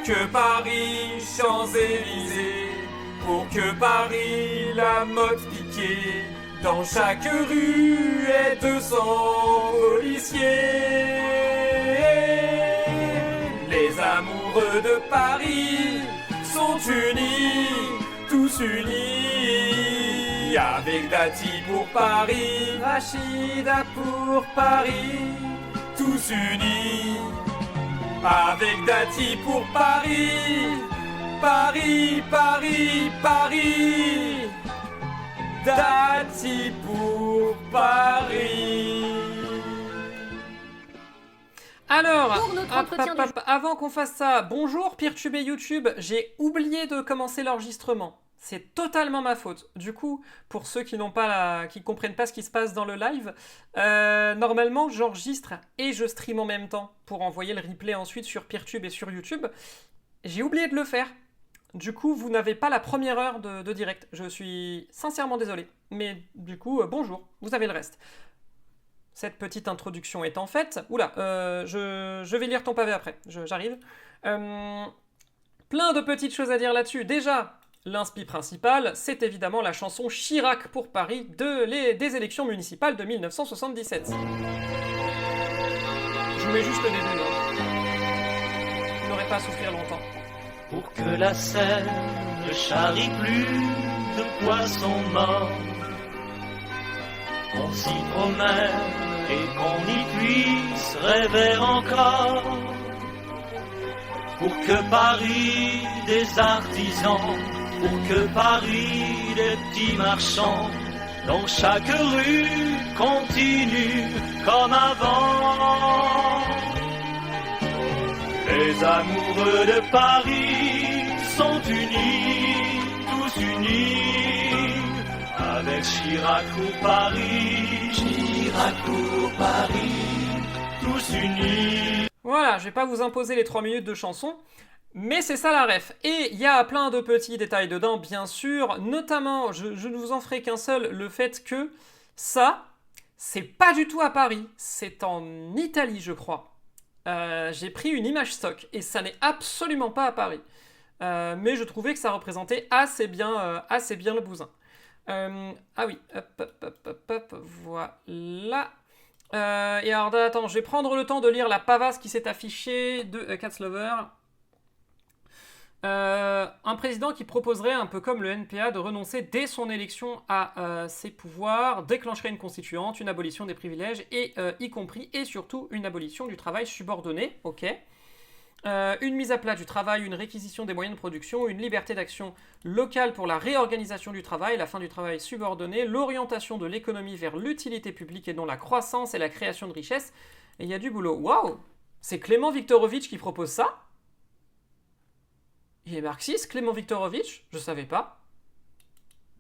que Paris, Champs-Élysées, pour que Paris, la mode piquée, dans chaque rue est 200 policiers. Les amoureux de Paris sont unis, tous unis, avec Dati pour Paris, Rachida pour Paris, tous unis, avec Dati pour Paris, Paris, Paris, Paris, Dati pour Paris. Alors, avant qu'on fasse ça, bonjour Peertube et YouTube, j'ai oublié de commencer l'enregistrement. C'est totalement ma faute. Du coup, pour ceux qui comprennent pas ce qui se passe dans le live, normalement j'enregistre et je stream en même temps pour envoyer le replay ensuite sur Peertube et sur YouTube. J'ai oublié de le faire. Du coup, vous n'avez pas la première heure de direct. Je suis sincèrement désolé. Mais du coup, bonjour, vous avez le reste. Cette petite introduction étant faite... Oula, je vais lire ton pavé après, j'arrive. Plein de petites choses à dire là-dessus. Déjà, l'inspi principal, c'est évidemment la chanson Chirac pour Paris des élections municipales de 1977. Je vous mets juste le début, hein. Vous n'aurez pas à souffrir longtemps. Pour que la Seine ne charrie plus de poissons morts, qu'on s'y promène et qu'on y puisse rêver encore. Pour que Paris des artisans, pour que Paris des petits marchands, dans chaque rue continue comme avant. Les amoureux de Paris sont unis, tous unis, avec Chirac pour Paris, Chirac pour Paris, tous unis. Voilà, je vais pas vous imposer les 3 minutes de chanson, mais c'est ça la ref. Et il y a plein de petits détails dedans, bien sûr, notamment, je ne vous en ferai qu'un seul, le fait que ça, c'est pas du tout à Paris, c'est en Italie, je crois. J'ai pris une image stock et ça n'est absolument pas à Paris. Mais je trouvais que ça représentait assez bien le bousin. Ah oui, hop, voilà. Et alors, attends, je vais prendre le temps de lire la pavasse qui s'est affichée de Catslover. Un président qui proposerait, un peu comme le NPA, de renoncer dès son élection à ses pouvoirs, déclencherait une constituante, une abolition des privilèges, et y compris et surtout une abolition du travail subordonné, ok. Une mise à plat du travail, une réquisition des moyens de production, une liberté d'action locale pour la réorganisation du travail, la fin du travail subordonné, l'orientation de l'économie vers l'utilité publique et non la croissance et la création de richesses, et il y a du boulot. Waouh! C'est Clément Viktorovitch qui propose ça? Il est marxiste, Clément Viktorovitch? Je savais pas.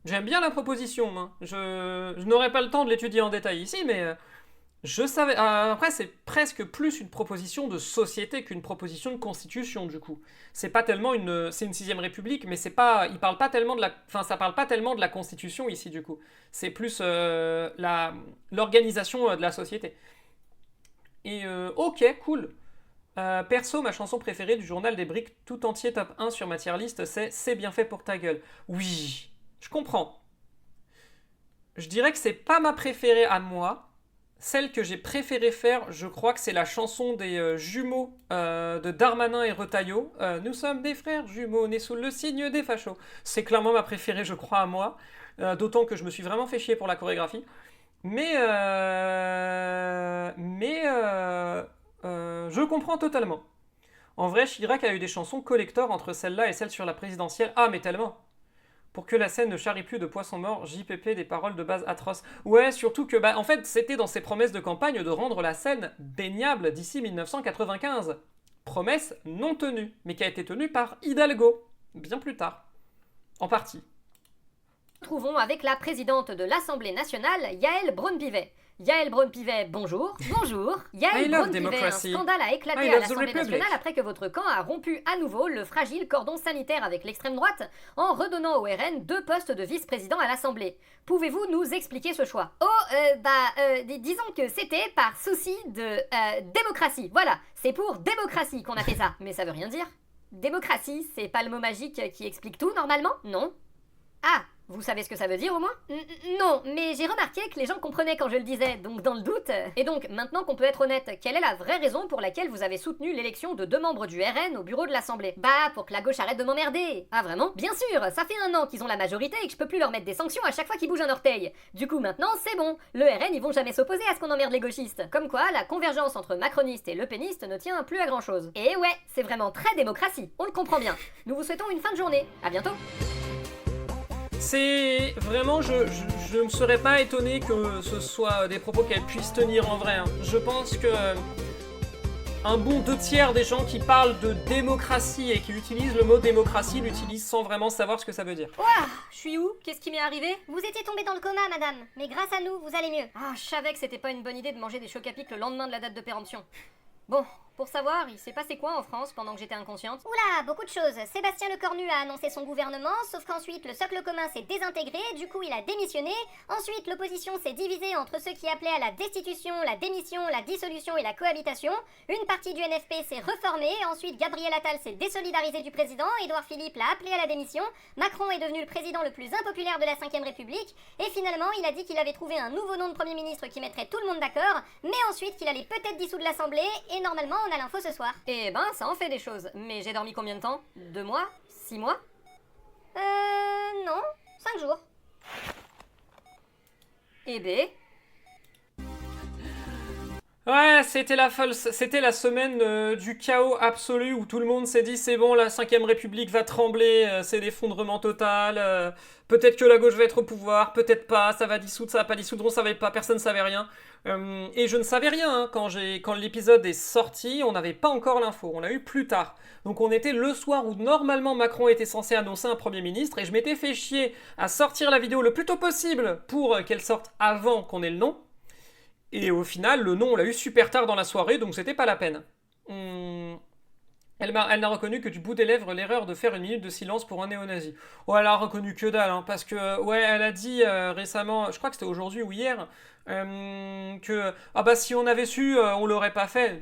J'aime bien la proposition, hein. Je n'aurai pas le temps de l'étudier en détail ici, mais je savais... après, c'est presque plus une proposition de société qu'une proposition de constitution, du coup. C'est pas tellement une... C'est une 6ème République, mais c'est pas... Il parle pas tellement de la... Enfin, ça parle pas tellement de la constitution, ici, du coup. C'est plus l'organisation de la société. Et ok, cool. Perso, ma chanson préférée du journal des briques tout entier top 1 sur ma tier list, c'est bien fait pour ta gueule. Oui, je comprends. Je dirais que c'est pas ma préférée à moi. Celle que j'ai préféré faire, je crois que c'est la chanson des jumeaux de Darmanin et Retailleau. Nous sommes des frères jumeaux nés sous le signe des fachos. C'est clairement ma préférée, je crois, à moi. D'autant que je me suis vraiment fait chier pour la chorégraphie. Mais je comprends totalement. En vrai, Chirac a eu des chansons collector entre celle-là et celle sur la présidentielle. Ah, mais tellement. Pour que la Seine ne charrie plus de poissons morts, JPP, des paroles de base atroces. Ouais, surtout que, en fait, c'était dans ses promesses de campagne de rendre la Seine baignable d'ici 1995. Promesse non tenue, mais qui a été tenue par Hidalgo, bien plus tard. En partie. Trouvons avec la présidente de l'Assemblée nationale, Yaël Braun-Pivet. Yaël Braun-Pivet, bonjour. Bonjour. Yaël Braun-Pivet, un scandale a éclaté à l'Assemblée nationale après que votre camp a rompu à nouveau le fragile cordon sanitaire avec l'extrême droite en redonnant au RN 2 postes de vice-président à l'Assemblée. Pouvez-vous nous expliquer ce choix? Disons que c'était par souci de démocratie. Voilà, c'est pour démocratie qu'on a fait ça, mais ça veut rien dire. Démocratie, c'est pas le mot magique qui explique tout, normalement? Non. Ah, vous savez ce que ça veut dire au moins? Non, mais j'ai remarqué que les gens comprenaient quand je le disais, donc dans le doute. Et donc, maintenant qu'on peut être honnête, quelle est la vraie raison pour laquelle vous avez soutenu l'élection de 2 membres du RN au bureau de l'Assemblée? Bah, pour que la gauche arrête de m'emmerder. Ah vraiment? Bien sûr, ça fait 1 an qu'ils ont la majorité et que je peux plus leur mettre des sanctions à chaque fois qu'ils bougent un orteil. Du coup, maintenant, c'est bon. Le RN, ils vont jamais s'opposer à ce qu'on emmerde les gauchistes. Comme quoi, la convergence entre macronistes et lepénistes ne tient plus à grand chose. Et ouais, c'est vraiment très démocratie, on le comprend bien. Nous vous souhaitons une fin de journée. À bientôt. C'est vraiment, je ne serais pas étonné que ce soit des propos qu'elle puisse tenir en vrai. Hein. Je pense que un bon 2/3 des gens qui parlent de démocratie et qui utilisent le mot démocratie l'utilisent sans vraiment savoir ce que ça veut dire. Ouah, je suis où? Qu'est-ce qui m'est arrivé? Vous étiez tombé dans le coma, madame, mais grâce à nous, vous allez mieux. Ah, je savais que c'était pas une bonne idée de manger des chocs à pic le lendemain de la date de péremption. Bon, pour savoir, il s'est passé quoi en France pendant que j'étais inconsciente? Oula, beaucoup de choses. Sébastien Lecornu a annoncé son gouvernement, sauf qu'ensuite le socle commun s'est désintégré, du coup il a démissionné. Ensuite l'opposition s'est divisée entre ceux qui appelaient à la destitution, la démission, la dissolution et la cohabitation. Une partie du NFP s'est reformée, ensuite Gabriel Attal s'est désolidarisé du président, Édouard Philippe l'a appelé à la démission, Macron est devenu le président le plus impopulaire de la 5ème République, et finalement il a dit qu'il avait trouvé un nouveau nom de Premier ministre qui mettrait tout le monde d'accord, mais ensuite qu'il allait peut-être dissoudre l'Assemblée, et normalement on a l'info ce soir. Eh ben, ça en fait des choses. Mais j'ai dormi combien de temps? 2 mois? 6 mois? Non, 5 jours. Eh ben... Ouais, c'était la semaine du chaos absolu où tout le monde s'est dit c'est bon, la 5ème République va trembler, c'est l'effondrement total, peut-être que la gauche va être au pouvoir, peut-être pas, ça va dissoudre, ça va pas dissoudre, on savait pas, personne savait rien. Et je ne savais rien hein, quand l'épisode est sorti, on n'avait pas encore l'info, on l'a eu plus tard. Donc on était le soir où normalement Macron était censé annoncer un Premier ministre et je m'étais fait chier à sortir la vidéo le plus tôt possible pour qu'elle sorte avant qu'on ait le nom. Et au final, le nom, on l'a eu super tard dans la soirée, donc c'était pas la peine. Elle n'a reconnu que du bout des lèvres l'erreur de faire 1 minute de silence pour un néo-nazi. Oh, elle a reconnu que dalle, hein, parce que, ouais, elle a dit récemment, je crois que c'était aujourd'hui ou hier, que, ah bah si on avait su, on l'aurait pas fait.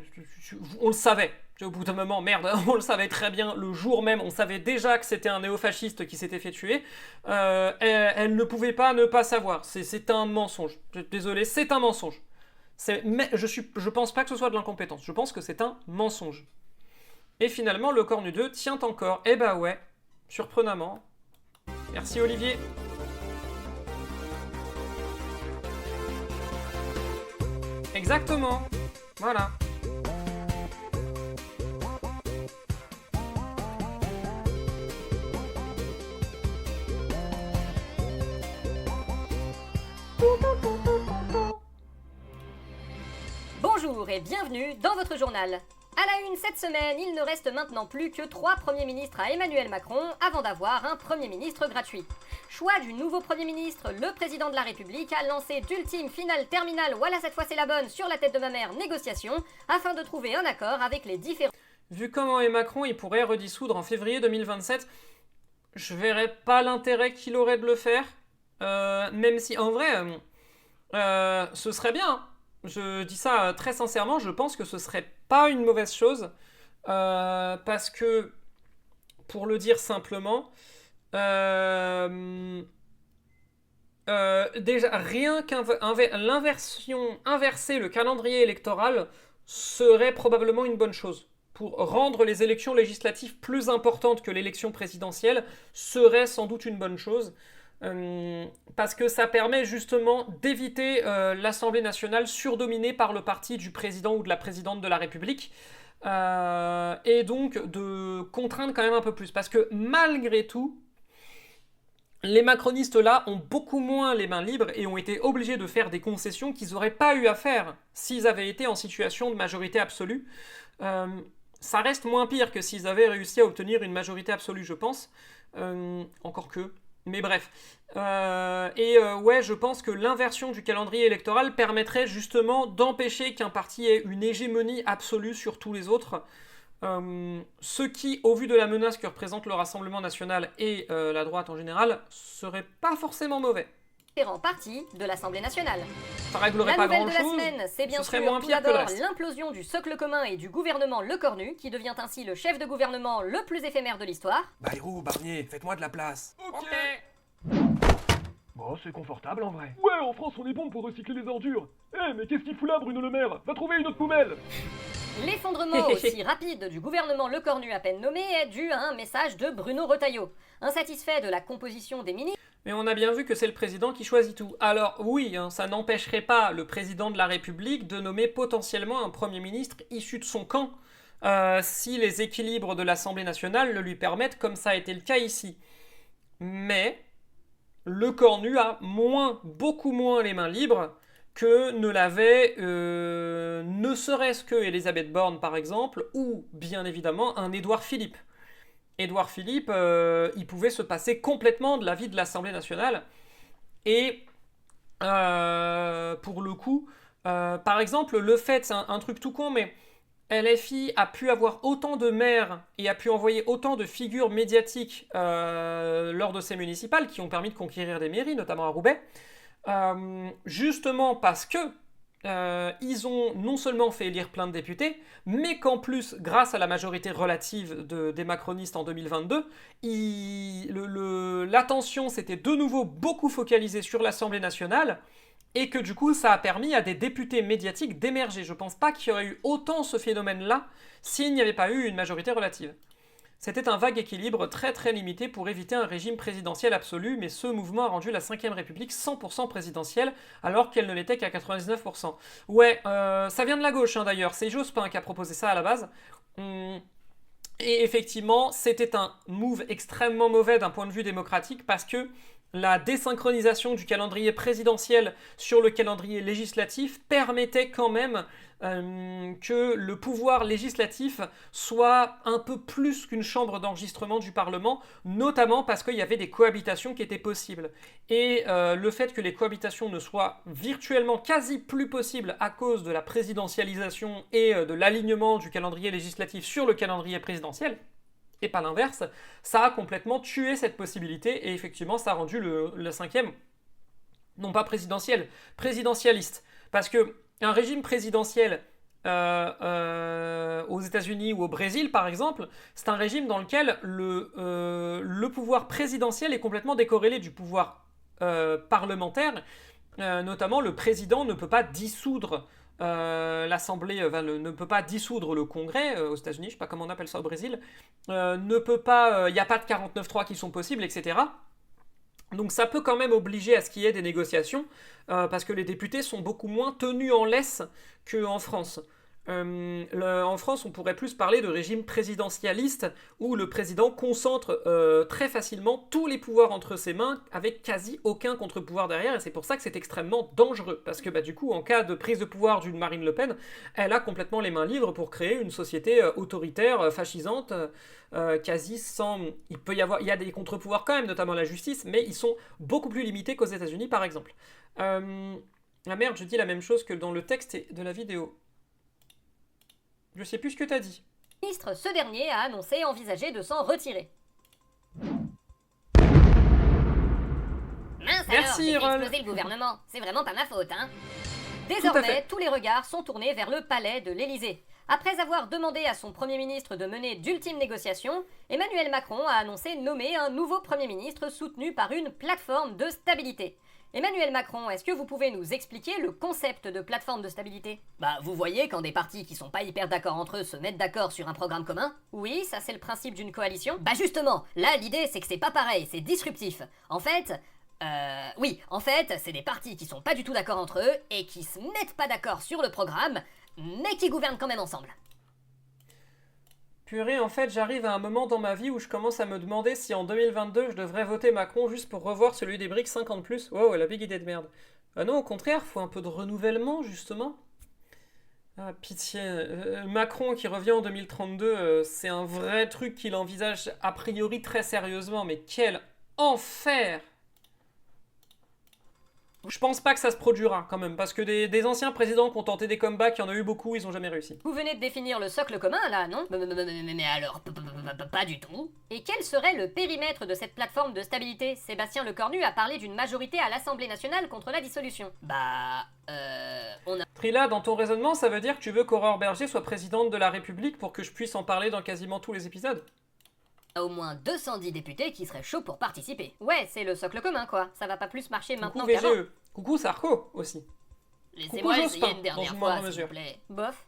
On le savait. Au bout d'un moment, merde, on le savait très bien, le jour même, on savait déjà que c'était un néofasciste qui s'était fait tuer. Elle ne pouvait pas ne pas savoir. C'est un mensonge. Désolé, c'est un mensonge. Mais je pense pas que ce soit de l'incompétence. Je pense que c'est un mensonge. Et finalement, le Cornu 2 tient encore. Eh bah ouais, surprenamment. Merci Olivier. Exactement. Voilà. Bonjour et bienvenue dans votre journal. À la une cette semaine, il ne reste maintenant plus que 3 premiers ministres à Emmanuel Macron avant d'avoir un Premier ministre gratuit. Choix du nouveau Premier ministre, le président de la République a lancé d'ultime finale terminale, voilà cette fois c'est la bonne, sur la tête de ma mère, négociation, afin de trouver un accord avec les différents... Vu comment est Macron, il pourrait redissoudre en février 2027, je verrais pas l'intérêt qu'il aurait de le faire, même si en vrai, ce serait bien. Je dis ça très sincèrement, je pense que ce serait pas une mauvaise chose, parce que, pour le dire simplement, déjà, rien inverser le calendrier électoral serait probablement une bonne chose. Pour rendre les élections législatives plus importantes que l'élection présidentielle serait sans doute une bonne chose. Parce que ça permet justement d'éviter l'Assemblée nationale surdominée par le parti du président ou de la présidente de la République, et donc de contraindre quand même un peu plus. Parce que malgré tout, les macronistes là ont beaucoup moins les mains libres et ont été obligés de faire des concessions qu'ils n'auraient pas eu à faire s'ils avaient été en situation de majorité absolue. Ça reste moins pire que s'ils avaient réussi à obtenir une majorité absolue, je pense. Encore que... Mais bref, ouais, je pense que l'inversion du calendrier électoral permettrait justement d'empêcher qu'un parti ait une hégémonie absolue sur tous les autres, ce qui, au vu de la menace que représente le Rassemblement national et la droite en général, serait pas forcément mauvais. différents partis de l'Assemblée nationale. Ça réglerait pas grand-chose. La nouvelle de la semaine, c'est bien sûr tout d'abord l'implosion du socle commun et du gouvernement Lecornu, qui devient ainsi le chef de gouvernement le plus éphémère de l'histoire. Bayrou, Barnier, faites-moi de la place. Ok. Bon, c'est confortable en vrai. Ouais, en France, on est bon pour recycler les ordures. Eh, mais qu'est-ce qu'il fout là, Bruno Le Maire? Va trouver une autre poubelle. L'effondrement aussi rapide du gouvernement Lecornu à peine nommé est dû à un message de Bruno Retailleau. Insatisfait de la composition des ministres... Mais on a bien vu que c'est le président qui choisit tout. Alors oui, ça n'empêcherait pas le président de la République de nommer potentiellement un Premier ministre issu de son camp, si les équilibres de l'Assemblée nationale le lui permettent, comme ça a été le cas ici. Mais Lecornu a beaucoup moins les mains libres que ne l'avait ne serait-ce que Elisabeth Borne par exemple, ou bien évidemment un Édouard Philippe. Édouard Philippe, il pouvait se passer complètement de la vie de l'Assemblée nationale. Et pour le coup, par exemple, le fait, c'est un truc tout con, mais LFI a pu avoir autant de maires et a pu envoyer autant de figures médiatiques lors de ces municipales qui ont permis de conquérir des mairies, notamment à Roubaix, justement parce que ils ont non seulement fait élire plein de députés, mais qu'en plus, grâce à la majorité relative des macronistes en 2022, l'attention s'était de nouveau beaucoup focalisée sur l'Assemblée nationale, et que du coup, ça a permis à des députés médiatiques d'émerger. Je pense pas qu'il y aurait eu autant ce phénomène-là s'il n'y avait pas eu une majorité relative. C'était un vague équilibre très très limité pour éviter un régime présidentiel absolu, mais ce mouvement a rendu la 5ème République 100% présidentielle, alors qu'elle ne l'était qu'à 99%. Ouais, ça vient de la gauche d'ailleurs, c'est Jospin qui a proposé ça à la base. Et effectivement, c'était un move extrêmement mauvais d'un point de vue démocratique, parce que la désynchronisation du calendrier présidentiel sur le calendrier législatif permettait quand même que le pouvoir législatif soit un peu plus qu'une chambre d'enregistrement du Parlement, notamment parce qu'il y avait des cohabitations qui étaient possibles. Et le fait que les cohabitations ne soient virtuellement quasi plus possibles à cause de la présidentialisation et de l'alignement du calendrier législatif sur le calendrier présidentiel, et pas l'inverse, ça a complètement tué cette possibilité, et effectivement ça a rendu le 5e, non pas présidentiel, présidentialiste. Parce que un régime présidentiel aux États-Unis ou au Brésil par exemple, c'est un régime dans lequel le pouvoir présidentiel est complètement décorrélé du pouvoir parlementaire, notamment le président ne peut pas dissoudre l'Assemblée, ne peut pas dissoudre le Congrès aux États-Unis, je sais pas comment on appelle ça au Brésil, ne peut pas, il n'y a pas de 49.3 qui sont possibles, etc. Donc ça peut quand même obliger à ce qu'il y ait des négociations, parce que les députés sont beaucoup moins tenus en laisse qu'en France. En France, on pourrait plus parler de régime présidentialiste, où le président concentre très facilement tous les pouvoirs entre ses mains, avec quasi aucun contre-pouvoir derrière, et c'est pour ça que c'est extrêmement dangereux, parce que du coup, en cas de prise de pouvoir d'une Marine Le Pen, elle a complètement les mains libres pour créer une société autoritaire, fascisante, quasi sans... Il y a des contre-pouvoirs quand même, notamment la justice, mais ils sont beaucoup plus limités qu'aux États-Unis, par exemple. Ah merde, je dis la même chose que dans le texte de la vidéo. Je sais plus ce que t'as dit. Ministre, ce dernier a annoncé envisager de s'en retirer. Mince alors, j'ai fait exploser le gouvernement. C'est vraiment pas ma faute, hein. Désormais, tous les regards sont tournés vers le palais de l'Élysée. Après avoir demandé à son Premier ministre de mener d'ultimes négociations, Emmanuel Macron a annoncé nommer un nouveau Premier ministre soutenu par une plateforme de stabilité. Emmanuel Macron, est-ce que vous pouvez nous expliquer le concept de plateforme de stabilité? Vous voyez quand des partis qui sont pas hyper d'accord entre eux se mettent d'accord sur un programme commun? Oui, ça c'est le principe d'une coalition. Justement, là l'idée c'est que c'est pas pareil, c'est disruptif. En fait, c'est des partis qui sont pas du tout d'accord entre eux et qui se mettent pas d'accord sur le programme, mais qui gouvernent quand même ensemble. Purée, en fait, j'arrive à un moment dans ma vie où je commence à me demander si en 2022 je devrais voter Macron juste pour revoir celui des BRICS 50+. Wow, la big idée de merde. Non, au contraire, faut un peu de renouvellement, justement. Ah, pitié. Macron qui revient en 2032, c'est un vrai truc qu'il envisage a priori très sérieusement, mais quel enfer! Je pense pas que ça se produira quand même, parce que des anciens présidents qui ont tenté des comebacks, il y en a eu beaucoup, ils ont jamais réussi. Vous venez de définir le socle commun là, non? Mais alors, pas du tout. Et quel serait le périmètre de cette plateforme de stabilité? Sébastien Lecornu a parlé d'une majorité à l'Assemblée nationale contre la dissolution. On a... Trilla, dans ton raisonnement, ça veut dire que tu veux qu'Aurore Berger soit présidente de la République pour que je puisse en parler dans quasiment tous les épisodes? Au moins 210 députés qui seraient chauds pour participer. Ouais, c'est le socle commun quoi, ça va pas plus marcher maintenant qu'avant. Coucou VGE, coucou Sarko aussi. Laissez-moi essayer une dernière fois, s'il vous plaît. Bof.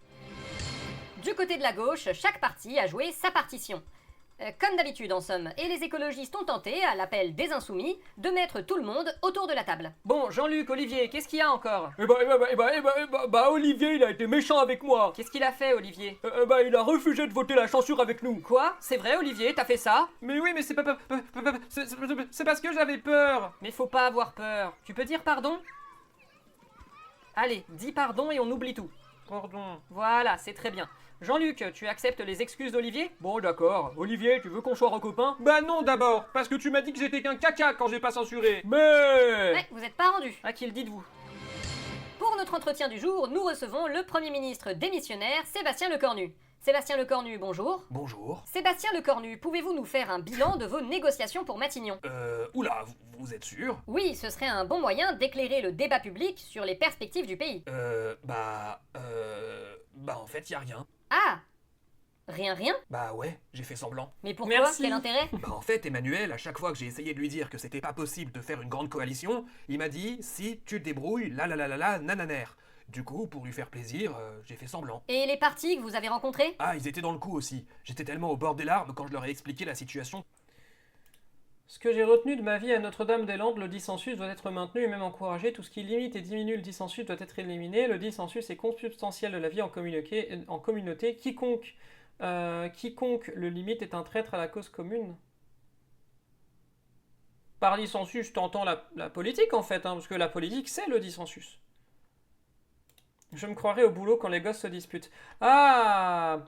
Du côté de la gauche, chaque parti a joué sa partition. Comme d'habitude en somme, et les écologistes ont tenté, à l'appel des insoumis, de mettre tout le monde autour de la table. Bon, Jean-Luc, Olivier, qu'est-ce qu'il y a encore? Olivier, il a été méchant avec moi. Qu'est-ce qu'il a fait, Olivier? Il a refusé de voter la censure avec nous. Quoi? C'est vrai, Olivier, t'as fait ça? Mais oui, mais c'est pas... C'est parce que j'avais peur. Mais faut pas avoir peur. Tu peux dire pardon? Allez, dis pardon et on oublie tout. Pardon. Voilà, c'est très bien. Jean-Luc, tu acceptes les excuses d'Olivier? Bon, d'accord. Olivier, tu veux qu'on soit recopains? Bah non, d'abord, parce que tu m'as dit que j'étais qu'un caca quand j'ai pas censuré. Mais... Ouais, vous êtes pas rendu. À qui le dites-vous? Pour notre entretien du jour, nous recevons le Premier ministre démissionnaire, Sébastien Lecornu. Sébastien Lecornu, bonjour. Bonjour. Sébastien Lecornu, pouvez-vous nous faire un bilan de vos négociations pour Matignon? Oula, vous êtes sûr? Oui, ce serait un bon moyen d'éclairer le débat public sur les perspectives du pays. En fait, y a rien. Ah! Rien? Bah ouais, j'ai fait semblant. Mais pourquoi? Merci. Quel intérêt? Bah en fait, Emmanuel, à chaque fois que j'ai essayé de lui dire que c'était pas possible de faire une grande coalition, il m'a dit « Si tu te débrouilles, nananaire ». Du coup, pour lui faire plaisir, j'ai fait semblant. Et les partis que vous avez rencontrés? Ah, ils étaient dans le coup aussi. J'étais tellement au bord des larmes quand je leur ai expliqué la situation. Ce que j'ai retenu de ma vie à Notre-Dame-des-Landes, le dissensus doit être maintenu et même encouragé. Tout ce qui limite et diminue le dissensus doit être éliminé. Le dissensus est consubstantiel de la vie en communauté. Quiconque le limite est un traître à la cause commune. Par dissensus, t'entends la politique en fait, parce que la politique c'est le dissensus. Je me croirais au boulot quand les gosses se disputent. Ah!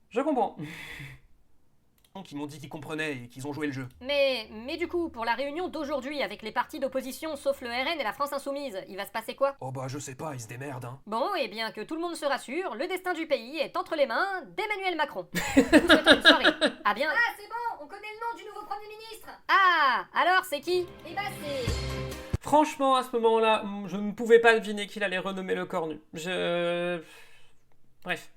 Je comprends. Qui m'ont dit qu'ils comprenaient et qu'ils ont joué le jeu. Mais du coup, pour la réunion d'aujourd'hui avec les partis d'opposition sauf le RN et la France Insoumise, il va se passer quoi? Oh bah je sais pas, ils se démerdent hein. Bon, et bien que tout le monde se rassure, le destin du pays est entre les mains d'Emmanuel Macron. Nous souhaitons une soirée. Ah bien... Ah c'est bon, on connaît le nom du nouveau Premier ministre. Ah, alors c'est qui? Eh ben c'est... Franchement, à ce moment-là, je ne pouvais pas deviner qu'il allait renommer Lecornu. Bref.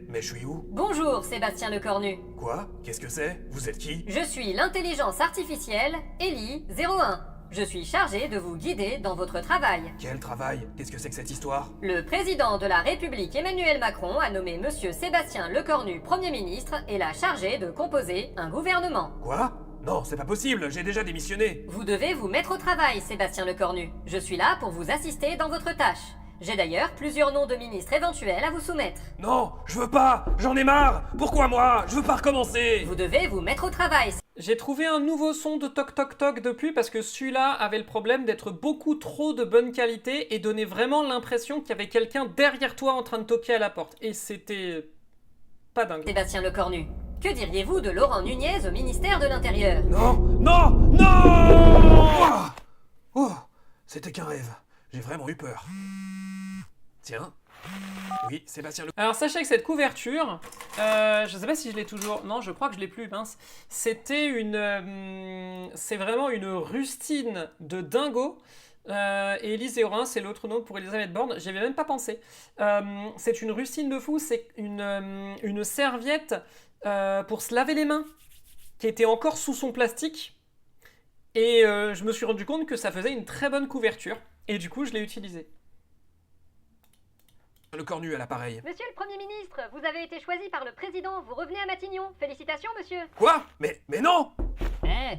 Mais je suis où? Bonjour, Sébastien Lecornu. Quoi? Qu'est-ce que c'est? Vous êtes qui? Je suis l'intelligence artificielle, Ellie 01. Je suis chargée de vous guider dans votre travail. Quel travail? Qu'est-ce que c'est que cette histoire? Le président de la République Emmanuel Macron a nommé monsieur Sébastien Lecornu Premier ministre et l'a chargé de composer un gouvernement. Quoi? Non, c'est pas possible, j'ai déjà démissionné. Vous devez vous mettre au travail, Sébastien Lecornu. Je suis là pour vous assister dans votre tâche. J'ai d'ailleurs plusieurs noms de ministres éventuels à vous soumettre. Non, je veux pas, j'en ai marre. Pourquoi moi? Je veux pas recommencer. Vous devez vous mettre au travail. J'ai trouvé un nouveau son de toc toc toc depuis parce que celui-là avait le problème d'être beaucoup trop de bonne qualité et donnait vraiment l'impression qu'il y avait quelqu'un derrière toi en train de toquer à la porte. Et c'était... pas dingue. Sébastien Lecornu, que diriez-vous de Laurent Nunez au ministère de l'Intérieur? Non! Oh, c'était qu'un rêve. J'ai vraiment eu peur. Tiens. Oui, Sébastien Lecornu. Alors sachez que cette couverture, je sais pas si je l'ai toujours... Non, je crois que je l'ai plus, mince. C'était une... c'est vraiment une rustine de dingo. Et Élise Zéorin, c'est l'autre nom pour Elisabeth Borne. J'y avais même pas pensé. C'est une rustine de fou. C'est une serviette pour se laver les mains qui était encore sous son plastique. Et je me suis rendu compte que ça faisait une très bonne couverture. Et du coup, je l'ai utilisée. Lecornu à l'appareil. Monsieur le Premier ministre, vous avez été choisi par le président. Vous revenez à Matignon. Félicitations, monsieur. Quoi? Mais non!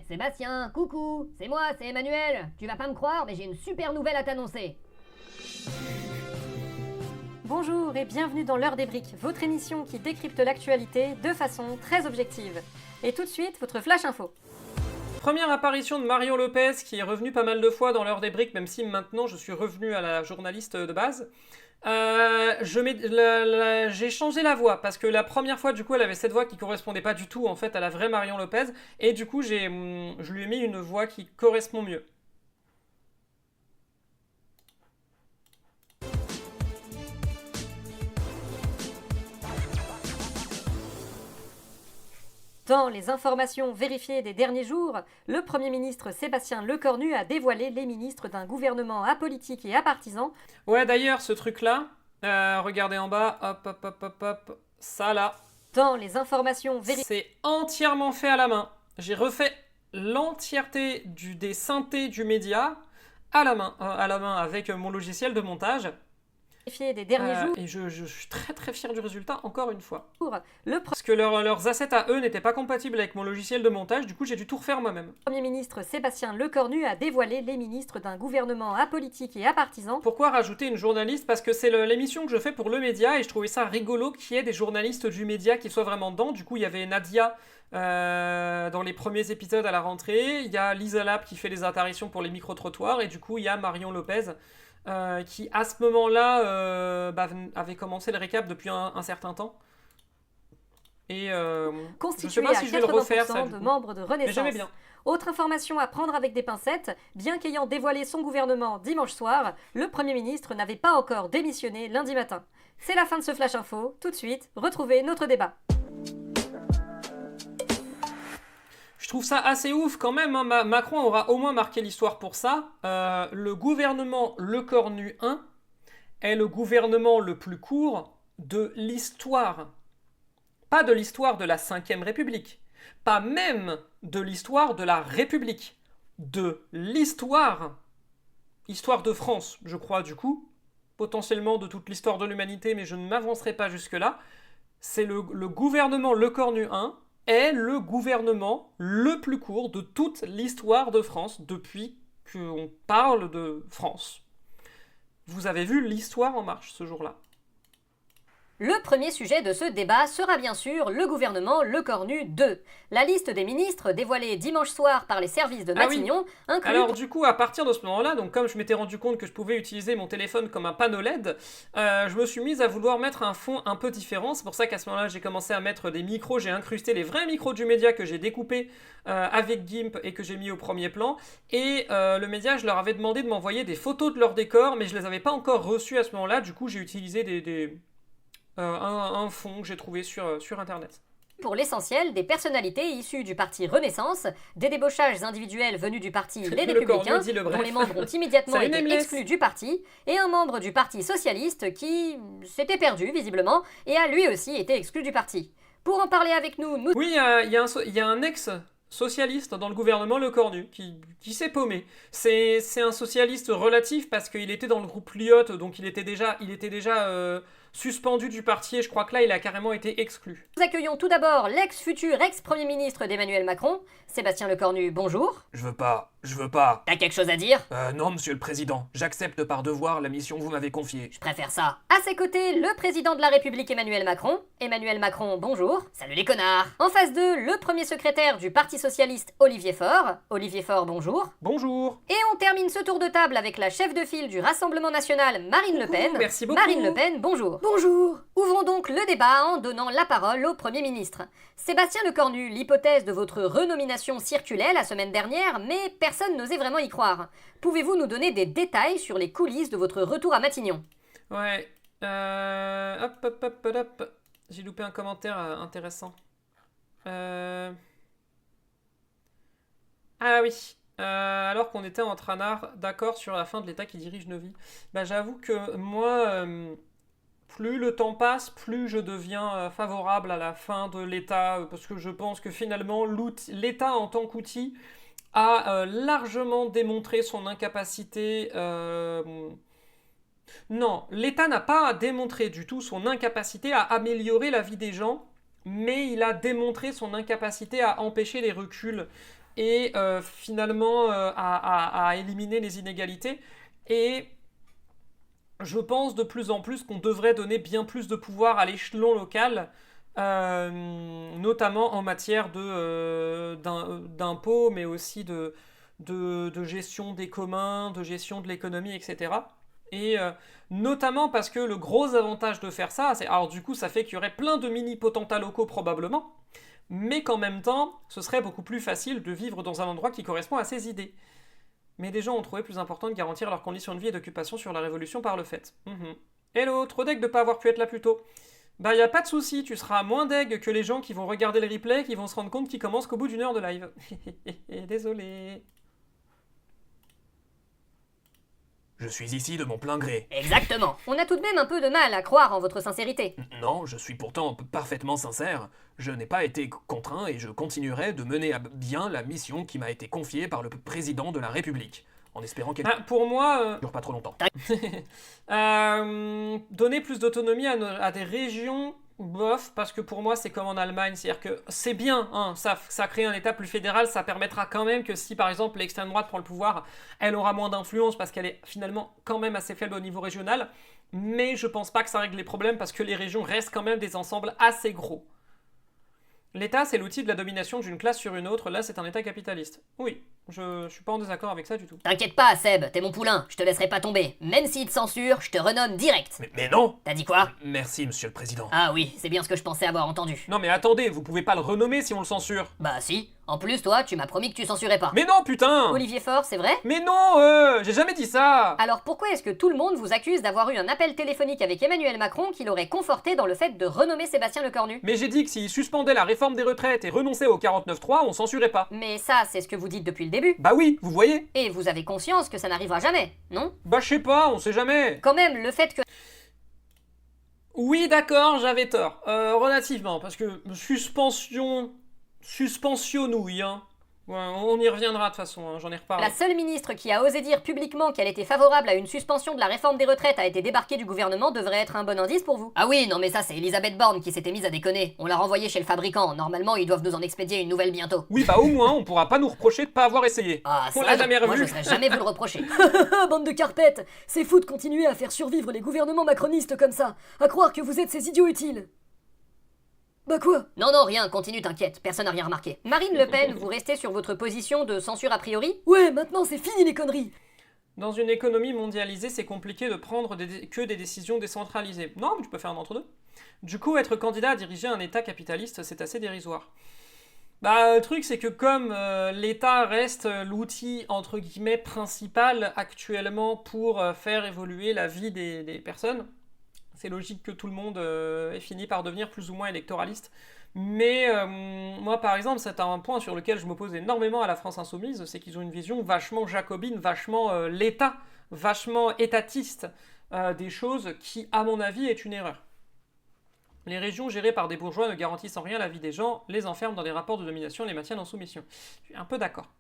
Sébastien, coucou. C'est moi, c'est Emmanuel. Tu vas pas me croire, mais j'ai une super nouvelle à t'annoncer. Bonjour et bienvenue dans l'heure des briques, votre émission qui décrypte l'actualité de façon très objective. Et tout de suite, votre flash info. Première apparition de Marion Lopez, qui est revenue pas mal de fois dans l'heure des briques, même si maintenant je suis revenu à la journaliste de base. J'ai changé la voix parce que la première fois, du coup, elle avait cette voix qui correspondait pas du tout en fait à la vraie Marion Lopez, et du coup, je lui ai mis une voix qui correspond mieux. Dans les informations vérifiées des derniers jours, le Premier ministre Sébastien Lecornu a dévoilé les ministres d'un gouvernement apolitique et apartisan. Ouais, d'ailleurs, ce truc-là, regardez en bas, hop, ça là. Dans les informations vérifiées... C'est entièrement fait à la main. J'ai refait l'entièreté des synthés du média à la main avec mon logiciel de montage. Des derniers jours. Et je suis très très fier du résultat, encore une fois. Parce que leurs assets à eux n'étaient pas compatibles avec mon logiciel de montage, du coup j'ai dû tout refaire moi-même. Le Premier ministre Sébastien Lecornu a dévoilé les ministres d'un gouvernement apolitique et apartisan. Pourquoi rajouter une journaliste? Parce que c'est l'émission que je fais pour le média, et je trouvais ça rigolo qu'il y ait des journalistes du média qui soient vraiment dedans. Du coup il y avait Nadia dans les premiers épisodes à la rentrée, il y a Lisa Lab qui fait les apparitions pour les micro-trottoirs, et du coup il y a Marion Lopez qui à ce moment-là avait commencé le récap depuis un certain temps. Et constitué je sais pas si je vais le refaire, ça, de membres de Renaissance. Mais j'aimais bien. Autre information à prendre avec des pincettes, bien qu'ayant dévoilé son gouvernement dimanche soir, le Premier ministre n'avait pas encore démissionné lundi matin. C'est la fin de ce Flash Info. Tout de suite, retrouvez notre débat. Je trouve ça assez ouf quand même, hein. Macron aura au moins marqué l'histoire pour ça. Le gouvernement Lecornu 1 est le gouvernement le plus court de l'histoire. Pas de l'histoire de la 5e République. Pas même de l'histoire de la République. De l'histoire. Histoire de France, je crois, du coup. Potentiellement de toute l'histoire de l'humanité, mais je ne m'avancerai pas jusque-là. C'est le gouvernement Lecornu 1 est le gouvernement le plus court de toute l'histoire de France depuis qu'on parle de France. Vous avez vu l'histoire en marche ce jour-là. Le premier sujet de ce débat sera bien sûr le gouvernement Lecornu 2. La liste des ministres dévoilée dimanche soir par les services de Matignon inclut... Alors du coup, à partir de ce moment-là, donc comme je m'étais rendu compte que je pouvais utiliser mon téléphone comme un panneau LED, je me suis mise à vouloir mettre un fond un peu différent. C'est pour ça qu'à ce moment-là, j'ai commencé à mettre des micros. J'ai incrusté les vrais micros du média que j'ai découpés avec GIMP et que j'ai mis au premier plan. Et le média, je leur avais demandé de m'envoyer des photos de leur décor, mais je les avais pas encore reçues à ce moment-là. Du coup, j'ai utilisé un fond que j'ai trouvé sur Internet. Pour l'essentiel, des personnalités issues du parti Renaissance, des débauchages individuels venus du parti Les Républicains, dont les membres ont immédiatement été exclus du parti, et un membre du parti socialiste qui s'était perdu visiblement, et a lui aussi été exclu du parti. Pour en parler avec nous... Oui, il y a un ex-socialiste dans le gouvernement Lecornu qui s'est paumé. C'est un socialiste relatif parce qu'il était dans le groupe Lyotte, donc il était déjà suspendu du parti, et je crois que là il a carrément été exclu. Nous accueillons tout d'abord l'ex-futur ex-premier ministre d'Emmanuel Macron, Sébastien Lecornu, bonjour. Je veux pas. T'as quelque chose à dire? Non, monsieur le président, j'accepte par devoir la mission que vous m'avez confiée. Je préfère ça. À ses côtés, le président de la République Emmanuel Macron, bonjour. Salut les connards. En face d'eux, le premier secrétaire du Parti Socialiste, Olivier Faure, bonjour. Bonjour. Et on termine ce tour de table avec la chef de file du Rassemblement National, Marine Le Pen. Merci beaucoup. Marine Le Pen, bonjour. Bonjour. Ouvrons donc le débat en donnant la parole au Premier ministre. Sébastien Lecornu, l'hypothèse de votre renomination circulait la semaine dernière, mais personne n'osait vraiment y croire. Pouvez-vous nous donner des détails sur les coulisses de votre retour à Matignon? Ouais, hop. J'ai loupé un commentaire intéressant. Ah oui. Alors qu'on était en train d'accord sur la fin de l'État qui dirige nos vies. Bah j'avoue que moi... plus le temps passe, plus je deviens favorable à la fin de l'État, parce que je pense que finalement, l'État en tant qu'outil a largement démontré son incapacité... Non, l'État n'a pas démontré du tout son incapacité à améliorer la vie des gens, mais il a démontré son incapacité à empêcher les reculs et finalement à éliminer les inégalités. Et... je pense de plus en plus qu'on devrait donner bien plus de pouvoir à l'échelon local, notamment en matière d'impôts, mais aussi de gestion des communs, de gestion de l'économie, etc. Et notamment parce que le gros avantage de faire ça, c'est... Alors du coup, ça fait qu'il y aurait plein de mini-potentats locaux probablement, mais qu'en même temps, ce serait beaucoup plus facile de vivre dans un endroit qui correspond à ses idées. Mais des gens ont trouvé plus important de garantir leurs conditions de vie et d'occupation sur la Révolution par le fait. Hello, trop deg de pas avoir pu être là plus tôt. Bah y a pas de souci, tu seras moins deg que les gens qui vont regarder le replay, qui vont se rendre compte qu'ils commencent qu'au bout d'une heure de live. Désolé. Je suis ici de mon plein gré. Exactement. On a tout de même un peu de mal à croire en votre sincérité. Non, je suis pourtant parfaitement sincère. Je n'ai pas été contraint et je continuerai de mener à bien la mission qui m'a été confiée par le président de la République. En espérant qu'elle pour moi, dure pas trop longtemps. Donner plus d'autonomie à des régions, bof, parce que pour moi c'est comme en Allemagne, c'est-à-dire que c'est bien, hein, ça crée un État plus fédéral, ça permettra quand même que si par exemple l'extrême droite prend le pouvoir, elle aura moins d'influence parce qu'elle est finalement quand même assez faible au niveau régional, mais je pense pas que ça règle les problèmes parce que les régions restent quand même des ensembles assez gros. L'État, c'est l'outil de la domination d'une classe sur une autre, là c'est un État capitaliste. Oui, je suis pas en désaccord avec ça du tout. T'inquiète pas, Seb, t'es mon poulain, je te laisserai pas tomber. Même s'il te censure, je te renomme direct. Mais non! T'as dit quoi? Merci, monsieur le président. Ah oui, c'est bien ce que je pensais avoir entendu. Non mais attendez, vous pouvez pas le renommer si on le censure. Bah si. En plus, toi, tu m'as promis que tu censurais pas. Mais non, putain! Olivier Faure, c'est vrai? Mais non, j'ai jamais dit ça! Alors pourquoi est-ce que tout le monde vous accuse d'avoir eu un appel téléphonique avec Emmanuel Macron qui l'aurait conforté dans le fait de renommer Sébastien Lecornu? Mais j'ai dit que s'il suspendait la réforme des retraites et renonçait au 49.3, on censurait pas. Mais ça, c'est ce que vous dites depuis le début. Bah oui, vous voyez? Et vous avez conscience que ça n'arrivera jamais, non? Bah je sais pas, on sait jamais. Quand même, le fait que... Oui, d'accord, j'avais tort. Relativement, parce que suspensio-nouille, hein. Ouais, on y reviendra de toute façon, hein, j'en ai reparlé. La seule ministre qui a osé dire publiquement qu'elle était favorable à une suspension de la réforme des retraites a été débarquée du gouvernement devrait être un bon indice pour vous. Ah oui, non mais ça c'est Elisabeth Borne qui s'était mise à déconner. On l'a renvoyée chez le fabricant, normalement ils doivent nous en expédier une nouvelle bientôt. Oui bah au moins on pourra pas nous reprocher de pas avoir essayé. Ah on ça, l'a jamais revu. moi je serais jamais vous le reprocher. Bande de carpettes! C'est fou de continuer à faire survivre les gouvernements macronistes comme ça, à croire que vous êtes ces idiots utiles. Bah quoi? Non, rien, continue, t'inquiète, personne n'a rien remarqué. Marine Le Pen, vous restez sur votre position de censure a priori? Ouais, maintenant c'est fini les conneries! Dans une économie mondialisée, c'est compliqué de prendre que des décisions décentralisées. Non, mais tu peux faire un entre-deux. Du coup, être candidat à diriger un État capitaliste, c'est assez dérisoire. Bah, le truc, c'est que comme l'État reste l'outil, entre guillemets, principal actuellement pour faire évoluer la vie des personnes, c'est logique que tout le monde ait fini par devenir plus ou moins électoraliste. Mais moi, par exemple, c'est un point sur lequel je m'oppose énormément à la France Insoumise, c'est qu'ils ont une vision vachement jacobine, vachement l'État, vachement étatiste des choses qui, à mon avis, est une erreur. Les régions gérées par des bourgeois ne garantissent en rien la vie des gens, les enferment dans des rapports de domination et les maintiennent en soumission. Je suis un peu d'accord.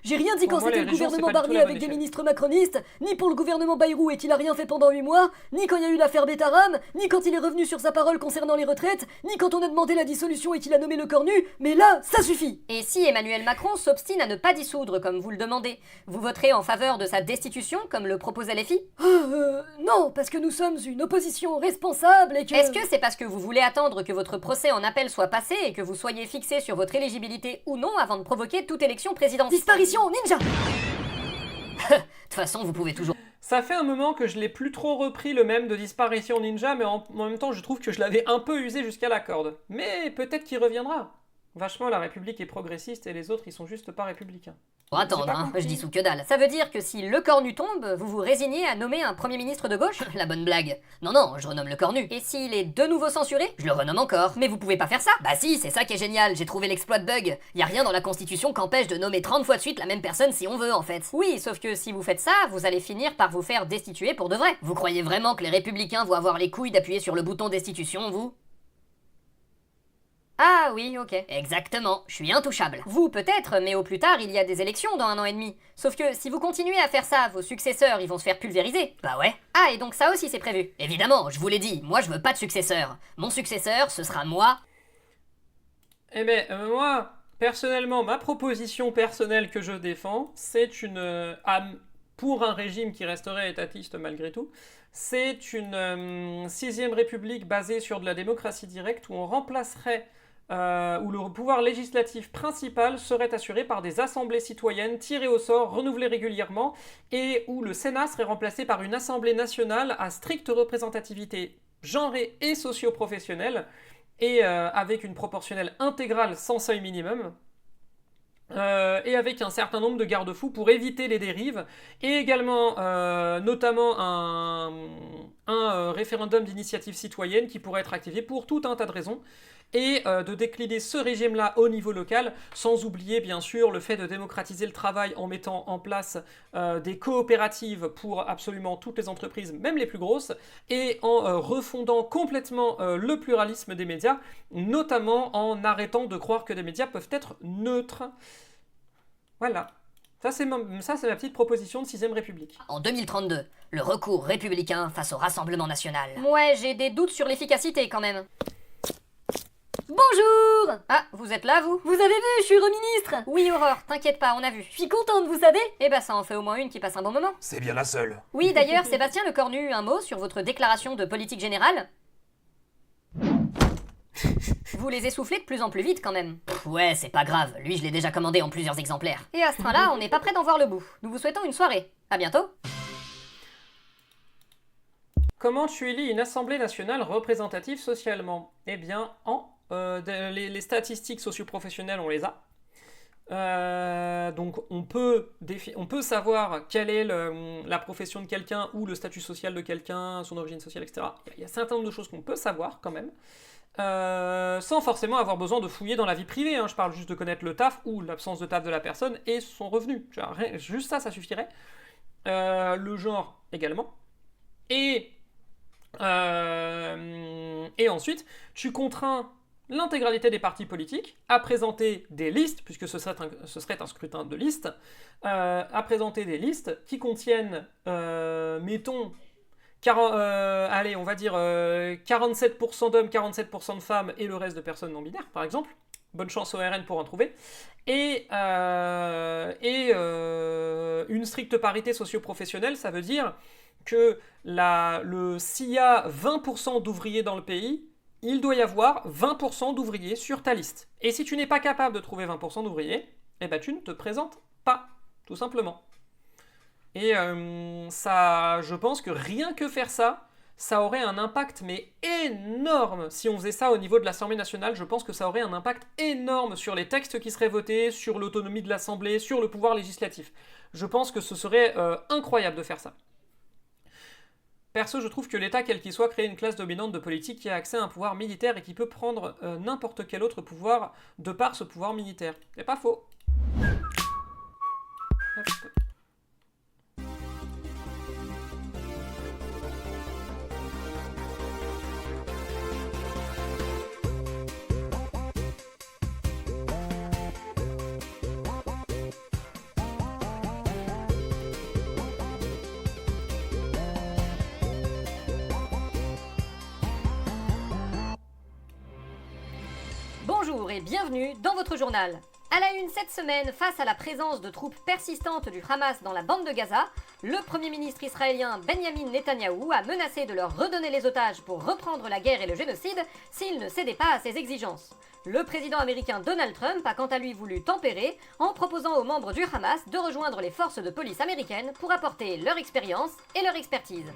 J'ai rien dit quand moi, c'était les le régions, gouvernement c'est pas du tout Barnier la avec bonne des échelle. ministres macronistes, ni pour le gouvernement Bayrou et qu'il a rien fait pendant 8 mois, ni quand il y a eu l'affaire Betaram, ni quand il est revenu sur sa parole concernant les retraites, ni quand on a demandé la dissolution et qu'il a nommé Lecornu, mais là, ça suffit! Et si Emmanuel Macron s'obstine à ne pas dissoudre comme vous le demandez, vous voterez en faveur de sa destitution comme le proposait LFI? Non, parce que nous sommes une opposition responsable et que... Est-ce que c'est parce que vous voulez attendre que votre procès en appel soit passé et que vous soyez fixé sur votre éligibilité ou non avant de provoquer toute élection présidentielle? Disparition ninja! De toute façon, vous pouvez toujours... Ça fait un moment que je l'ai plus trop repris le même de Disparition Ninja, mais en même temps je trouve que je l'avais un peu usé jusqu'à la corde. Mais peut-être qu'il reviendra. Vachement, la République est progressiste et les autres, ils sont juste pas républicains. Pour attendre, hein, je dis sous que dalle. Ça veut dire que si Lecornu tombe, vous vous résignez à nommer un Premier ministre de gauche? La bonne blague. Non, je renomme Lecornu. Et s'il est de nouveau censuré, je le renomme encore. Mais vous pouvez pas faire ça? Bah si, c'est ça qui est génial, j'ai trouvé l'exploit de bug. Y a rien dans la Constitution qu'empêche de nommer 30 fois de suite la même personne si on veut en fait. Oui, sauf que si vous faites ça, vous allez finir par vous faire destituer pour de vrai. Vous croyez vraiment que les républicains vont avoir les couilles d'appuyer sur le bouton destitution, vous? Ah oui, ok. Exactement, je suis intouchable. Vous peut-être, mais au plus tard, il y a des élections dans 1 an et demi. Sauf que si vous continuez à faire ça, vos successeurs, ils vont se faire pulvériser. Bah ouais. Ah, et donc ça aussi c'est prévu. Évidemment, je vous l'ai dit, moi je veux pas de successeur. Mon successeur, ce sera moi. Eh ben, moi, personnellement, ma proposition personnelle que je défends, c'est une... pour un régime qui resterait étatiste malgré tout, c'est une 6ème république basée sur de la démocratie directe où on remplacerait où le pouvoir législatif principal serait assuré par des assemblées citoyennes tirées au sort, renouvelées régulièrement, et où le Sénat serait remplacé par une assemblée nationale à stricte représentativité genrée et socio-professionnelle, et avec une proportionnelle intégrale sans seuil minimum, et avec un certain nombre de garde-fous pour éviter les dérives, et également notamment un référendum d'initiative citoyenne qui pourrait être activé pour tout un tas de raisons, et de décliner ce régime-là au niveau local, sans oublier bien sûr le fait de démocratiser le travail en mettant en place des coopératives pour absolument toutes les entreprises, même les plus grosses, et en refondant complètement le pluralisme des médias, notamment en arrêtant de croire que des médias peuvent être neutres. Voilà. Ça, c'est ma petite proposition de 6ème République. En 2032, le recours républicain face au Rassemblement National. Ouais, j'ai des doutes sur l'efficacité quand même. Bonjour! Ah, vous êtes là, vous? Vous avez vu, je suis reministre! Oui, Aurore, t'inquiète pas, on a vu. Je suis contente, vous savez? Eh ben, ça en fait au moins une qui passe un bon moment. C'est bien la seule. Oui, d'ailleurs, Sébastien Lecornu, un mot sur votre déclaration de politique générale? Vous les essoufflez de plus en plus vite quand même. Ouais, c'est pas grave, lui je l'ai déjà commandé en plusieurs exemplaires. Et à ce train-là, on n'est pas prêt d'en voir le bout. Nous vous souhaitons une soirée. À bientôt. Comment tu élis une assemblée nationale représentative socialement? Eh bien, les statistiques socioprofessionnelles, on les a. Donc on peut savoir quelle est la profession de quelqu'un ou le statut social de quelqu'un, son origine sociale, etc. Il y a un certain nombre de choses qu'on peut savoir quand même, sans forcément avoir besoin de fouiller dans la vie privée. Je parle juste de connaître le taf ou l'absence de taf de la personne et son revenu. Juste ça suffirait. Le genre également. Et ensuite, tu contrains l'intégralité des partis politiques à présenter des listes, puisque ce serait un scrutin de liste, à présenter des listes qui contiennent, mettons, on va dire 47% d'hommes, 47% de femmes et le reste de personnes non-binaires, par exemple. Bonne chance au RN pour en trouver. Et une stricte parité socio-professionnelle, ça veut dire que s'il y a 20% d'ouvriers dans le pays, il doit y avoir 20% d'ouvriers sur ta liste. Et si tu n'es pas capable de trouver 20% d'ouvriers, eh ben tu ne te présentes pas, tout simplement. Et ça, je pense que rien que faire ça, ça aurait un impact mais énorme. Si on faisait ça au niveau de l'Assemblée nationale, je pense que ça aurait un impact énorme sur les textes qui seraient votés, sur l'autonomie de l'Assemblée, sur le pouvoir législatif. Je pense que ce serait incroyable de faire ça. Perso, je trouve que l'État, quel qu'il soit, crée une classe dominante de politique qui a accès à un pouvoir militaire et qui peut prendre n'importe quel autre pouvoir de par ce pouvoir militaire. C'est pas faux. Hop. Bonjour et bienvenue dans votre journal. À la une cette semaine, face à la présence de troupes persistantes du Hamas dans la bande de Gaza, le Premier ministre israélien Benjamin Netanyahou a menacé de leur redonner les otages pour reprendre la guerre et le génocide s'ils ne cédaient pas à ses exigences. Le président américain Donald Trump a quant à lui voulu tempérer en proposant aux membres du Hamas de rejoindre les forces de police américaines pour apporter leur expérience et leur expertise.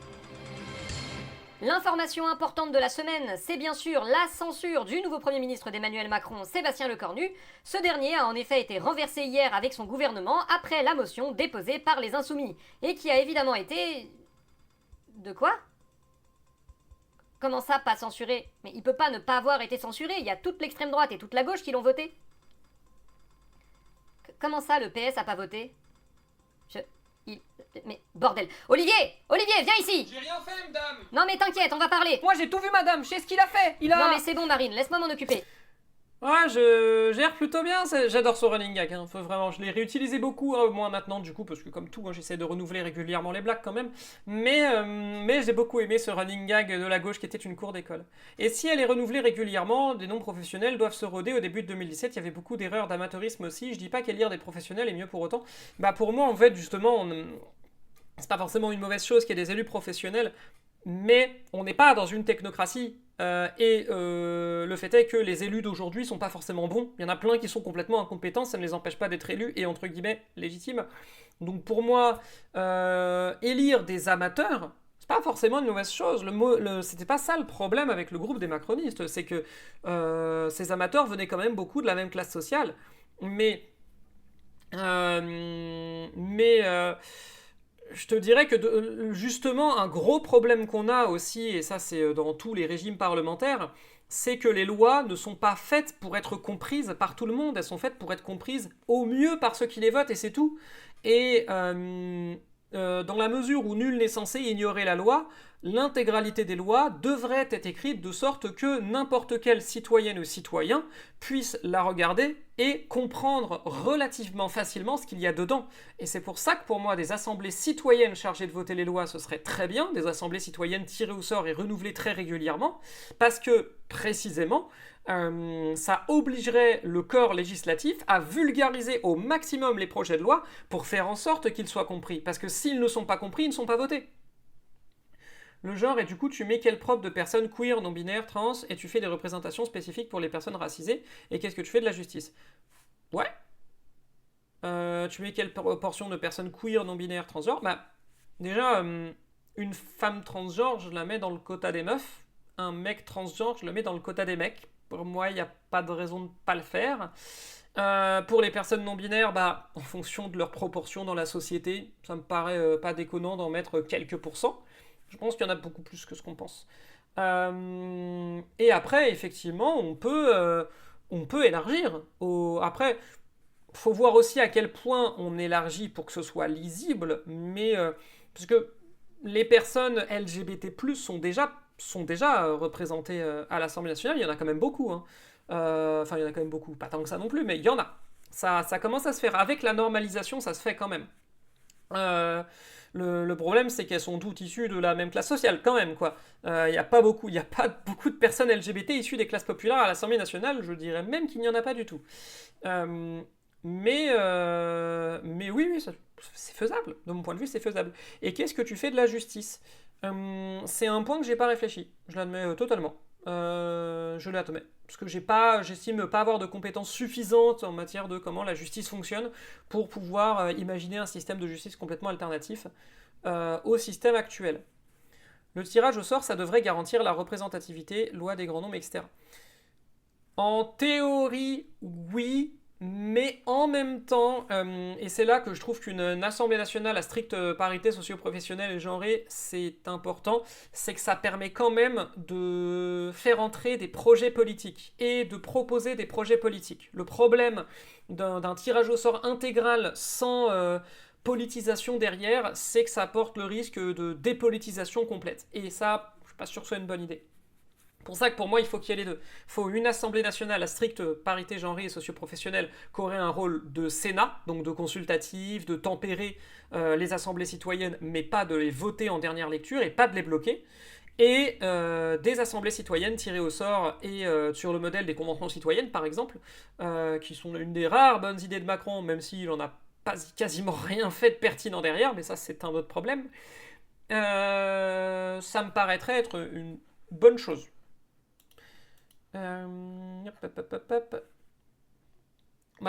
L'information importante de la semaine, c'est bien sûr la censure du nouveau Premier ministre d'Emmanuel Macron, Sébastien Lecornu. Ce dernier a en effet été renversé hier avec son gouvernement après la motion déposée par les Insoumis, et qui a évidemment été... De quoi ? Comment ça, pas censuré ? Mais il peut pas ne pas avoir été censuré, il y a toute l'extrême droite et toute la gauche qui l'ont voté. Comment ça, le PS a pas voté ? Mais bordel. Olivier, viens ici. J'ai rien fait, madame. Non mais t'inquiète, on va parler. Moi j'ai tout vu, madame, je sais ce qu'il a fait. Non mais c'est bon, Marine, laisse-moi m'en occuper. Ouais, je gère plutôt bien, j'adore ce running gag, faut vraiment, je l'ai réutilisé beaucoup, moi maintenant du coup, parce que comme tout, j'essaie de renouveler régulièrement les blagues quand même, mais j'ai beaucoup aimé ce running gag de la gauche qui était une cour d'école. Et si elle est renouvelée régulièrement, des non-professionnels doivent se roder. Au début de 2017, il y avait beaucoup d'erreurs d'amateurisme aussi, je dis pas qu'élire des professionnels est mieux pour autant, pour moi en fait justement, c'est pas forcément une mauvaise chose qu'il y ait des élus professionnels, mais on n'est pas dans une technocratie. Le fait est que les élus d'aujourd'hui sont pas forcément bons. Il y en a plein qui sont complètement incompétents, ça ne les empêche pas d'être élus et entre guillemets légitimes. Donc pour moi, élire des amateurs, c'est pas forcément une mauvaise chose. C'était pas ça le problème avec le groupe des macronistes, c'est que ces amateurs venaient quand même beaucoup de la même classe sociale. Mais je te dirais que justement un gros problème qu'on a aussi, et ça c'est dans tous les régimes parlementaires, c'est que les lois ne sont pas faites pour être comprises par tout le monde, elles sont faites pour être comprises au mieux par ceux qui les votent et c'est tout. Et dans la mesure où nul n'est censé ignorer la loi, l'intégralité des lois devrait être écrite de sorte que n'importe quelle citoyenne ou citoyen puisse la regarder et comprendre relativement facilement ce qu'il y a dedans. Et c'est pour ça que pour moi, des assemblées citoyennes chargées de voter les lois, ce serait très bien, des assemblées citoyennes tirées au sort et renouvelées très régulièrement, parce que, précisément, ça obligerait le corps législatif à vulgariser au maximum les projets de loi pour faire en sorte qu'ils soient compris. Parce que s'ils ne sont pas compris, ils ne sont pas votés. Le genre, et du coup, tu mets quelle preuve de personnes queer, non-binaires, trans, et tu fais des représentations spécifiques pour les personnes racisées, et qu'est-ce que tu fais de la justice? Ouais. Tu mets quelle portion de personnes queer, non-binaires, transgenres? Bah, déjà, une femme transgenre, je la mets dans le quota des meufs. Un mec transgenre, je le mets dans le quota des mecs. Pour moi, il n'y a pas de raison de ne pas le faire. Pour les personnes non-binaires, bah, en fonction de leur proportion dans la société, ça me paraît pas déconnant d'en mettre quelques pourcents. Je pense qu'il y en a beaucoup plus que ce qu'on pense. Et après, effectivement, on peut élargir. Après, il faut voir aussi à quel point on élargit pour que ce soit lisible, mais parce que les personnes LGBT+, sont déjà représentées à l'Assemblée nationale. Il y en a quand même beaucoup. Hein. Enfin, il y en a quand même beaucoup. Pas tant que ça non plus, mais il y en a. Ça commence à se faire. Avec la normalisation, ça se fait quand même. Le problème, c'est qu'elles sont toutes issues de la même classe sociale, quand même, quoi. Il n'y a pas beaucoup de personnes LGBT issues des classes populaires à l'Assemblée nationale, je dirais même qu'il n'y en a pas du tout. Mais oui, c'est faisable. De mon point de vue, c'est faisable. Et qu'est-ce que tu fais de la justice? C'est un point que j'ai pas réfléchi. Je l'admets totalement. Je l'admets. Parce que j'estime pas avoir de compétences suffisantes en matière de comment la justice fonctionne pour pouvoir imaginer un système de justice complètement alternatif au système actuel. Le tirage au sort, ça devrait garantir la représentativité, loi des grands nombres, etc. En théorie, oui, mais en même temps, et c'est là que je trouve qu'une assemblée nationale à stricte parité socio-professionnelle et genrée, c'est important, c'est que ça permet quand même de faire entrer des projets politiques et de proposer des projets politiques. Le problème d'un tirage au sort intégral sans politisation derrière, c'est que ça apporte le risque de dépolitisation complète. Et ça, je suis pas sûr que ce soit une bonne idée. C'est pour ça que pour moi, il faut qu'il y ait les deux. Il faut une assemblée nationale à stricte parité genrée et socio-professionnelle qui aurait un rôle de Sénat, donc de consultatif, de tempérer les assemblées citoyennes, mais pas de les voter en dernière lecture et pas de les bloquer. Et des assemblées citoyennes tirées au sort et sur le modèle des conventions citoyennes, par exemple, qui sont une des rares bonnes idées de Macron, même s'il en a quasiment rien fait de pertinent derrière, mais ça c'est un autre problème. Ça me paraîtrait être une bonne chose. Bah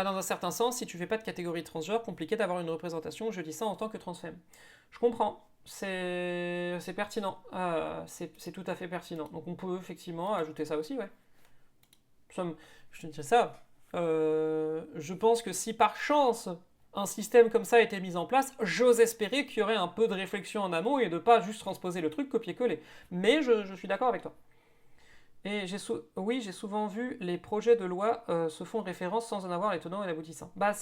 dans un certain sens, si tu fais pas de catégorie transgenre, compliqué d'avoir une représentation, je dis ça en tant que transfemme. Je comprends, c'est pertinent, c'est tout à fait pertinent. Donc on peut effectivement ajouter ça aussi, ouais. Je te dis ça, je pense que si par chance un système comme ça a été mis en place, j'ose espérer qu'il y aurait un peu de réflexion en amont et de pas juste transposer le truc, copier-coller. Mais je suis d'accord avec toi. Et j'ai souvent vu les projets de loi se font référence sans en avoir les tenants et l'aboutissant. Bah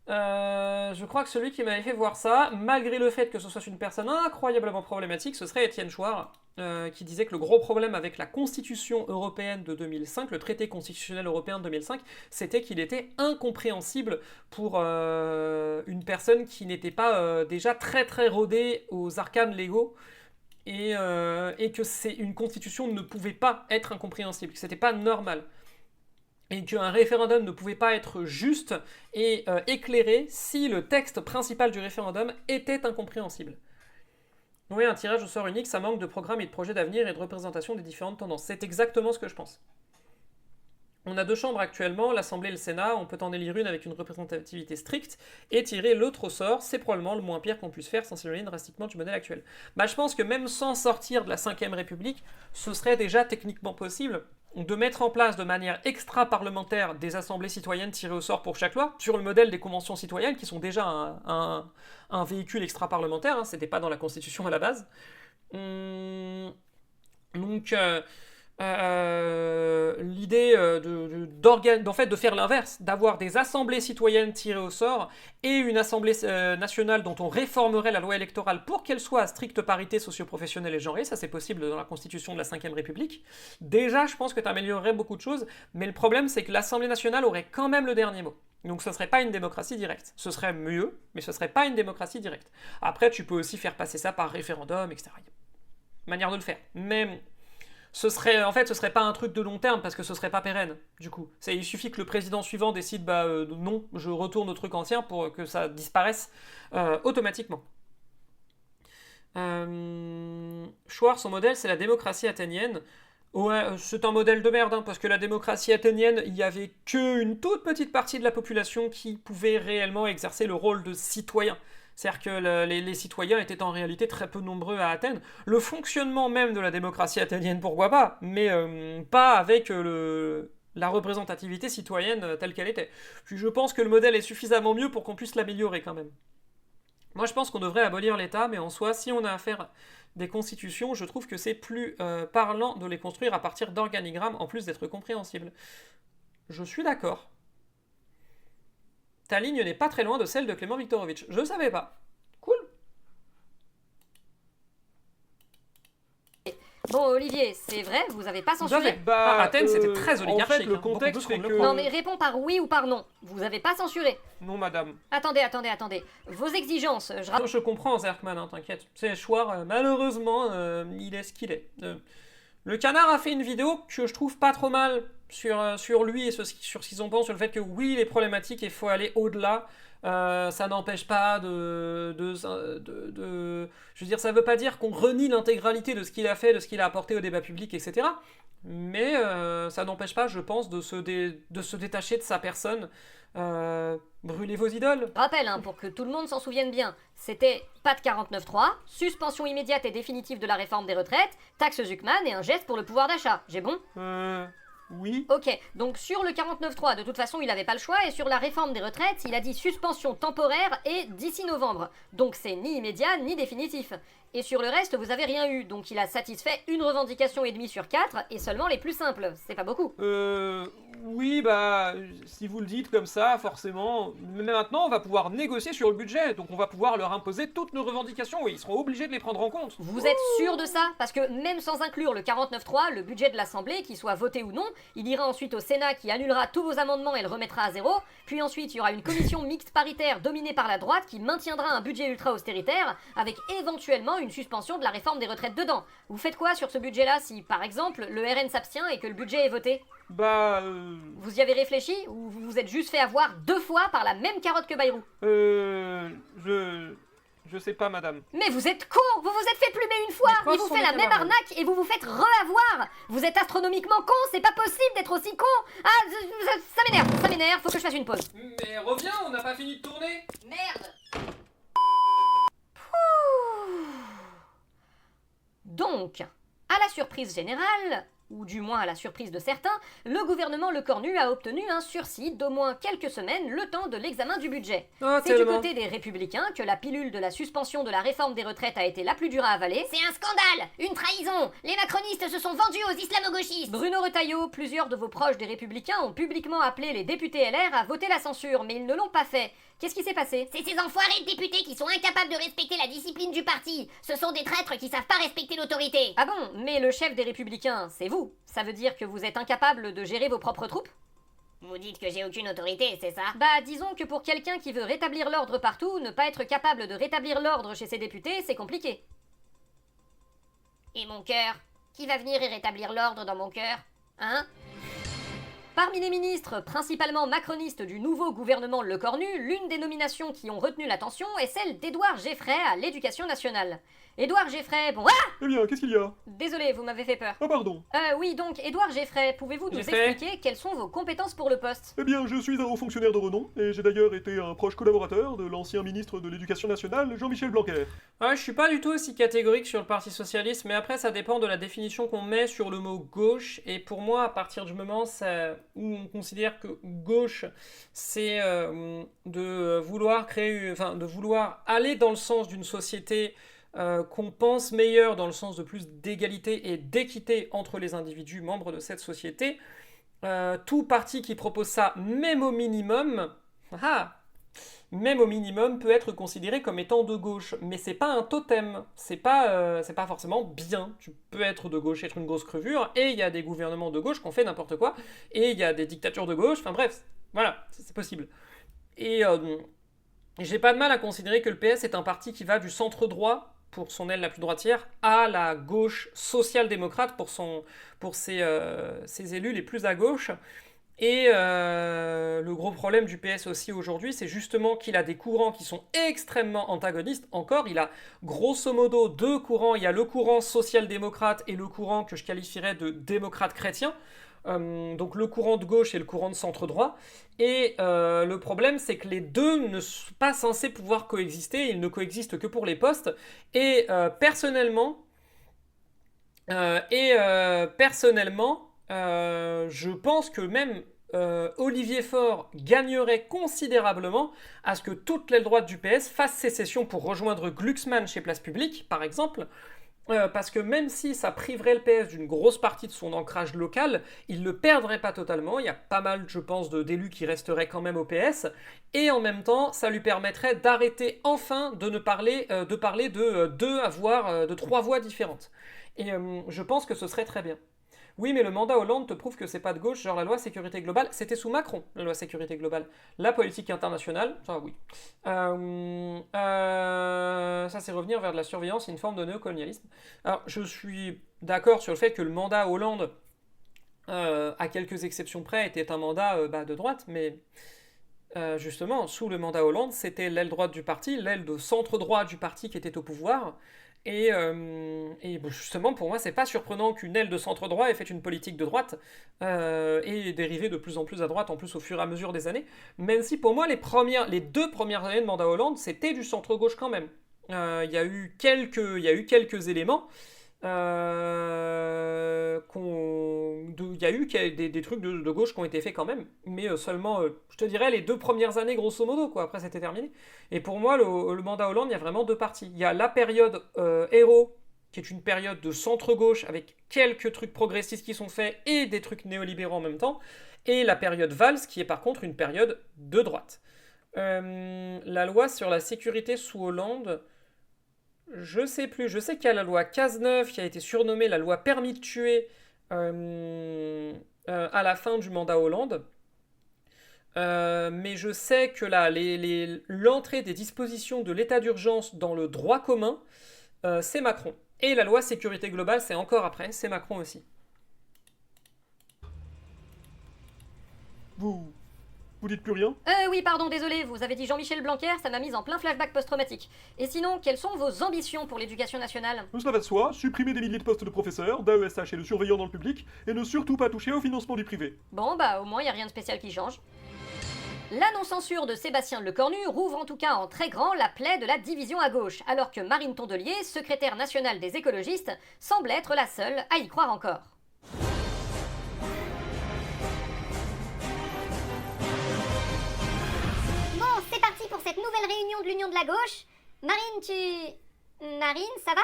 je crois que celui qui m'avait fait voir ça, malgré le fait que ce soit une personne incroyablement problématique, ce serait Étienne Chouard, qui disait que le gros problème avec la Constitution européenne de 2005, le traité constitutionnel européen de 2005, c'était qu'il était incompréhensible pour une personne qui n'était pas déjà très très rodée aux arcanes légaux, et que une constitution ne pouvait pas être incompréhensible, que c'était pas normal. Et qu'un référendum ne pouvait pas être juste et éclairé si le texte principal du référendum était incompréhensible. Oui, un tirage au sort unique, ça manque de programmes et de projets d'avenir et de représentation des différentes tendances. C'est exactement ce que je pense. On a 2 chambres actuellement, l'Assemblée et le Sénat, on peut en élire une avec une représentativité stricte et tirer l'autre au sort, c'est probablement le moins pire qu'on puisse faire sans s'éloigner drastiquement du modèle actuel. Bah je pense que même sans sortir de la 5ème République, ce serait déjà techniquement possible de mettre en place de manière extra-parlementaire des assemblées citoyennes tirées au sort pour chaque loi, sur le modèle des conventions citoyennes qui sont déjà un véhicule extra-parlementaire, hein, c'était pas dans la Constitution à la base. Donc... l'idée de faire l'inverse, d'avoir des assemblées citoyennes tirées au sort et une assemblée nationale dont on réformerait la loi électorale pour qu'elle soit à stricte parité socio-professionnelle et genrée, ça c'est possible dans la constitution de la 5ème République. Déjà, je pense que tu améliorerais beaucoup de choses, mais le problème c'est que l'Assemblée nationale aurait quand même le dernier mot. Donc ce serait pas une démocratie directe. Ce serait mieux, mais ce serait pas une démocratie directe. Après, tu peux aussi faire passer ça par référendum, etc. Manière de le faire. Mais... ce serait pas un truc de long terme parce que ce serait pas pérenne, du coup. Il suffit que le président suivant décide, non, je retourne au truc ancien pour que ça disparaisse automatiquement. Schwarz, son modèle, c'est la démocratie athénienne. Ouais, c'est un modèle de merde, hein, parce que la démocratie athénienne, il y avait qu'une toute petite partie de la population qui pouvait réellement exercer le rôle de citoyen. C'est-à-dire que les citoyens étaient en réalité très peu nombreux à Athènes. Le fonctionnement même de la démocratie athénienne, pourquoi pas, mais pas avec la représentativité citoyenne telle qu'elle était. Puis je pense que le modèle est suffisamment mieux pour qu'on puisse l'améliorer quand même. Moi je pense qu'on devrait abolir l'État, mais en soi, si on a affaire des constitutions, je trouve que c'est plus parlant de les construire à partir d'organigrammes, en plus d'être compréhensibles. Je suis d'accord. Ta ligne n'est pas très loin de celle de Clément Viktorovitch. Je savais pas. Cool. Bon, Olivier, c'est vrai, vous avez pas censuré? Athènes, c'était très oligarchique. En fait, le contexte fait que... Non, mais réponds par oui ou par non. Vous avez pas censuré? Non, madame. Attendez. Vos exigences, Je comprends, Zerkman, hein, t'inquiète. C'est Schwarz, malheureusement, il est ce qu'il est. Le Canard a fait une vidéo que je trouve pas trop mal sur lui et sur ce qu'ils en pensent, sur le fait que oui, il est problématique et il faut aller au-delà. Ça n'empêche pas je veux dire, ça veut pas dire qu'on renie l'intégralité de ce qu'il a fait, de ce qu'il a apporté au débat public, etc. Mais ça n'empêche pas, je pense, de se détacher de sa personne. Brûlez vos idoles. Rappel, hein, pour que tout le monde s'en souvienne bien, c'était pas de 49.3, suspension immédiate et définitive de la réforme des retraites, taxe Zuckman et un geste pour le pouvoir d'achat. J'ai bon? Oui. Ok, donc sur le 49.3, de toute façon, il avait pas le choix, et sur la réforme des retraites, il a dit suspension temporaire et d'ici novembre. Donc c'est ni immédiat ni définitif. Et sur le reste, vous avez rien eu, donc il a satisfait une revendication et demie sur 4, et seulement les plus simples. C'est pas beaucoup. Oui, si vous le dites comme ça, forcément. Mais maintenant, on va pouvoir négocier sur le budget, donc on va pouvoir leur imposer toutes nos revendications, et ils seront obligés de les prendre en compte. Vous êtes sûr de ça? Parce que même sans inclure le 49.3, le budget de l'Assemblée, qu'il soit voté ou non, il ira ensuite au Sénat qui annulera tous vos amendements et le remettra à zéro, puis ensuite il y aura une commission mixte paritaire dominée par la droite qui maintiendra un budget ultra-austéritaire, avec éventuellement une suspension de la réforme des retraites dedans. Vous faites quoi sur ce budget-là si, par exemple, le RN s'abstient et que le budget est voté? Vous y avez réfléchi, ou vous vous êtes juste fait avoir 2 fois par la même carotte que Bayrou? Je sais pas, madame. Mais vous êtes con! Vous vous êtes fait plumer une fois! Il vous fait la même arnaque et vous vous faites re-avoir! Vous êtes astronomiquement con! C'est pas possible d'être aussi con! Ah, ça m'énerve, faut que je fasse une pause. Mais reviens, on n'a pas fini de tourner! Merde! Donc, à la surprise générale, ou du moins à la surprise de certains, le gouvernement Lecornu a obtenu un sursis d'au moins quelques semaines le temps de l'examen du budget. C'est du côté des Républicains que la pilule de la suspension de la réforme des retraites a été la plus dure à avaler. C'est un scandale! Une trahison! Les macronistes se sont vendus aux islamo-gauchistes! Bruno Retailleau, plusieurs de vos proches des Républicains ont publiquement appelé les députés LR à voter la censure, mais ils ne l'ont pas fait. Qu'est-ce qui s'est passé? C'est ces enfoirés de députés qui sont incapables de respecter la discipline du parti. Ce sont des traîtres qui savent pas respecter l'autorité. Ah bon? Mais le chef des Républicains, c'est vous. Ça veut dire que vous êtes incapable de gérer vos propres troupes? Vous dites que j'ai aucune autorité, c'est ça? Disons que pour quelqu'un qui veut rétablir l'ordre partout, ne pas être capable de rétablir l'ordre chez ses députés, c'est compliqué. Et mon cœur? Qui va venir et rétablir l'ordre dans mon cœur? Hein? Parmi les ministres, principalement macronistes du nouveau gouvernement Lecornu, l'une des nominations qui ont retenu l'attention est celle d'Édouard Geffray à l'Éducation nationale. Édouard Geffray, bon... Ah Eh bien, qu'est-ce qu'il y a? Désolé, vous m'avez fait peur. Ah pardon. Oui, donc, Édouard Geffray, pouvez-vous nous expliquer quelles sont vos compétences pour le poste? Eh bien, je suis un haut fonctionnaire de renom, et j'ai d'ailleurs été un proche collaborateur de l'ancien ministre de l'Éducation nationale, Jean-Michel Blanquer. Ouais, je suis pas du tout aussi catégorique sur le Parti Socialiste, mais après ça dépend de la définition qu'on met sur le mot gauche, et pour moi, à partir du moment où on considère que gauche, c'est de vouloir de vouloir aller dans le sens d'une société qu'on pense meilleure, dans le sens de plus d'égalité et d'équité entre les individus membres de cette société, tout parti qui propose ça, même au minimum, peut être considéré comme étant de gauche. Mais c'est pas un totem, c'est pas forcément bien. Tu peux être de gauche, être une grosse crevure, et il y a des gouvernements de gauche qui ont fait n'importe quoi, et il y a des dictatures de gauche, enfin bref, voilà, c'est possible. Et j'ai pas de mal à considérer que le PS est un parti qui va du centre-droit, pour son aile la plus droitière, à la gauche social-démocrate pour ses élus les plus à gauche. Et le gros problème du PS aussi aujourd'hui, c'est justement qu'il a des courants qui sont extrêmement antagonistes. Encore, il a grosso modo deux courants. Il y a le courant social-démocrate et le courant que je qualifierais de démocrate chrétien. Donc le courant de gauche et le courant de centre-droit. Et le problème, c'est que les deux ne sont pas censés pouvoir coexister. Ils ne coexistent que pour les postes. Et personnellement, je pense que même Olivier Faure gagnerait considérablement à ce que toute l'aile droite du PS fasse sécession pour rejoindre Glucksmann chez Place Publique, par exemple. Parce que même si ça priverait le PS d'une grosse partie de son ancrage local, il ne le perdrait pas totalement. Il y a pas mal, je pense, d'élus qui resteraient quand même au PS. Et en même temps, ça lui permettrait d'arrêter enfin de parler de deux, voire de trois voix différentes. Et je pense que ce serait très bien. Oui, mais le mandat Hollande te prouve que c'est pas de gauche, genre la loi sécurité globale, c'était sous Macron, la loi sécurité globale. La politique internationale, ça oui. Ça c'est revenir vers de la surveillance et une forme de néocolonialisme. Alors, je suis d'accord sur le fait que le mandat Hollande, à quelques exceptions près, était un mandat de droite, mais justement, sous le mandat Hollande, c'était l'aile droite du parti, l'aile de centre-droit du parti qui était au pouvoir. Et justement, pour moi, c'est pas surprenant qu'une aile de centre-droit ait fait une politique de droite et dérivé de plus en plus à droite, en plus au fur et à mesure des années. Même si pour moi, les deux premières années de mandat Hollande, c'était du centre-gauche quand même. Il y a eu quelques éléments. Il y a eu des trucs de gauche qui ont été faits quand même, mais seulement, je te dirais, les deux premières années grosso modo, quoi. Après c'était terminé. Et pour moi, le mandat Hollande, il y a vraiment deux parties. Il y a la période Hérault, qui est une période de centre-gauche, avec quelques trucs progressistes qui sont faits, et des trucs néolibéraux en même temps, et la période Valls, qui est par contre une période de droite. La loi sur la sécurité sous Hollande... Je sais plus, je sais qu'il y a la loi Cazeneuve qui a été surnommée la loi permis de tuer à la fin du mandat Hollande. Mais je sais que là, l'entrée des dispositions de l'état d'urgence dans le droit commun, c'est Macron. Et la loi sécurité globale, c'est encore après, c'est Macron aussi. Vous dites plus rien? Oui, pardon, désolé, vous avez dit Jean-Michel Blanquer, ça m'a mise en plein flashback post-traumatique. Et sinon, quelles sont vos ambitions pour l'éducation nationale? Cela va de soi, supprimer des milliers de postes de professeurs, d'AESH et de surveillants dans le public, et ne surtout pas toucher au financement du privé. Bon, au moins, y a rien de spécial qui change. La non-censure de Sébastien Lecornu rouvre en tout cas en très grand la plaie de la division à gauche, alors que Marine Tondelier, secrétaire nationale des écologistes, semble être la seule à y croire encore. Pour cette nouvelle réunion de l'Union de la gauche. Marine, ça va?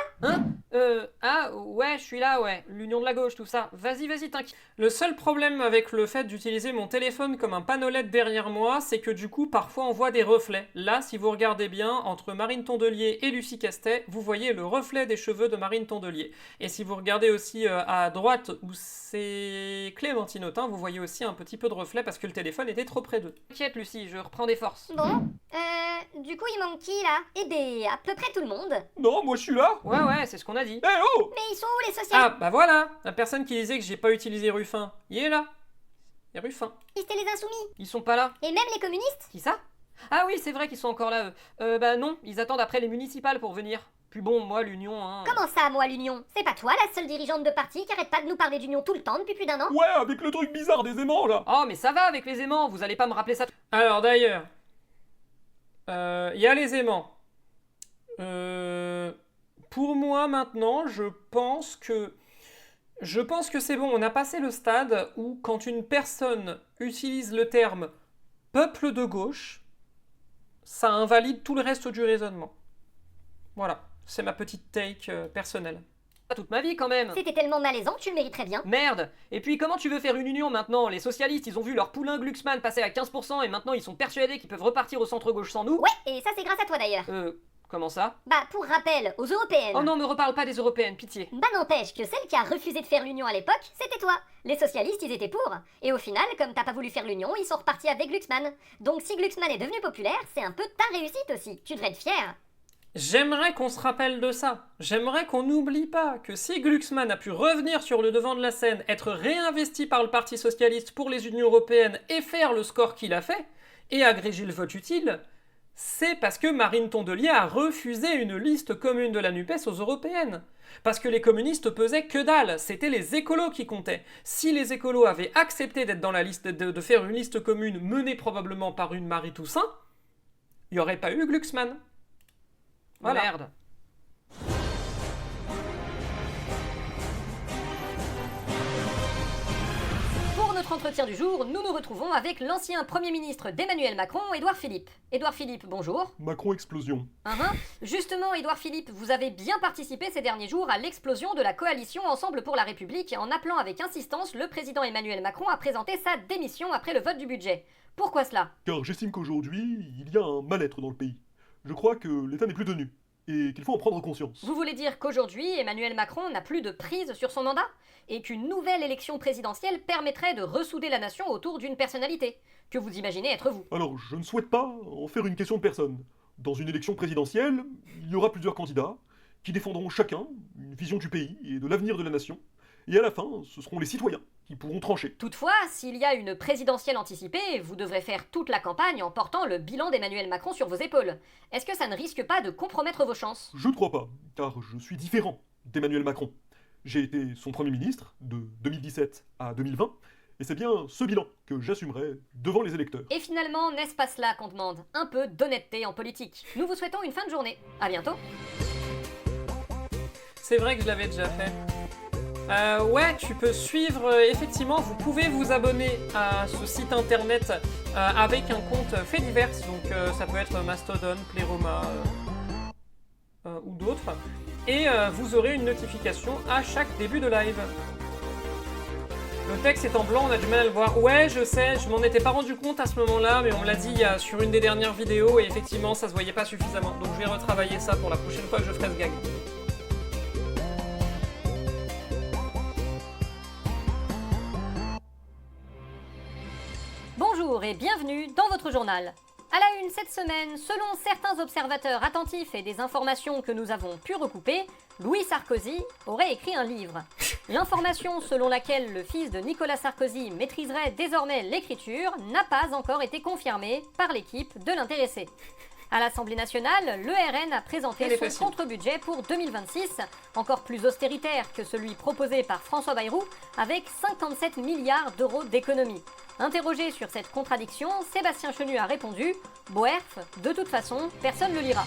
Ouais, je suis là, ouais. L'Union de la gauche, tout ça. Vas-y, t'inquiète. Le seul problème avec le fait d'utiliser mon téléphone comme un panneau LED derrière moi, c'est que du coup, parfois, on voit des reflets. Là, si vous regardez bien, entre Marine Tondelier et Lucie Castet, vous voyez le reflet des cheveux de Marine Tondelier. Et si vous regardez aussi à droite, où c'est Clémentine Autain, vous voyez aussi un petit peu de reflet parce que le téléphone était trop près d'eux. T'inquiète, Lucie, je reprends des forces. Bon, du coup, il manque qui, là? À peu près tout le monde. Non, moi je suis là. Ouais, c'est ce qu'on a dit. Eh oh! Mais ils sont où, les socialistes? Ah, bah voilà, la personne qui disait que j'ai pas utilisé Ruffin, il est là. Et Ruffin. Et c'était les insoumis. Ils sont pas là. Et même les communistes? Qui ça? Ah oui, c'est vrai qu'ils sont encore là, eux. Non, ils attendent après les municipales pour venir. Puis bon, moi, l'union, hein... Comment ça, moi, l'union? C'est pas toi la seule dirigeante de parti qui arrête pas de nous parler d'union tout le temps depuis plus d'1 an? Ouais, avec le truc bizarre des aimants, là. Oh, mais ça va avec les aimants, vous allez pas me rappeler ça... Alors d'ailleurs, il y a les aimants. Pour moi maintenant, je pense que c'est bon, on a passé le stade où quand une personne utilise le terme peuple de gauche, ça invalide tout le reste du raisonnement. Voilà, c'est ma petite take personnelle. Pas toute ma vie quand même. C'était tellement malaisant que tu le mériterais bien. Merde. Et puis comment tu veux faire une union maintenant? Les socialistes, ils ont vu leur poulain Glucksmann passer à 15% et maintenant ils sont persuadés qu'ils peuvent repartir au centre-gauche sans nous? Ouais, et ça c'est grâce à toi d'ailleurs. Comment ça? Bah, pour rappel, aux européennes. Oh non, me reparle pas des européennes, pitié. Bah n'empêche que celle qui a refusé de faire l'union à l'époque, c'était toi. Les socialistes, ils étaient pour. Et au final, comme t'as pas voulu faire l'union, ils sont repartis avec Glucksmann. Donc si Glucksmann est devenu populaire, c'est un peu ta réussite aussi. Tu devrais être fier. J'aimerais qu'on se rappelle de ça. J'aimerais qu'on n'oublie pas que si Glucksmann a pu revenir sur le devant de la scène, être réinvesti par le Parti Socialiste pour les unions européennes et faire le score qu'il a fait, et agréger le vote utile, c'est parce que Marine Tondelier a refusé une liste commune de la NUPES aux européennes. Parce que les communistes pesaient que dalle, c'était les écolos qui comptaient. Si les écolos avaient accepté d'être dans la liste, de faire une liste commune menée probablement par une Marie Toussaint, il n'y aurait pas eu Glucksmann. Voilà. Merde. Pour notre entretien du jour, nous nous retrouvons avec l'ancien Premier ministre d'Emmanuel Macron, Édouard Philippe. Édouard Philippe, bonjour. Macron explosion. Justement, Édouard Philippe, vous avez bien participé ces derniers jours à l'explosion de la coalition Ensemble pour la République en appelant avec insistance le président Emmanuel Macron à présenter sa démission après le vote du budget. Pourquoi cela? Car j'estime qu'aujourd'hui, il y a un mal-être dans le pays. Je crois que l'État n'est plus tenu, et qu'il faut en prendre conscience. Vous voulez dire qu'aujourd'hui, Emmanuel Macron n'a plus de prise sur son mandat? Et qu'une nouvelle élection présidentielle permettrait de ressouder la nation autour d'une personnalité, que vous imaginez être vous? Alors, je ne souhaite pas en faire une question de personne. Dans une élection présidentielle, il y aura plusieurs candidats, qui défendront chacun une vision du pays et de l'avenir de la nation, et à la fin, ce seront les citoyens qui pourront trancher. Toutefois, s'il y a une présidentielle anticipée, vous devrez faire toute la campagne en portant le bilan d'Emmanuel Macron sur vos épaules. Est-ce que ça ne risque pas de compromettre vos chances? Je ne crois pas, car je suis différent d'Emmanuel Macron. J'ai été son Premier ministre de 2017 à 2020, et c'est bien ce bilan que j'assumerai devant les électeurs. Et finalement, n'est-ce pas cela qu'on demande? Un peu d'honnêteté en politique. Nous vous souhaitons une fin de journée. À bientôt. C'est vrai que je l'avais déjà fait. Ouais, tu peux suivre, effectivement, vous pouvez vous abonner à ce site internet avec un compte fait divers, donc ça peut être Mastodon, Pleroma ou d'autres, et vous aurez une notification à chaque début de live. Le texte est en blanc, on a du mal à le voir. Ouais, je sais, je m'en étais pas rendu compte à ce moment-là, mais on me l'a dit sur une des dernières vidéos, et effectivement, ça se voyait pas suffisamment, donc je vais retravailler ça pour la prochaine fois que je ferai ce gag. Bonjour et bienvenue dans votre journal. À la une cette semaine, selon certains observateurs attentifs et des informations que nous avons pu recouper, Louis Sarkozy aurait écrit un livre. L'information selon laquelle le fils de Nicolas Sarkozy maîtriserait désormais l'écriture n'a pas encore été confirmée par l'équipe de l'intéressé. À l'Assemblée nationale, le RN a présenté son contre-budget pour 2026, encore plus austéritaire que celui proposé par François Bayrou, avec 57 milliards d'euros d'économies. Interrogé sur cette contradiction, Sébastien Chenu a répondu « Bref, de toute façon, personne ne le lira ».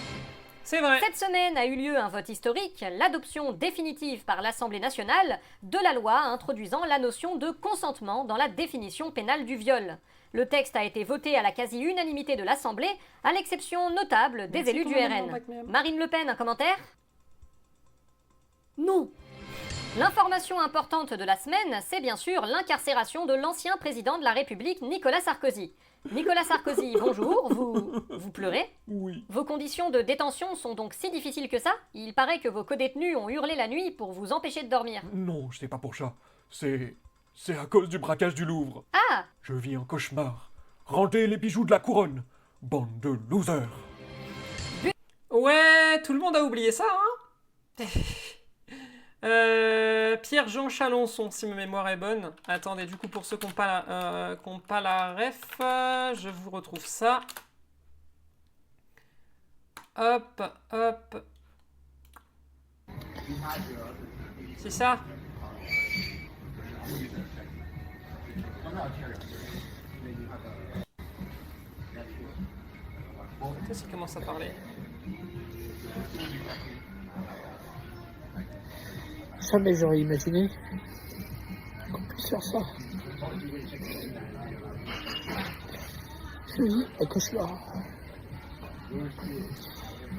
C'est vrai. Cette semaine a eu lieu un vote historique, l'adoption définitive par l'Assemblée nationale de la loi introduisant la notion de consentement dans la définition pénale du viol. Le texte a été voté à la quasi-unanimité de l'Assemblée, à l'exception notable des élus du RN. Marine Le Pen, un commentaire? Non. L'information importante de la semaine, c'est bien sûr l'incarcération de l'ancien président de la République, Nicolas Sarkozy. Nicolas Sarkozy, bonjour, vous pleurez? Oui. Vos conditions de détention sont donc si difficiles que ça? Il paraît que vos codétenus ont hurlé la nuit pour vous empêcher de dormir. Non, c'est pas pour ça. C'est à cause du braquage du Louvre. Ah! Je vis un cauchemar. Rendez les bijoux de la couronne. Bande de losers. Ouais, tout le monde a oublié ça, hein? Pierre-Jean Chalençon, si ma mémoire est bonne. Attendez, du coup, pour ceux qui n'ont pas la ref, je vous retrouve ça. Hop, hop. C'est ça. Qu'est-ce qu'il commence à parler? Jamais j'aurais imaginé qu'on puisse faire ça. Je vis un cauchemar.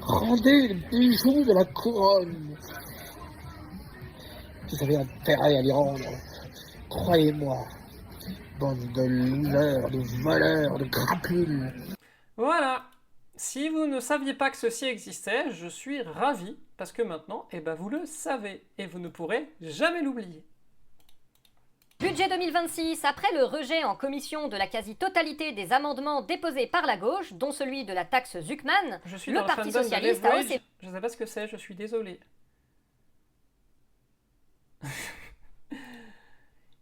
Rendez les bijoux de la couronne. Vous avez intérêt à les rendre. Croyez-moi, bande de losers, de voleurs, de crapules. Voilà. Si vous ne saviez pas que ceci existait, je suis ravi, parce que maintenant, eh ben, vous le savez, et vous ne pourrez jamais l'oublier. Budget 2026, après le rejet en commission de la quasi-totalité des amendements déposés par la gauche, dont celui de la taxe Zuckman, Je suis le dans Parti fandom de Socialiste a Leverage. aussi... Je sais pas ce que c'est, je suis désolé.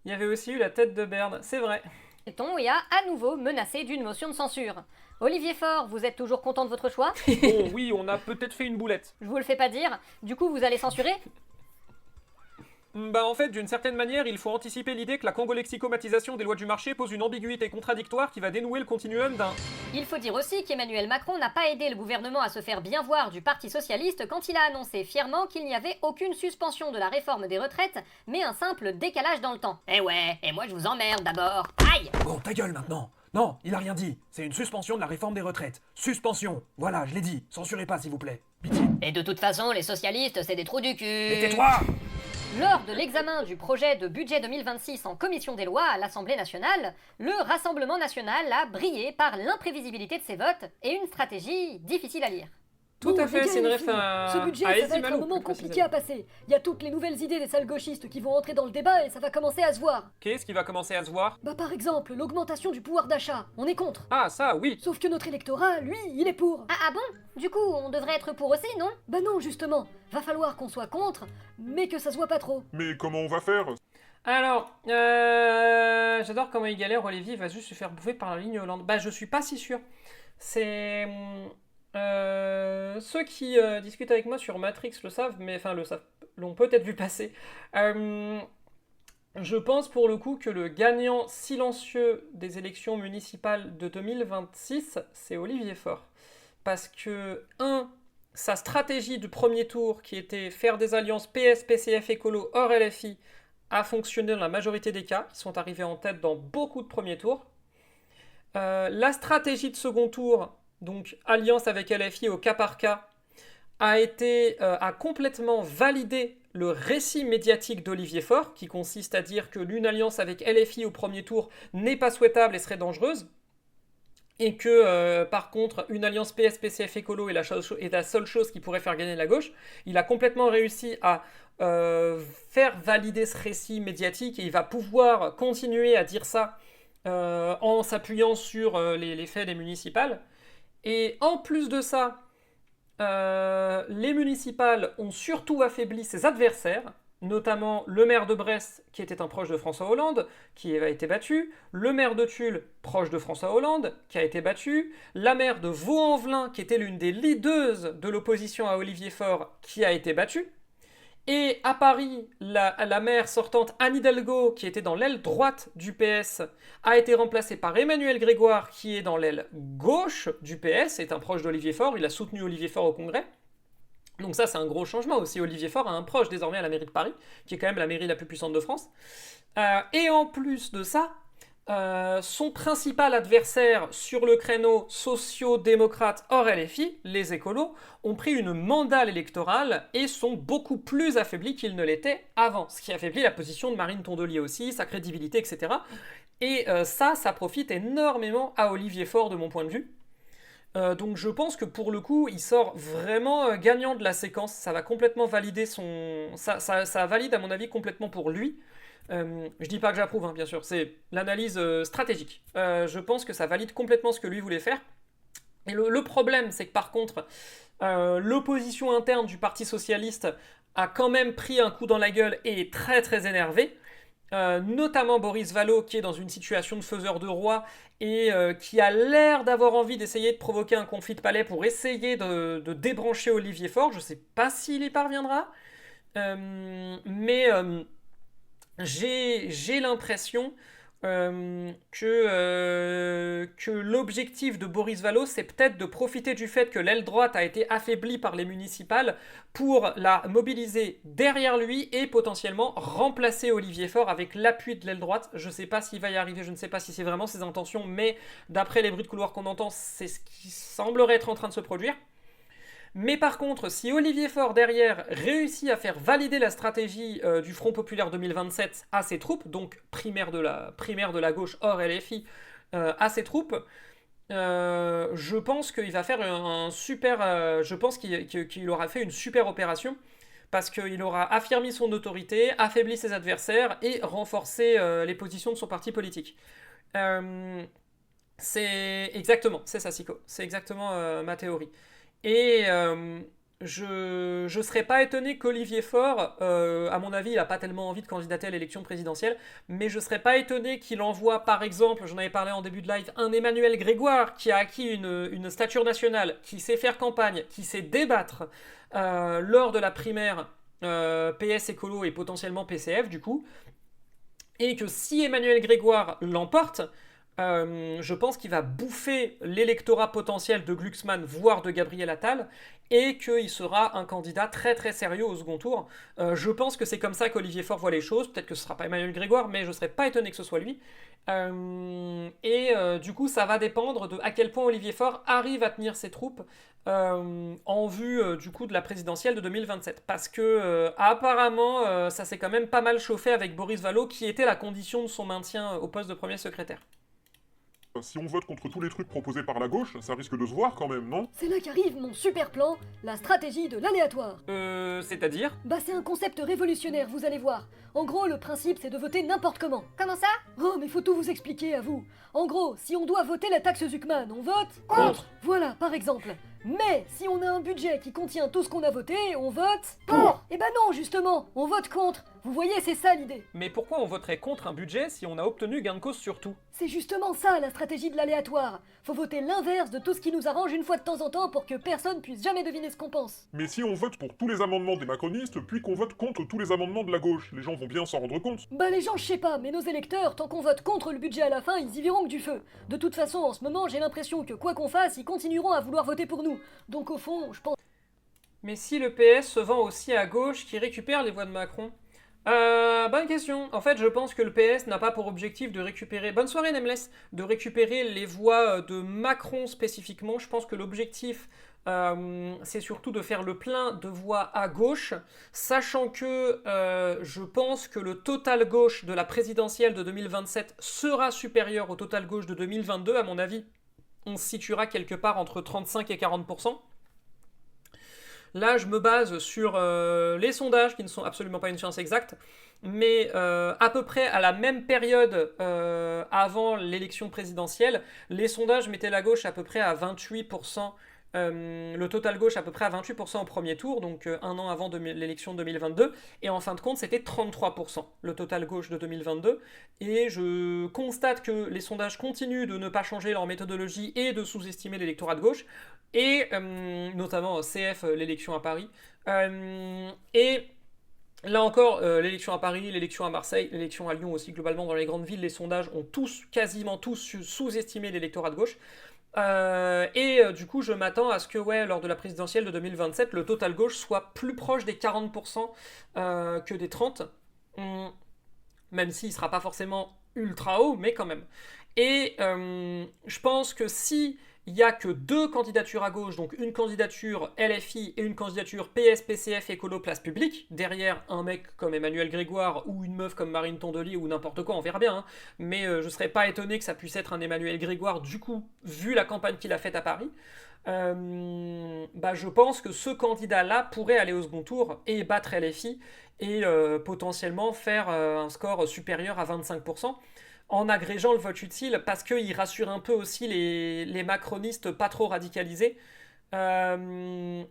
Il y avait aussi eu la tête de Berne, c'est vrai. et a à nouveau menacé d'une motion de censure. Olivier Faure, vous êtes toujours content de votre choix? Bon, oui, on a peut-être fait une boulette. Je vous le fais pas dire. Du coup, vous allez censurer? Bah en fait, d'une certaine manière, il faut anticiper l'idée que la congolexicomatisation des lois du marché pose une ambiguïté contradictoire qui va dénouer le continuum d'un... Il faut dire aussi qu'Emmanuel Macron n'a pas aidé le gouvernement à se faire bien voir du Parti Socialiste quand il a annoncé fièrement qu'il n'y avait aucune suspension de la réforme des retraites, mais un simple décalage dans le temps. Eh ouais, et moi je vous emmerde d'abord. Aïe! Bon, ta gueule maintenant. Non, il a rien dit. C'est une suspension de la réforme des retraites. Suspension. Voilà, je l'ai dit. Censurez pas, s'il vous plaît. Pitié. Et de toute façon, les socialistes, c'est des trous du cul. Et tais-toi! Lors de l'examen du projet de budget 2026 en commission des lois à l'Assemblée nationale, le Rassemblement national a brillé par l'imprévisibilité de ses votes et une stratégie difficile à lire. Tout à fait, les gars, c'est une les ref filles, à... Ce budget, à ça va Eddie être un Malou, moment plus compliqué à passer. Il y a toutes les nouvelles idées des salles gauchistes qui vont entrer dans le débat et ça va commencer à se voir. Qu'est-ce qui va commencer à se voir? Bah par exemple, l'augmentation du pouvoir d'achat, on est contre. Ah, ça, oui. Sauf que notre électorat, lui, il est pour. Ah bon? Du coup, on devrait être pour aussi, non? Bah non, justement. Va falloir qu'on soit contre, mais que ça se voit pas trop. Mais comment on va faire? Alors, j'adore comment il galère, Olivier, il va juste se faire bouffer par la ligne Hollande. Bah je suis pas si sûr. C'est... ceux qui discutent avec moi sur Matrix le savent, mais enfin l'ont peut-être vu passer. Je pense pour le coup que le gagnant silencieux des élections municipales de 2026, c'est Olivier Faure. Parce que, sa stratégie du premier tour, qui était faire des alliances PS, PCF, écolo, hors LFI, a fonctionné dans la majorité des cas. Ils sont arrivés en tête dans beaucoup de premiers tours. La stratégie de second tour, donc alliance avec LFI au cas par cas, a complètement validé le récit médiatique d'Olivier Faure, qui consiste à dire que l'une alliance avec LFI au premier tour n'est pas souhaitable et serait dangereuse, et que par contre une alliance PS, PCF écolo est la seule chose qui pourrait faire gagner la gauche. Il a complètement réussi à faire valider ce récit médiatique et il va pouvoir continuer à dire ça en s'appuyant sur les faits des municipales. Et en plus de ça, les municipales ont surtout affaibli ses adversaires, notamment le maire de Brest, qui était un proche de François Hollande, qui a été battu, le maire de Tulle, proche de François Hollande, qui a été battu, la maire de Vaux-en-Velin, qui était l'une des leaders de l'opposition à Olivier Faure, qui a été battue, et à Paris, la maire sortante Anne Hidalgo, qui était dans l'aile droite du PS, a été remplacée par Emmanuel Grégoire, qui est dans l'aile gauche du PS, est un proche d'Olivier Faure, il a soutenu Olivier Faure au Congrès. Donc ça, c'est un gros changement aussi. Olivier Faure a un proche désormais à la mairie de Paris, qui est quand même la mairie la plus puissante de France. Et en plus de ça, son principal adversaire sur le créneau socio-démocrate hors LFI, les écolos, ont pris une mandale électorale et sont beaucoup plus affaiblis qu'ils ne l'étaient avant. Ce qui affaiblit la position de Marine Tondelier aussi, sa crédibilité, etc. Et ça profite énormément à Olivier Faure de mon point de vue. Donc je pense que pour le coup, il sort vraiment gagnant de la séquence. Ça va complètement valider ça valide à mon avis complètement pour lui. Je dis pas que j'approuve, hein, bien sûr, c'est l'analyse stratégique. Je pense que ça valide complètement ce que lui voulait faire. Et le problème, c'est que par contre, l'opposition interne du Parti Socialiste a quand même pris un coup dans la gueule et est très très énervé. Notamment Boris Vallaud, qui est dans une situation de faiseur de roi et qui a l'air d'avoir envie d'essayer de provoquer un conflit de palais pour essayer de débrancher Olivier Faure. Je sais pas s'il y parviendra, J'ai l'impression que l'objectif de Boris Vallaud, c'est peut-être de profiter du fait que l'aile droite a été affaiblie par les municipales pour la mobiliser derrière lui et potentiellement remplacer Olivier Faure avec l'appui de l'aile droite. Je ne sais pas s'il va y arriver, je ne sais pas si c'est vraiment ses intentions, mais d'après les bruits de couloir qu'on entend, c'est ce qui semblerait être en train de se produire. Mais par contre, si Olivier Faure, derrière, réussit à faire valider la stratégie du Front Populaire 2027 à ses troupes, donc primaire de la gauche hors LFI à ses troupes, je pense qu'il va faire je pense qu'il aura fait une super opération, parce qu'il aura affermi son autorité, affaibli ses adversaires et renforcé les positions de son parti politique. C'est ça, Sico. C'est exactement ma théorie. Et je serais pas étonné qu'Olivier Faure, à mon avis, il a pas tellement envie de candidater à l'élection présidentielle, mais je serais pas étonné qu'il envoie, par exemple, j'en avais parlé en début de live, un Emmanuel Grégoire qui a acquis une stature nationale, qui sait faire campagne, qui sait débattre lors de la primaire PS Écolo et potentiellement PCF du coup, et que si Emmanuel Grégoire l'emporte, je pense qu'il va bouffer l'électorat potentiel de Glucksmann, voire de Gabriel Attal, et qu'il sera un candidat très très sérieux au second tour. Je pense que c'est comme ça qu'Olivier Faure voit les choses. Peut-être que ce ne sera pas Emmanuel Grégoire, mais je ne serais pas étonné que ce soit lui. Du coup, ça va dépendre de à quel point Olivier Faure arrive à tenir ses troupes en vue du coup de la présidentielle de 2027. Parce que apparemment, ça s'est quand même pas mal chauffé avec Boris Vallaud, qui était la condition de son maintien au poste de premier secrétaire. Si on vote contre tous les trucs proposés par la gauche, ça risque de se voir quand même, non? C'est là qu'arrive mon super plan, la stratégie de l'aléatoire. C'est-à-dire? Bah c'est un concept révolutionnaire, vous allez voir. En gros, le principe c'est de voter n'importe comment. Comment ça? Oh, mais faut tout vous expliquer à vous. En gros, si on doit voter la taxe Zuckman, on vote... Contre. Voilà, par exemple. Mais si on a un budget qui contient tout ce qu'on a voté, on vote... Pour. Eh ben non, justement, on vote contre. Vous voyez, c'est ça l'idée. Mais pourquoi on voterait contre un budget si on a obtenu gain de cause sur tout? C'est justement ça la stratégie de l'aléatoire. Faut voter l'inverse de tout ce qui nous arrange une fois de temps en temps pour que personne puisse jamais deviner ce qu'on pense. Mais si on vote pour tous les amendements des macronistes, puis qu'on vote contre tous les amendements de la gauche, les gens vont bien s'en rendre compte. Bah les gens, je sais pas, mais nos électeurs, tant qu'on vote contre le budget à la fin, ils y verront que du feu. De toute façon, en ce moment, j'ai l'impression que quoi qu'on fasse, ils continueront à vouloir voter pour nous. Donc au fond, je pense... Mais si le PS se vend aussi à gauche qui récupère les voix de Macron? Bonne question. En fait, je pense que le PS n'a pas pour objectif de récupérer... Bonne soirée, Nameless. De récupérer les voix de Macron spécifiquement. Je pense que l'objectif, c'est surtout de faire le plein de voix à gauche, sachant que je pense que le total gauche de la présidentielle de 2027 sera supérieur au total gauche de 2022. À mon avis, on se situera quelque part entre 35 et 40%. Là, je me base sur les sondages, qui ne sont absolument pas une science exacte, mais à peu près à la même période avant l'élection présidentielle, les sondages mettaient la gauche à peu près à 28%, le total gauche à peu près à 28% au premier tour, donc un an avant l'élection de 2022, et en fin de compte, c'était 33%, le total gauche de 2022, et je constate que les sondages continuent de ne pas changer leur méthodologie et de sous-estimer l'électorat de gauche, et notamment CF, l'élection à Paris, et là encore, l'élection à Paris, l'élection à Marseille, l'élection à Lyon aussi, globalement dans les grandes villes, les sondages ont quasiment tous sous-estimé l'électorat de gauche, du coup je m'attends à ce que lors de la présidentielle de 2027, le total gauche soit plus proche des 40% que des 30%, même s'il ne sera pas forcément ultra haut, mais quand même. Et je pense que si il n'y a que 2 candidatures à gauche, donc une candidature LFI et une candidature PS, PCF, Écolo, Place Publique, derrière un mec comme Emmanuel Grégoire ou une meuf comme Marine Tondelier ou n'importe quoi, on verra bien, hein, mais je serais pas étonné que ça puisse être un Emmanuel Grégoire, du coup, vu la campagne qu'il a faite à Paris, je pense que ce candidat-là pourrait aller au second tour et battre LFI et potentiellement faire un score supérieur à 25%. En agrégeant le vote utile, parce qu'il rassure un peu aussi les macronistes pas trop radicalisés. Emmanuel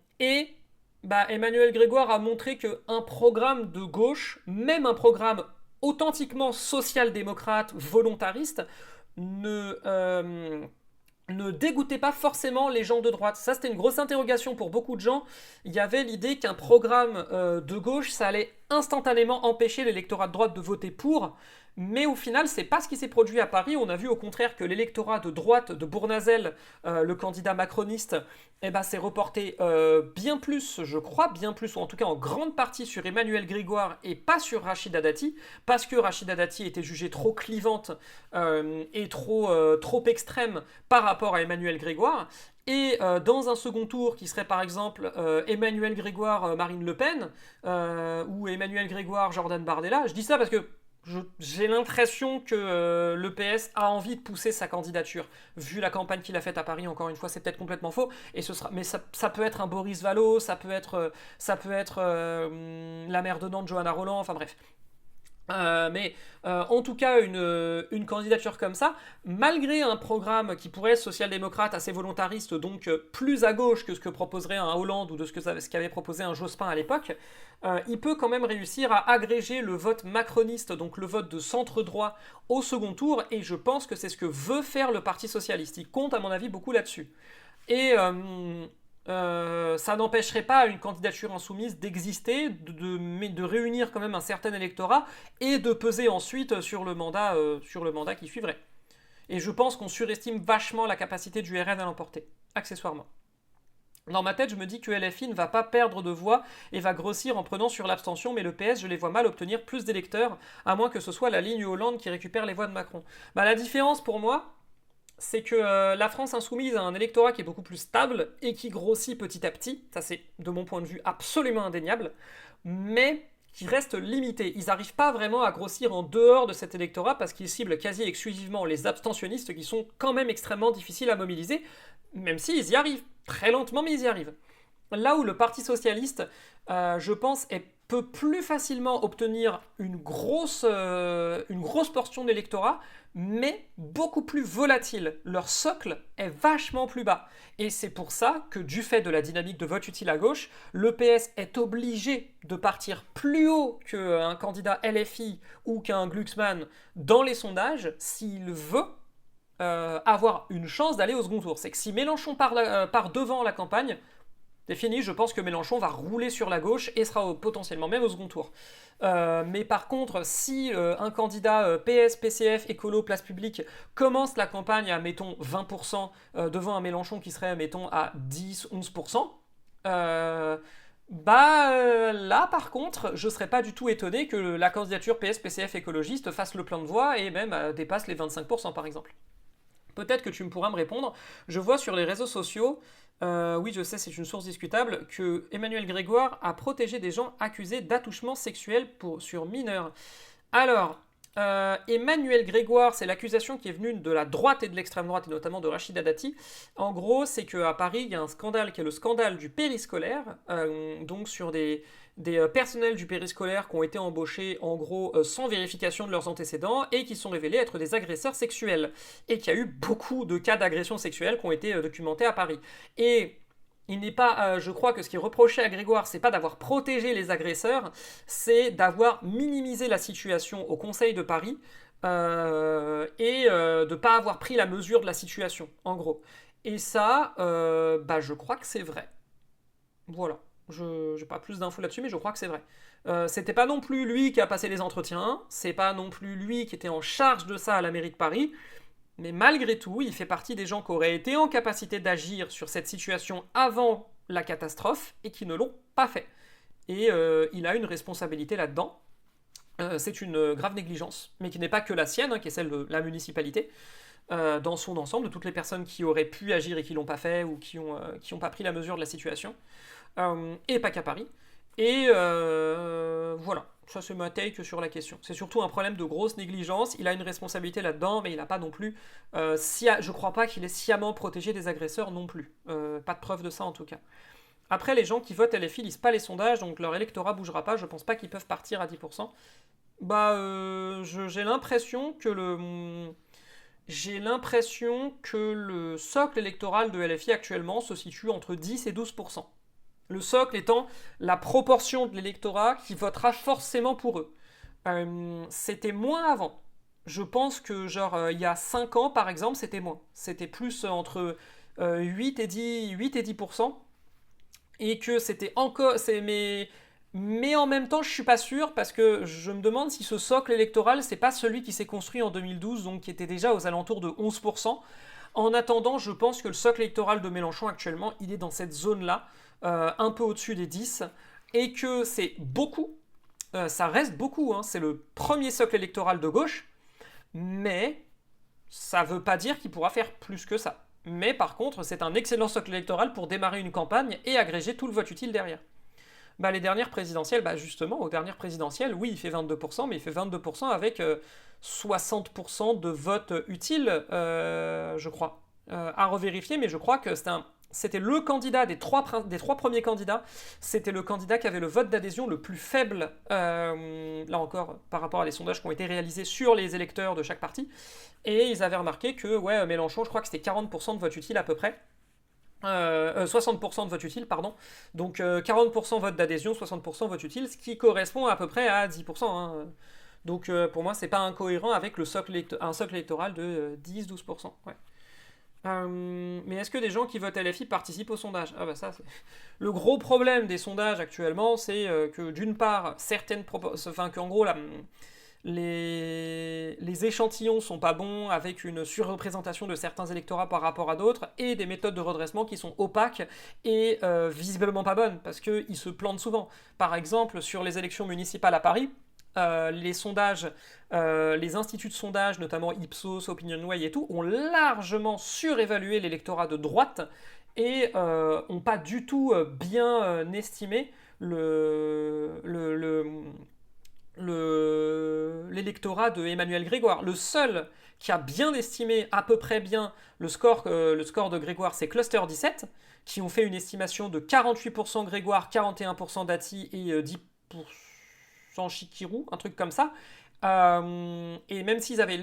Grégoire a montré qu'un programme de gauche, même un programme authentiquement social-démocrate, volontariste, ne ne dégoûtait pas forcément les gens de droite. Ça, c'était une grosse interrogation pour beaucoup de gens. Il y avait l'idée qu'un programme de gauche, ça allait instantanément empêcher l'électorat de droite de voter pour, mais au final, c'est pas ce qui s'est produit à Paris. On a vu au contraire que l'électorat de droite de Bournazel, le candidat macroniste, s'est reporté bien plus, je crois, bien plus, ou en tout cas en grande partie sur Emmanuel Grégoire et pas sur Rachida Dati, parce que Rachida Dati était jugée trop clivante et trop extrême par rapport à Emmanuel Grégoire. Et dans un second tour, qui serait par exemple Emmanuel Grégoire, Marine Le Pen, ou Emmanuel Grégoire, Jordan Bardella, je dis ça parce que j'ai l'impression que le PS a envie de pousser sa candidature. Vu la campagne qu'il a faite à Paris, encore une fois, c'est peut-être complètement faux. Mais ça peut être un Boris Vallaud, ça peut être la maire de Nantes, Johanna Rolland, enfin bref. En tout cas, une candidature comme ça, malgré un programme qui pourrait être social-démocrate assez volontariste, donc plus à gauche que ce que proposerait un Hollande ou de ce qu'avait proposé un Jospin à l'époque, il peut quand même réussir à agréger le vote macroniste, donc le vote de centre-droit, au second tour, et je pense que c'est ce que veut faire le Parti socialiste. Il compte, à mon avis, beaucoup là-dessus. Et ça n'empêcherait pas une candidature insoumise d'exister, de réunir quand même un certain électorat et de peser ensuite sur le mandat qui suivrait. Et je pense qu'on surestime vachement la capacité du RN à l'emporter, accessoirement. Dans ma tête, je me dis que LFI ne va pas perdre de voix et va grossir en prenant sur l'abstention, mais le PS, je les vois mal obtenir plus d'électeurs, à moins que ce soit la ligne Hollande qui récupère les voix de Macron. La différence pour moi, c'est que la France insoumise a un électorat qui est beaucoup plus stable et qui grossit petit à petit. Ça, c'est, de mon point de vue, absolument indéniable, mais qui reste limité. Ils n'arrivent pas vraiment à grossir en dehors de cet électorat parce qu'ils ciblent quasi exclusivement les abstentionnistes qui sont quand même extrêmement difficiles à mobiliser, même s'ils y arrivent. Très lentement, mais ils y arrivent. Là où le Parti socialiste, je pense, peut plus facilement obtenir une grosse portion de l'électorat, mais beaucoup plus volatile. Leur socle est vachement plus bas. Et c'est pour ça que, du fait de la dynamique de vote utile à gauche, le PS est obligé de partir plus haut qu'un candidat LFI ou qu'un Glucksmann dans les sondages s'il veut avoir une chance d'aller au second tour. C'est que si Mélenchon part devant la campagne, c'est fini, je pense que Mélenchon va rouler sur la gauche et sera potentiellement même au second tour. Mais par contre, si un candidat PS, PCF, écolo, place publique commence la campagne à, mettons, 20% devant un Mélenchon qui serait, mettons, à 10-11%, là, par contre, je serais pas du tout étonné que la candidature PS, PCF, écologiste fasse le plein de voix et même dépasse les 25% par exemple. Peut-être que tu pourras me répondre. Je vois sur les réseaux sociaux, oui je sais c'est une source discutable, que Emmanuel Grégoire a protégé des gens accusés d'attouchement sexuel sur mineurs. Alors, Emmanuel Grégoire, c'est l'accusation qui est venue de la droite et de l'extrême droite, et notamment de Rachida Dati. En gros, c'est qu'à Paris, il y a un scandale qui est le scandale du périscolaire, donc sur des personnels du périscolaire qui ont été embauchés en gros sans vérification de leurs antécédents et qui sont révélés être des agresseurs sexuels. Et qu'il y a eu beaucoup de cas d'agression sexuelle qui ont été documentés à Paris. Et il n'est pas, je crois que ce qui est reproché à Grégoire, c'est pas d'avoir protégé les agresseurs, c'est d'avoir minimisé la situation au Conseil de Paris et de ne pas avoir pris la mesure de la situation, en gros. Et ça, je crois que c'est vrai. Voilà. Je n'ai pas plus d'infos là-dessus, mais je crois que c'est vrai. C'était pas non plus lui qui a passé les entretiens, c'est pas non plus lui qui était en charge de ça à la mairie de Paris, mais malgré tout, il fait partie des gens qui auraient été en capacité d'agir sur cette situation avant la catastrophe et qui ne l'ont pas fait. Et il a une responsabilité là-dedans. C'est une grave négligence, mais qui n'est pas que la sienne, qui est celle de la municipalité, dans son ensemble, de toutes les personnes qui auraient pu agir et qui l'ont pas fait ou qui ont pas pris la mesure de la situation. Et pas qu'à Paris. Et voilà, ça c'est ma take sur la question. C'est surtout un problème de grosse négligence. Il a une responsabilité là-dedans, mais il n'a pas non plus... je crois pas qu'il ait sciemment protégé des agresseurs non plus. Pas de preuve de ça en tout cas. Après, les gens qui votent LFI lisent pas les sondages, donc leur électorat bougera pas. Je pense pas qu'ils peuvent partir à 10%. J'ai l'impression que le socle électoral de LFI actuellement se situe entre 10 et 12%. Le socle étant la proportion de l'électorat qui votera forcément pour eux. C'était moins avant. je pense que genre il y a 5 ans par exemple c'était moins. C'était plus entre 8 et 10%. Et que c'était encore... Mais en même temps je suis pas sûr parce que je me demande si ce socle électoral c'est pas celui qui s'est construit en 2012, donc qui était déjà aux alentours de 11%. En attendant, je pense que le socle électoral de Mélenchon actuellement, il est dans cette zone-là, un peu au-dessus des 10, et que c'est beaucoup, ça reste beaucoup, hein, c'est le premier socle électoral de gauche, mais ça veut pas dire qu'il pourra faire plus que ça. Mais par contre, c'est un excellent socle électoral pour démarrer une campagne et agréger tout le vote utile derrière. Les dernières présidentielles, justement, aux dernières présidentielles, oui, il fait 22%, mais il fait 22% avec 60% de vote utile, je crois. À revérifier, mais je crois que c'était le candidat des trois premiers candidats, c'était le candidat qui avait le vote d'adhésion le plus faible, là encore, par rapport à les sondages qui ont été réalisés sur les électeurs de chaque parti, et ils avaient remarqué que, Mélenchon, je crois que c'était 40% de vote utile à peu près, 60% de vote utile, pardon, donc 40% vote d'adhésion, 60% vote utile, ce qui correspond à peu près à 10%, hein. Donc pour moi c'est pas incohérent avec un socle électoral de 10-12%. Ouais. Mais est-ce que des gens qui votent LFI participent au sondage ? Ça, c'est... Le gros problème des sondages actuellement, c'est que d'une part, qu'en gros les échantillons sont pas bons, avec une surreprésentation de certains électorats par rapport à d'autres, et des méthodes de redressement qui sont opaques et visiblement pas bonnes, parce qu'ils se plantent souvent. Par exemple, sur les élections municipales à Paris, les sondages, les instituts de sondage, notamment Ipsos, OpinionWay et tout, ont largement surévalué l'électorat de droite et n'ont pas du tout bien estimé l'électorat de Emmanuel Grégoire. Le seul qui a bien estimé à peu près bien le score de Grégoire, c'est Cluster 17, qui ont fait une estimation de 48% Grégoire, 41% Dati et 10% Chikirou, un truc comme ça. Et même s'ils avaient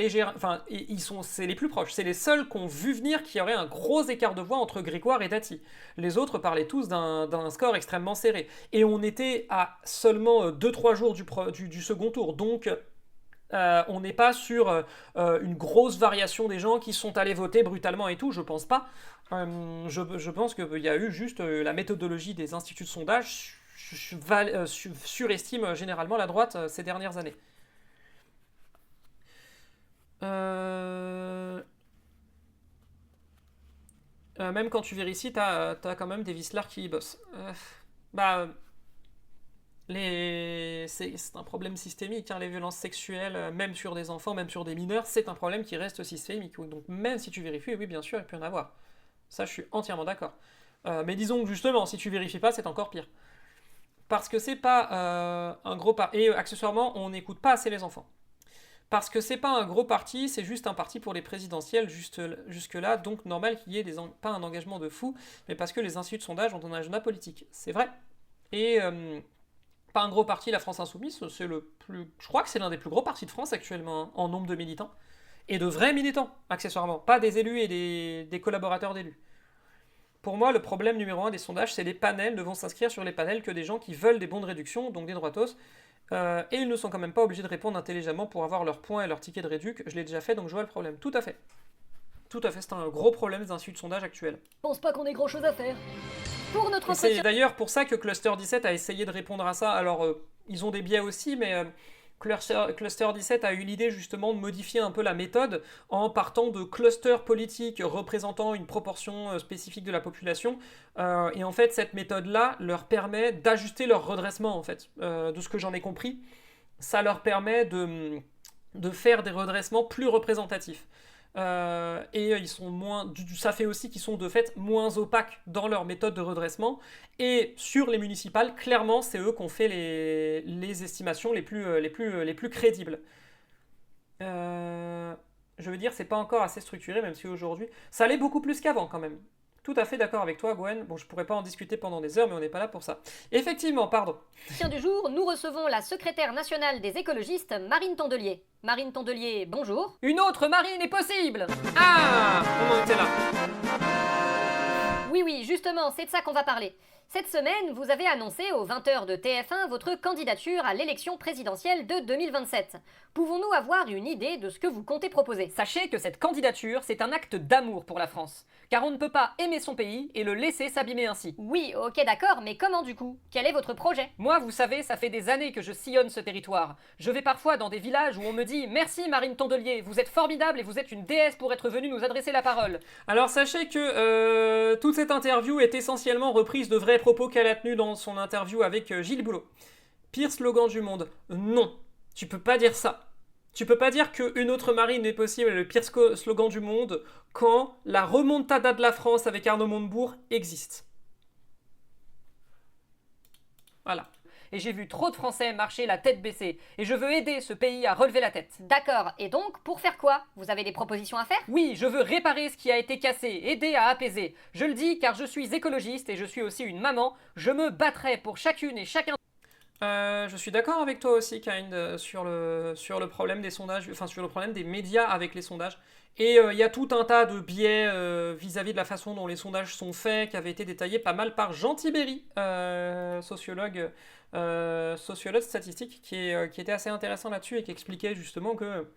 c'est les plus proches, c'est les seuls qui ont vu venir qu'il y aurait un gros écart de voix entre Grégoire et Dati. Les autres parlaient tous d'un score extrêmement serré. Et on était à seulement 2-3 jours du second tour, donc on n'est pas sur une grosse variation des gens qui sont allés voter brutalement et tout, je pense pas. Je pense qu'il y a eu juste la méthodologie des instituts de sondage surestime généralement la droite ces dernières années. Même quand tu vérifies, t'as quand même des vicelards qui y bossent. C'est un problème systémique, hein, les violences sexuelles, même sur des enfants, même sur des mineurs, c'est un problème qui reste systémique. Donc même si tu vérifies, oui, bien sûr, il peut y en avoir. Ça, je suis entièrement d'accord. Mais disons que justement, si tu vérifies pas, c'est encore pire. Parce que c'est pas un gros parti. Et accessoirement, on n'écoute pas assez les enfants. Parce que c'est pas un gros parti, c'est juste un parti pour les présidentielles jusque-là, donc normal qu'il y ait pas un engagement de fou, mais parce que les instituts de sondage ont un agenda politique. C'est vrai. Et pas un gros parti, la France Insoumise, je crois que c'est l'un des plus gros partis de France actuellement, hein, en nombre de militants. Et de vrais militants, accessoirement. Pas des élus et des collaborateurs d'élus. Pour moi, le problème numéro 1 des sondages, c'est les panels ne vont s'inscrire sur les panels que des gens qui veulent des bons de réduction, donc des droitos, et ils ne sont quand même pas obligés de répondre intelligemment pour avoir leurs points et leurs tickets de réduc. Je l'ai déjà fait, donc je vois le problème. Tout à fait. Tout à fait, c'est un gros problème des instituts de sondage actuels. Je pense pas qu'on ait grand chose à faire. Pour notre entretien... C'est d'ailleurs pour ça que Cluster 17 a essayé de répondre à ça. Alors, ils ont des biais aussi, mais... Cluster 17 a eu l'idée justement de modifier un peu la méthode en partant de clusters politiques représentant une proportion spécifique de la population, et en fait cette méthode-là leur permet d'ajuster leur redressement en fait, de ce que j'en ai compris, ça leur permet de faire des redressements plus représentatifs. Et ils sont ça fait aussi qu'ils sont de fait moins opaques dans leur méthode de redressement, et sur les municipales, clairement c'est eux qui ont fait les estimations les plus crédibles. Je veux dire, c'est pas encore assez structuré, même si aujourd'hui ça l'est beaucoup plus qu'avant quand même. Tout à fait d'accord avec toi, Gwen. Bon, je pourrais pas en discuter pendant des heures, mais on n'est pas là pour ça. Effectivement, pardon. Tiens du jour, nous recevons la secrétaire nationale des écologistes, Marine Tondelier. Marine Tondelier, bonjour. Une autre Marine est possible. Ah, on en était là. Oui, justement, c'est de ça qu'on va parler. Cette semaine, vous avez annoncé aux 20h de TF1 votre candidature à l'élection présidentielle de 2027. Pouvons-nous avoir une idée de ce que vous comptez proposer? Sachez que cette candidature, c'est un acte d'amour pour la France. Car on ne peut pas aimer son pays et le laisser s'abîmer ainsi. Oui, ok d'accord, mais comment du coup? Quel est votre projet? Moi, vous savez, ça fait des années que je sillonne ce territoire. Je vais parfois dans des villages où on me dit « Merci Marine Tondelier, vous êtes formidable et vous êtes une déesse pour être venue nous adresser la parole. » Alors sachez que toute cette interview est essentiellement reprise de vrais propos qu'elle a tenus dans son interview avec Gilles Boulot. Pire slogan du monde. Non, tu peux pas dire ça. Tu peux pas dire qu'une autre marine est possible, le pire slogan du monde, quand la remontada de la France avec Arnaud Montebourg existe. Voilà. Et j'ai vu trop de Français marcher la tête baissée. Et je veux aider ce pays à relever la tête. D'accord, et donc, pour faire quoi? Vous avez des propositions à faire? Oui, je veux réparer ce qui a été cassé, aider à apaiser. Je le dis car je suis écologiste et je suis aussi une maman. Je me battrai pour chacune et chacun... Je suis d'accord avec toi aussi, Karine, sur le problème des sondages, enfin sur le problème des médias avec les sondages. Et il y a tout un tas de biais vis-à-vis de la façon dont les sondages sont faits, qui avait été détaillé pas mal par Jean Tibéry, sociologue statistique, qui était assez intéressant là-dessus et qui expliquait justement que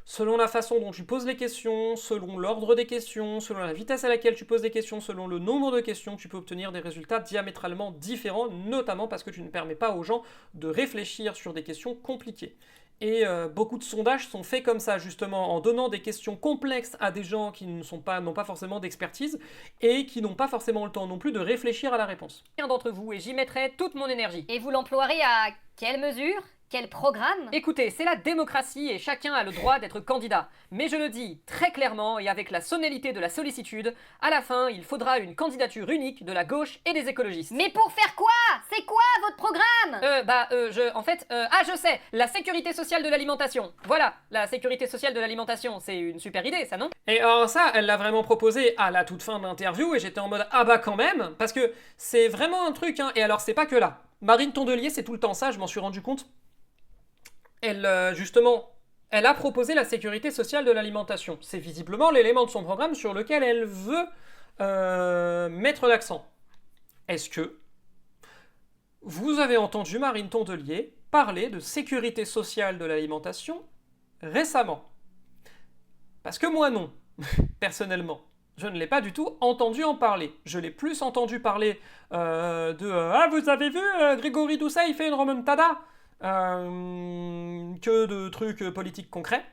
selon la façon dont tu poses les questions, selon l'ordre des questions, selon la vitesse à laquelle tu poses des questions, selon le nombre de questions, tu peux obtenir des résultats diamétralement différents, notamment parce que tu ne permets pas aux gens de réfléchir sur des questions compliquées. Et beaucoup de sondages sont faits comme ça, justement, en donnant des questions complexes à des gens qui n'ont pas forcément d'expertise et qui n'ont pas forcément le temps non plus de réfléchir à la réponse. Chacun d'entre vous, et j'y mettrai toute mon énergie. Et vous l'emploierez à quelle mesure? Quel programme? Écoutez, c'est la démocratie et chacun a le droit d'être candidat. Mais je le dis très clairement et avec la sonalité de la sollicitude, à la fin, il faudra une candidature unique de la gauche et des écologistes. Mais pour faire quoi? C'est quoi votre programme? Je sais, la sécurité sociale de l'alimentation. Voilà, la sécurité sociale de l'alimentation, c'est une super idée, ça, non? Et alors ça, elle l'a vraiment proposé à la toute fin de l'interview et j'étais en mode « Ah bah quand même !» Parce que c'est vraiment un truc, hein. Et alors c'est pas que là. Marine Tondelier, c'est tout le temps ça, je m'en suis rendu compte. Elle, justement, elle a proposé la sécurité sociale de l'alimentation. C'est visiblement l'élément de son programme sur lequel elle veut mettre l'accent. Est-ce que vous avez entendu Marine Tondelier parler de sécurité sociale de l'alimentation récemment? Parce que moi non, personnellement. Je ne l'ai pas du tout entendu en parler. Je l'ai plus entendu parler Ah, vous avez vu, Grégory Doucet, il fait une remontada que de trucs politiques concrets.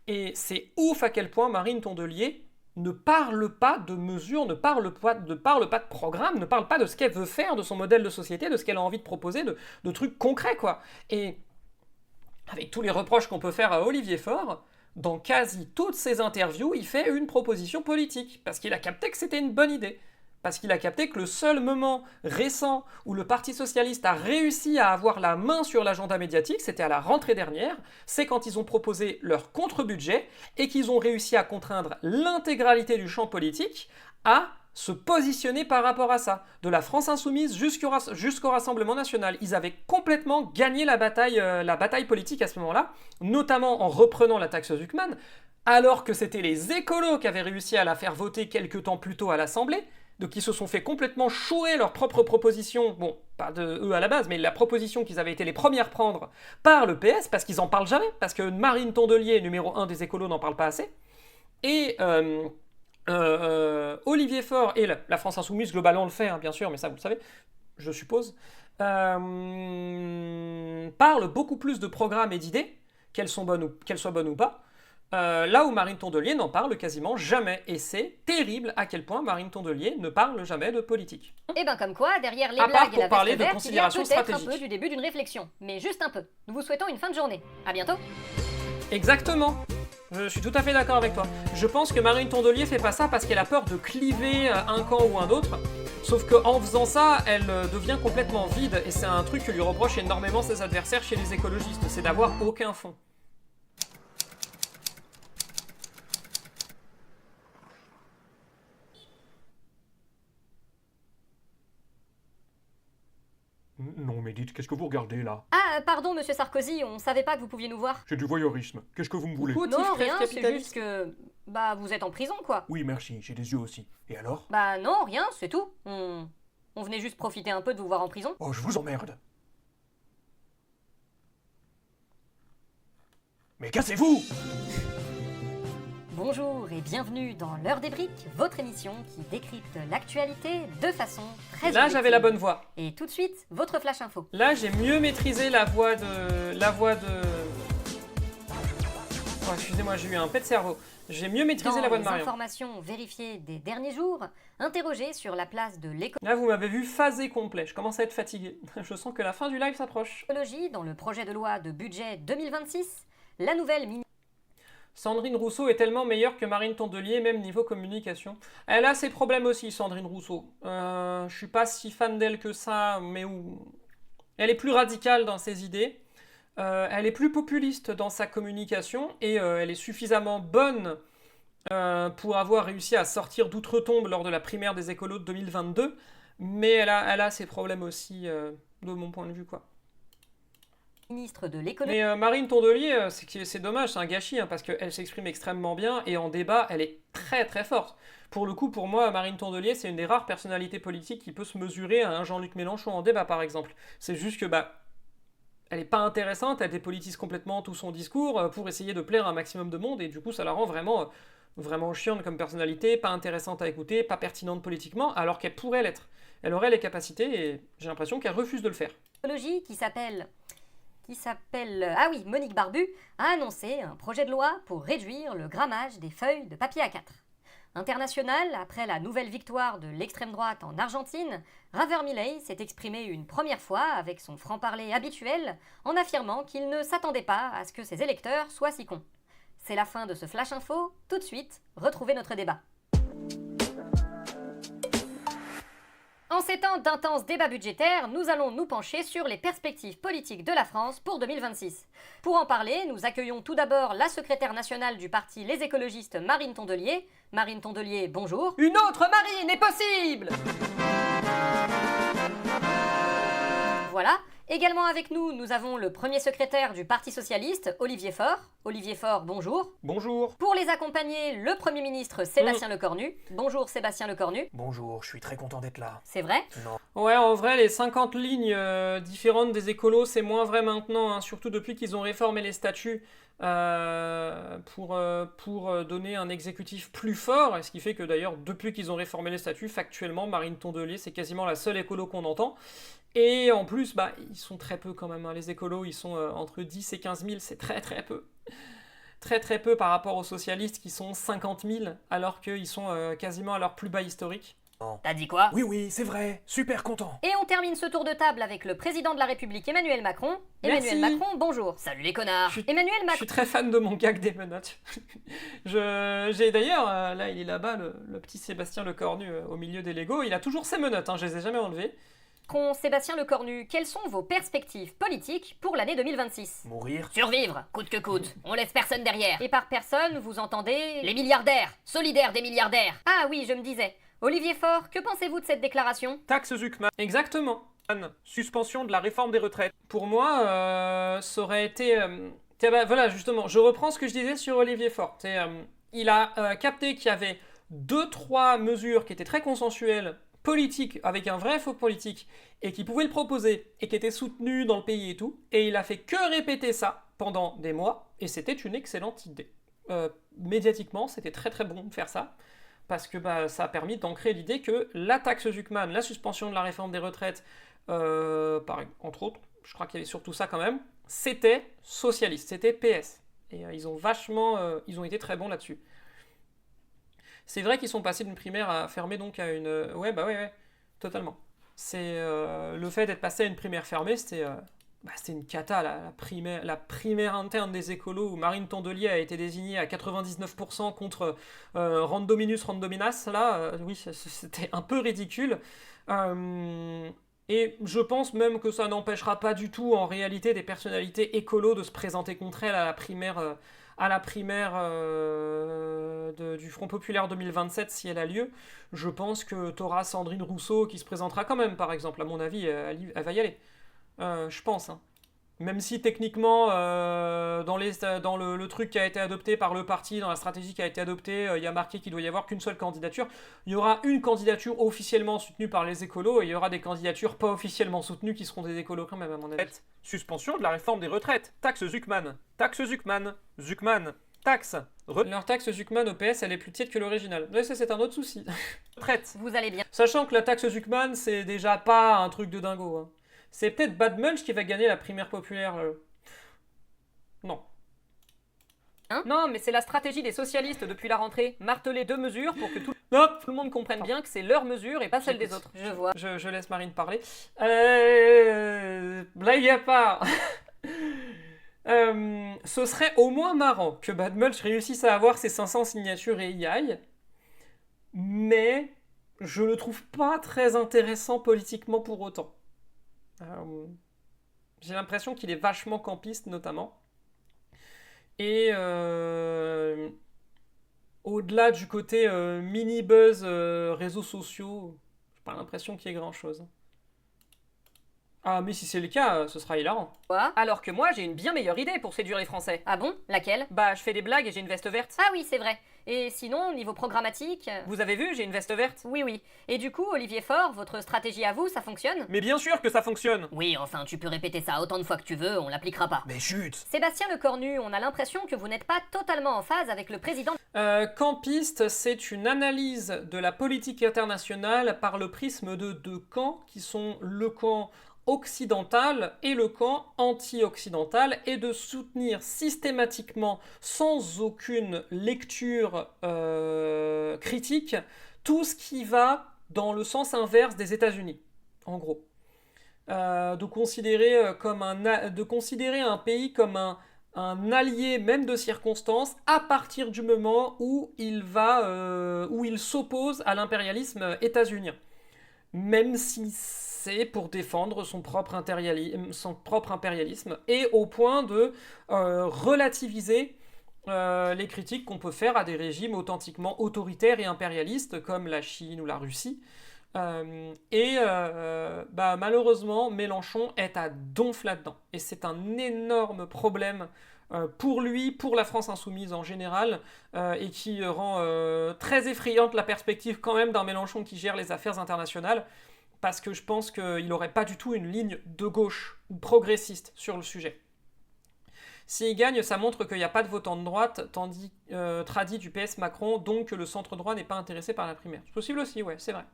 Et c'est ouf à quel point Marine Tondelier ne parle pas de mesures, ne parle pas de programme, ne parle pas de ce qu'elle veut faire, de son modèle de société, de ce qu'elle a envie de proposer, de trucs concrets, quoi. Et avec tous les reproches qu'on peut faire à Olivier Faure, dans quasi toutes ses interviews, il fait une proposition politique, parce qu'il a capté que c'était une bonne idée. Parce qu'il a capté que le seul moment récent où le Parti Socialiste a réussi à avoir la main sur l'agenda médiatique, c'était à la rentrée dernière, c'est quand ils ont proposé leur contre-budget et qu'ils ont réussi à contraindre l'intégralité du champ politique à se positionner par rapport à ça. De la France Insoumise jusqu'au Rassemblement National. Ils avaient complètement gagné la bataille politique à ce moment-là, notamment en reprenant la taxe Zuckman, alors que c'était les écolos qui avaient réussi à la faire voter quelques temps plus tôt à l'Assemblée, donc ils se sont fait complètement chourer leur propre proposition, bon, pas de eux à la base, mais la proposition qu'ils avaient été les premiers à prendre par le PS, parce qu'ils en parlent jamais, parce que Marine Tondelier, numéro 1 des écolos, n'en parle pas assez, et Olivier Faure, et la France Insoumise, globalement le fait, hein, bien sûr, mais ça vous le savez, je suppose, parlent beaucoup plus de programmes et d'idées, qu'elles soient bonnes ou pas, là où Marine Tondelier n'en parle quasiment jamais. Et c'est terrible à quel point Marine Tondelier ne parle jamais de politique. Et ben comme quoi, derrière les blagues et la parler veste de verte, il y a peut-être stratégiques. un peu du début d'une réflexion. Mais juste un peu. Nous vous souhaitons une fin de journée. À bientôt. Exactement. Je suis tout à fait d'accord avec toi. Je pense que Marine Tondelier fait pas ça parce qu'elle a peur de cliver un camp ou un autre. Sauf qu'en faisant ça, elle devient complètement vide. Et c'est un truc que lui reprochent énormément ses adversaires chez les écologistes. C'est d'avoir aucun fond. Non mais dites, qu'est-ce que vous regardez là? Ah, pardon, monsieur Sarkozy, on savait pas que vous pouviez nous voir. C'est du voyeurisme. Qu'est-ce que vous me voulez? Non, rien, c'est juste que... Bah, vous êtes en prison, quoi. Oui, merci, j'ai des yeux aussi. Et alors? Bah non, rien, c'est tout. On On venait juste profiter un peu de vous voir en prison. Oh, je vous emmerde. Mais cassez-vous! Bonjour et bienvenue dans l'heure des briques, votre émission qui décrypte l'actualité de façon très Là, objective. j'avais la bonne voix. Et tout de suite, votre flash info. Là, j'ai mieux maîtrisé la voix de... Oh, excusez-moi, j'ai eu un pet de cerveau. J'ai mieux maîtrisé la voix de Dans les Marion. informations vérifiées des derniers jours, interrogé sur la place de Là, vous m'avez vu phasé complet. Je commence à être fatigué. Je sens que la fin du live s'approche. l'écologie dans le projet de loi de budget 2026, la nouvelle ministre Sandrine Rousseau est tellement meilleure que Marine Tondelier, même niveau communication. Elle a ses problèmes aussi, Sandrine Rousseau. Je suis pas si fan d'elle que ça, mais elle est plus radicale dans ses idées. Elle est plus populiste dans sa communication et elle est suffisamment bonne pour avoir réussi à sortir d'outre-tombe lors de la primaire des écolos de 2022, mais elle a ses problèmes aussi, de mon point de vue, quoi. ministre de l'économie. Mais Marine Tondelier, c'est dommage, c'est un gâchis, hein, parce qu'elle s'exprime extrêmement bien et en débat, elle est très très forte. Pour le coup, pour moi, Marine Tondelier, c'est une des rares personnalités politiques qui peut se mesurer à un Jean-Luc Mélenchon en débat, par exemple. C'est juste que, elle est pas intéressante, elle dépolitise complètement tout son discours pour essayer de plaire à un maximum de monde, et du coup, ça la rend vraiment, vraiment chiante comme personnalité, pas intéressante à écouter, pas pertinente politiquement, alors qu'elle pourrait l'être. Elle aurait les capacités, et j'ai l'impression qu'elle refuse de le faire. L'écologie qui s'appelle Monique Barbu, a annoncé un projet de loi pour réduire le grammage des feuilles de papier A4. International, après la nouvelle victoire de l'extrême droite en Argentine, Javier Milei s'est exprimé une première fois avec son franc-parler habituel en affirmant qu'il ne s'attendait pas à ce que ses électeurs soient si cons. C'est la fin de ce Flash Info. Tout de suite, retrouvez notre débat. En ces temps d'intenses débats budgétaires, nous allons nous pencher sur les perspectives politiques de la France pour 2026. Pour en parler, nous accueillons tout d'abord la secrétaire nationale du parti Les Écologistes, Marine Tondelier. Marine Tondelier, bonjour. Une autre Marine est possible! Voilà. Également avec nous, nous avons le premier secrétaire du Parti Socialiste, Olivier Faure. Olivier Faure, bonjour. Bonjour. Pour les accompagner, le Premier ministre Sébastien Lecornu. Bonjour Sébastien Lecornu. Bonjour, je suis très content d'être là. C'est vrai? Non. Ouais, en vrai, les 50 lignes différentes des écolos, c'est moins vrai maintenant, hein, surtout depuis qu'ils ont réformé les statuts pour donner un exécutif plus fort, ce qui fait que d'ailleurs, depuis qu'ils ont réformé les statuts, factuellement, Marine Tondelier, c'est quasiment la seule écolo qu'on entend. Et en plus, ils sont très peu quand même, hein. Les écolos, ils sont entre 10 et 15 000, c'est très très peu. Très très peu par rapport aux socialistes qui sont 50 000, alors qu'ils sont quasiment à leur plus bas historique. Non. T'as dit quoi? Oui, c'est vrai, super content. Et on termine ce tour de table avec le président de la République, Emmanuel Macron. Merci. Emmanuel Macron, bonjour. Salut les connards. Emmanuel Je Macron. suis très fan de mon gag des menottes. J'ai d'ailleurs, là il est là-bas, le petit Sébastien Lecornu au milieu des Legos, il a toujours ses menottes, hein, je les ai jamais enlevées. Sébastien Lecornu, quelles sont vos perspectives politiques pour l'année 2026? Mourir. Survivre, coûte que coûte. On laisse personne derrière. Et par personne, vous entendez les milliardaires, solidaires des milliardaires. Ah oui, je me disais. Olivier Faure, que pensez-vous de cette déclaration? Taxe Zuckman. Exactement. Suspension de la réforme des retraites. Pour moi, ça aurait été... voilà, justement, je reprends ce que je disais sur Olivier Faure. Il a capté qu'il y avait 2-3 mesures qui étaient très consensuelles, politique, avec un vrai faux politique, et qui pouvait le proposer, et qui était soutenu dans le pays et tout, et il a fait que répéter ça pendant des mois, et c'était une excellente idée. Médiatiquement, c'était très très bon de faire ça, parce que ça a permis d'ancrer l'idée que la taxe Zuckman, la suspension de la réforme des retraites, entre autres, je crois qu'il y avait surtout ça quand même, c'était socialiste, c'était PS. Et ils ont été très bons là-dessus. C'est vrai qu'ils sont passés d'une primaire à fermée donc à une... Ouais, totalement. C'est le fait d'être passé à une primaire fermée, c'était une cata, la primaire interne des écolos où Marine Tondelier a été désignée à 99% contre Randominus Randominas. Là, oui, c'était un peu ridicule. Et je pense même que ça n'empêchera pas du tout en réalité des personnalités écolos de se présenter contre elle à la primaire... du Front Populaire 2027 si elle a lieu. Je pense que t'auras Sandrine Rousseau qui se présentera quand même, par exemple. À mon avis, elle va y aller. Je pense. Hein. Même si techniquement, dans le truc qui a été adopté par le parti, dans la stratégie qui a été adoptée, il y a marqué qu'il doit y avoir qu'une seule candidature. Il y aura une candidature officiellement soutenue par les écolos et il y aura des candidatures pas officiellement soutenues qui seront des écolos quand même, à mon avis. Suspension de la réforme des retraites. Taxe Zuckman. Taxe Zuckman. Zuckman. Taxe. Leur taxe Zuckman au PS, elle est plus tiède que l'original. Mais ça, c'est un autre souci. Retraite. Vous allez bien. Sachant que la taxe Zuckman, c'est déjà pas un truc de dingo. Hein. C'est peut-être Bad Munch qui va gagner la primaire populaire. Non. Hein? Non, mais c'est la stratégie des socialistes depuis la rentrée. Marteler 2 mesures pour que tout le monde comprenne bien que c'est leur mesure et pas celle des autres. Je vois. Je laisse Marine parler. Blague à part. Ce serait au moins marrant que Bad Mulch réussisse à avoir ses 500 signatures et y aille, mais je le trouve pas très intéressant politiquement pour autant. J'ai l'impression qu'il est vachement campiste notamment, et au-delà du côté mini-buzz réseaux sociaux, j'ai pas l'impression qu'il y ait grand-chose. Ah, mais si c'est le cas, ce sera hilarant. Quoi? Alors que moi, j'ai une bien meilleure idée pour séduire les Français. Ah bon? Laquelle? Bah, je fais des blagues et j'ai une veste verte. Ah oui, c'est vrai. Et sinon, niveau programmatique... Vous avez vu, j'ai une veste verte? Oui, oui. Et du coup, Olivier Faure, votre stratégie à vous, ça fonctionne? Mais bien sûr que ça fonctionne. Oui, enfin, tu peux répéter ça autant de fois que tu veux, on l'appliquera pas. Mais chut. Sébastien Lecornu, on a l'impression que vous n'êtes pas totalement en phase avec le président... Campiste, c'est une analyse de la politique internationale par le prisme de 2 camps, qui sont le camp occidental et le camp anti-occidental, et de soutenir systématiquement, sans aucune lecture critique, tout ce qui va dans le sens inverse des États-Unis, en gros. De considérer un pays comme un allié même de circonstance à partir du moment où il s'oppose à l'impérialisme états-unien. Même si c'est pour défendre son propre impérialisme, et au point de relativiser les critiques qu'on peut faire à des régimes authentiquement autoritaires et impérialistes comme la Chine ou la Russie. Malheureusement, Mélenchon est à donf là-dedans. Et c'est un énorme problème pour lui, pour la France insoumise en général, et qui rend très effrayante la perspective quand même d'un Mélenchon qui gère les affaires internationales, parce que je pense qu'il n'aurait pas du tout une ligne de gauche ou progressiste sur le sujet. S'il gagne, ça montre qu'il n'y a pas de votants de droite, tradit du PS Macron, donc que le centre-droit n'est pas intéressé par la primaire. C'est possible aussi, ouais, c'est vrai.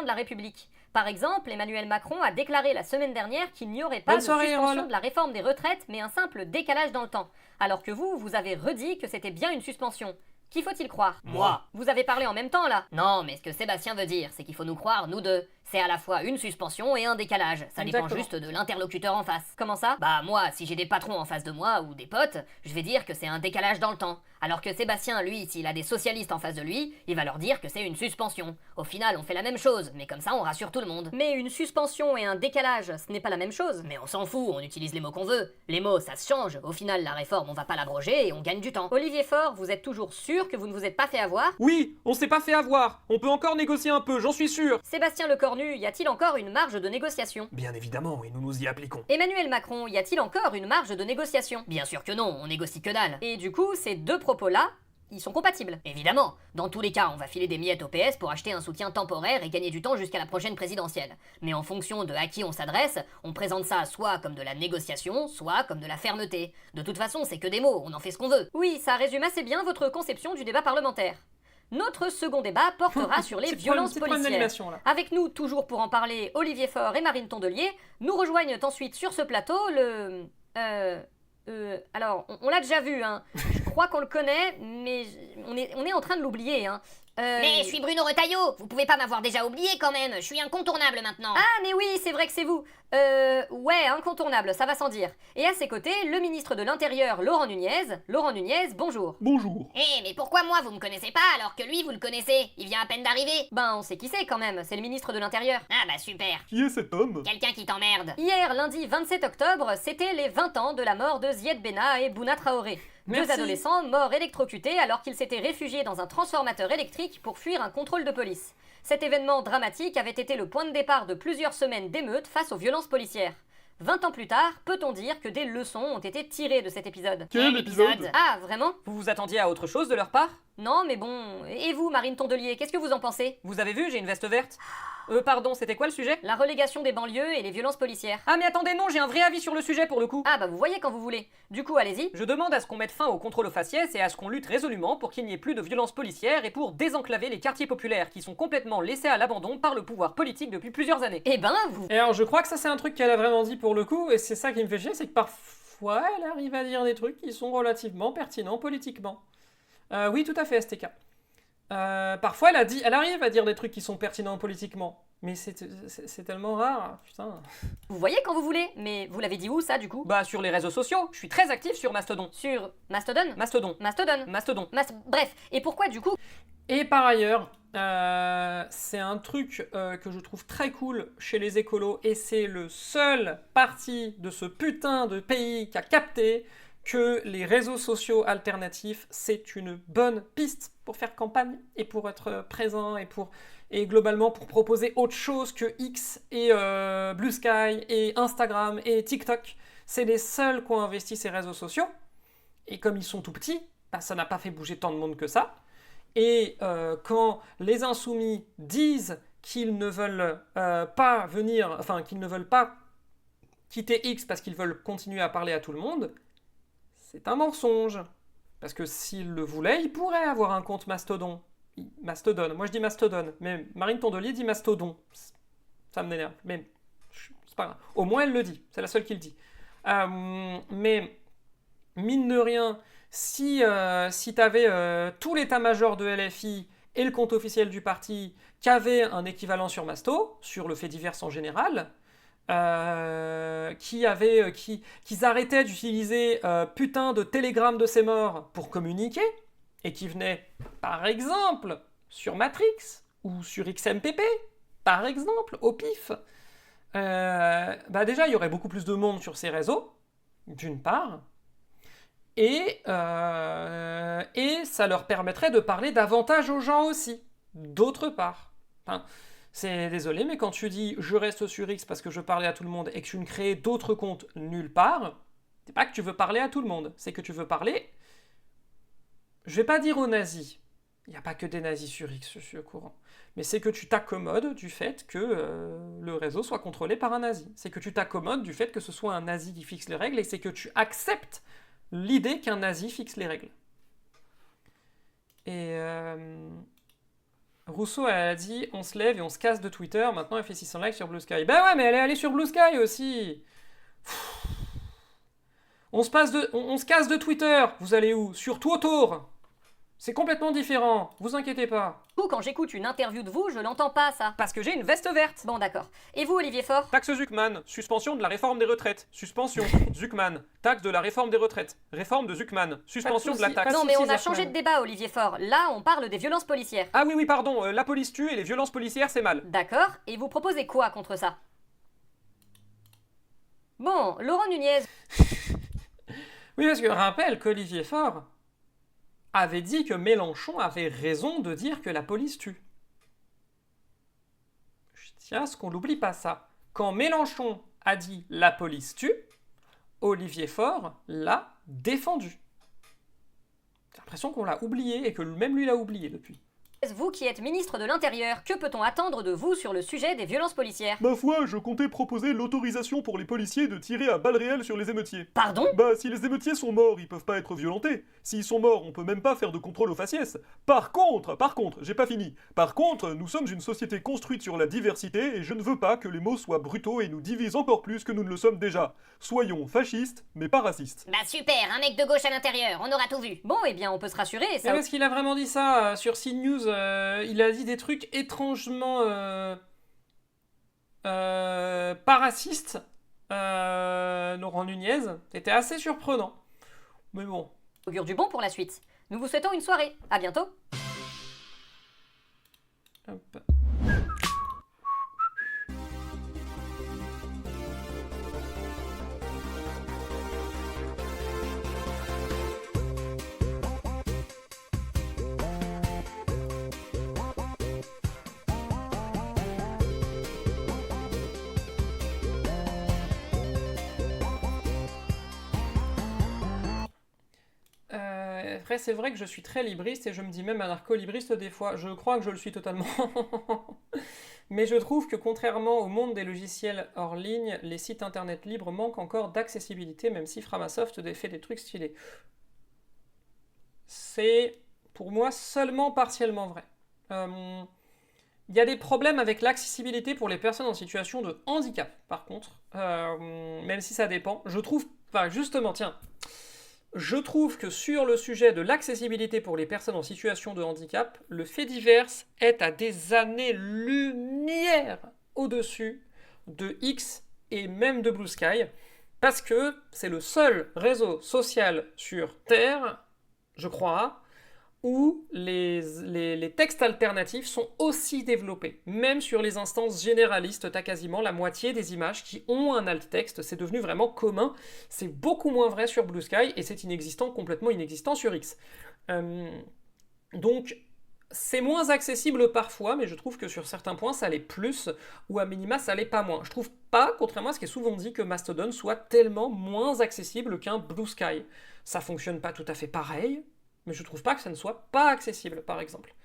De la République. Par exemple, Emmanuel Macron a déclaré la semaine dernière qu'il n'y aurait pas de suspension de la réforme des retraites, mais un simple décalage dans le temps. Alors que vous avez redit que c'était bien une suspension. Qui faut-il croire? Moi. Vous avez parlé en même temps, là? Non, mais ce que Sébastien veut dire, c'est qu'il faut nous croire, nous deux. C'est à la fois une suspension et un décalage. Ça dépend juste de l'interlocuteur en face. Comment ça? Bah moi, si j'ai des patrons en face de moi, ou des potes, je vais dire que c'est un décalage dans le temps. Alors que Sébastien, lui, s'il a des socialistes en face de lui, il va leur dire que c'est une suspension. Au final, on fait la même chose, mais comme ça, on rassure tout le monde. Mais une suspension et un décalage, ce n'est pas la même chose. Mais on s'en fout, on utilise les mots qu'on veut. Les mots, ça se change. Au final, la réforme, on va pas l'abroger et on gagne du temps. Olivier Faure, vous êtes toujours sûr que vous ne vous êtes pas fait avoir? Oui, on s'est pas fait avoir. On peut encore négocier un peu, j'en suis sûr. Sébastien Lecornu, y a-t-il encore une marge de négociation? Bien évidemment, et nous nous y appliquons. Emmanuel Macron, y a-t-il encore une marge de négociation? Bien sûr que non, on négocie que dalle. Et du coup, ces deux propos-là, ils sont compatibles. Évidemment. Dans tous les cas, on va filer des miettes au PS pour acheter un soutien temporaire et gagner du temps jusqu'à la prochaine présidentielle. Mais en fonction de à qui on s'adresse, on présente ça soit comme de la négociation, soit comme de la fermeté. De toute façon, c'est que des mots, on en fait ce qu'on veut. Oui, ça résume assez bien votre conception du débat parlementaire. Notre second débat portera sur les violences policières. Avec nous, toujours pour en parler, Olivier Faure et Marine Tondelier, nous rejoignent ensuite sur ce plateau le... alors, on l'a déjà vu, hein. Je crois qu'on le connaît, mais on est en train de l'oublier, hein. Mais je suis Bruno Retailleau, vous pouvez pas m'avoir déjà oublié quand même, je suis incontournable maintenant. Ah mais oui, c'est vrai que c'est vous. Ouais, incontournable, ça va sans dire. Et à ses côtés, le ministre de l'Intérieur, Laurent Nunez. Laurent Nunez, bonjour. Bonjour. Mais pourquoi moi vous me connaissez pas alors que lui vous le connaissez? Il vient à peine d'arriver. Ben on sait qui c'est quand même, c'est le ministre de l'Intérieur. Ah bah super. Qui est cet homme? Quelqu'un qui t'emmerde. Hier, lundi 27 octobre, c'était les 20 ans de la mort de Zied Benna et Bouna Traoré. Deux adolescents morts électrocutés alors qu'ils s'étaient réfugiés dans un transformateur électrique pour fuir un contrôle de police. Cet événement dramatique avait été le point de départ de plusieurs semaines d'émeutes face aux violences policières. 20 ans plus tard, peut-on dire que des leçons ont été tirées de cet épisode? Quel épisode? Ah, vraiment? Vous vous attendiez à autre chose de leur part? Non, mais bon... Et vous, Marine Tondelier, qu'est-ce que vous en pensez? Vous avez vu, j'ai une veste verte. Pardon, c'était quoi le sujet? La relégation des banlieues et les violences policières. Ah mais attendez, non, j'ai un vrai avis sur le sujet pour le coup. Ah bah vous voyez quand vous voulez. Du coup, allez-y. Je demande à ce qu'on mette fin au contrôle aux faciès et à ce qu'on lutte résolument pour qu'il n'y ait plus de violences policières et pour désenclaver les quartiers populaires qui sont complètement laissés à l'abandon par le pouvoir politique depuis plusieurs années. Eh ben, vous... Et alors, je crois que ça, c'est un truc qu'elle a vraiment dit pour le coup, et c'est ça qui me fait chier, c'est que parfois, elle arrive à dire des trucs qui sont relativement pertinents politiquement. Oui, tout à fait, STK. Parfois, elle arrive à dire des trucs qui sont pertinents politiquement. Mais c'est tellement rare, putain. Vous voyez quand vous voulez, mais vous l'avez dit où ça du coup? Bah sur les réseaux sociaux, je suis très actif sur Mastodon. Sur Mastodon? Mastodon. Mastodon. Mastodon. Bref, et pourquoi du coup? Et par ailleurs, c'est un truc que je trouve très cool chez les écolos, et c'est le seul parti de ce putain de pays qui a capté que les réseaux sociaux alternatifs, c'est une bonne piste pour faire campagne et pour être présent et globalement pour proposer autre chose que X et Blue Sky et Instagram et TikTok. C'est les seuls qui ont investi ces réseaux sociaux. Et comme ils sont tout petits, bah, ça n'a pas fait bouger tant de monde que ça. Et quand les insoumis disent qu'ils ne veulent pas venir, enfin qu'ils ne veulent pas quitter X parce qu'ils veulent continuer à parler à tout le monde, c'est un mensonge. Parce que s'ils le voulaient, ils pourraient avoir un compte Mastodon. Mastodon, moi je dis Mastodon, mais Marine Tondelier dit Mastodon. Ça m'énerve, mais c'est pas grave. Au moins elle le dit, c'est la seule qui le dit. Mais mine de rien, si t'avais tout l'état-major de LFI et le compte officiel du parti qui avait un équivalent sur Masto, sur le fait divers en général, qu'ils arrêtaient d'utiliser putain de télégramme de ces morts pour communiquer, et qui venaient, par exemple, sur Matrix, ou sur XMPP, par exemple, au pif, bah déjà, il y aurait beaucoup plus de monde sur ces réseaux, d'une part, et ça leur permettrait de parler davantage aux gens aussi, d'autre part. Enfin, c'est désolé, mais quand tu dis « je reste sur X parce que je parlais à tout le monde » et que tu ne crées d'autres comptes nulle part, c'est pas que tu veux parler à tout le monde, c'est que tu veux parler... Je vais pas dire aux nazis, il n'y a pas que des nazis sur X, je suis au courant, mais c'est que tu t'accommodes du fait que le réseau soit contrôlé par un nazi. C'est que tu t'accommodes du fait que ce soit un nazi qui fixe les règles, et c'est que tu acceptes l'idée qu'un nazi fixe les règles. Et Rousseau, elle a dit « on se lève et on se casse de Twitter, maintenant elle fait 600 likes sur Blue Sky ». Ben ouais, mais elle est allée sur Blue Sky aussi. On se casse de Twitter, vous allez où? Sur Twitter. C'est complètement différent, vous inquiétez pas. Quand j'écoute une interview de vous, je l'entends pas, ça. Parce que j'ai une veste verte. Bon, d'accord. Et vous, Olivier Faure? Taxe Zuckman, suspension de la réforme des retraites. Suspension, Zuckman, taxe de la réforme des retraites. Réforme de Zuckman, suspension de la taxe. Non, mais on a changé de débat, Olivier Faure. Là, on parle des violences policières. Ah oui, pardon, la police tue et les violences policières, c'est mal. D'accord, et vous proposez quoi contre ça? Bon, Laurent Nunez... Oui, parce que rappelle qu'Olivier Faure avait dit que Mélenchon avait raison de dire que la police tue. Je tiens à ce qu'on n'oublie pas ça. Quand Mélenchon a dit « la police tue », Olivier Faure l'a défendu. J'ai l'impression qu'on l'a oublié et que même lui l'a oublié depuis. Vous qui êtes ministre de l'Intérieur, que peut-on attendre de vous sur le sujet des violences policières? Ma foi, je comptais proposer l'autorisation pour les policiers de tirer à balles réelles sur les émeutiers. Pardon? Bah, si les émeutiers sont morts, ils peuvent pas être violentés. S'ils sont morts, on peut même pas faire de contrôle aux faciès. Par contre, j'ai pas fini. Par contre, nous sommes une société construite sur la diversité et je ne veux pas que les mots soient brutaux et nous divisent encore plus que nous ne le sommes déjà. Soyons fascistes, mais pas racistes. Bah super, un mec de gauche à l'intérieur, on aura tout vu. Bon, eh bien, on peut se rassurer, ça... Mais est-ce qu'il a vraiment dit ça sur CNews? Il a dit des trucs étrangement pas racistes. Laurent Nunez, c'était assez surprenant. Mais bon. Augure du bon pour la suite. Nous vous souhaitons une soirée. À bientôt. Hop. Après, c'est vrai que je suis très libriste et je me dis même anarcho-libriste des fois. Je crois que je le suis totalement. Mais je trouve que contrairement au monde des logiciels hors ligne, les sites internet libres manquent encore d'accessibilité, même si Framasoft fait des trucs stylés. C'est, pour moi, seulement partiellement vrai. Il y a des problèmes avec l'accessibilité pour les personnes en situation de handicap, par contre, même si ça dépend. Je trouve que sur le sujet de l'accessibilité pour les personnes en situation de handicap, le fait divers est à des années-lumière au-dessus de X et même de Blue Sky, parce que c'est le seul réseau social sur Terre, je crois, où les textes alternatifs sont aussi développés. Même sur les instances généralistes, t'as quasiment la moitié des images qui ont un alt-texte. C'est devenu vraiment commun. C'est beaucoup moins vrai sur Blue Sky, et c'est complètement inexistant sur X. Donc, c'est moins accessible parfois, mais je trouve que sur certains points, ça l'est plus, ou à minima, ça l'est pas moins. Je trouve pas, contrairement à ce qui est souvent dit, que Mastodon soit tellement moins accessible qu'un Blue Sky. Ça fonctionne pas tout à fait pareil, mais je trouve pas que ça ne soit pas accessible, par exemple.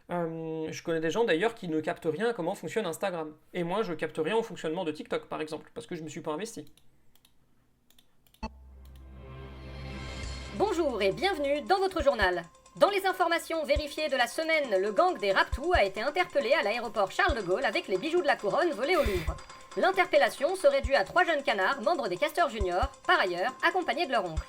Je connais des gens d'ailleurs qui ne captent rien à comment fonctionne Instagram. Et moi, je capte rien au fonctionnement de TikTok, par exemple, parce que je me suis pas investi. Bonjour et bienvenue dans votre journal. Dans les informations vérifiées de la semaine, le gang des Raptous a été interpellé à l'aéroport Charles de Gaulle avec les bijoux de la couronne volés au Louvre. L'interpellation serait due à 3 jeunes canards, membres des Castors Juniors, par ailleurs accompagnés de leur oncle.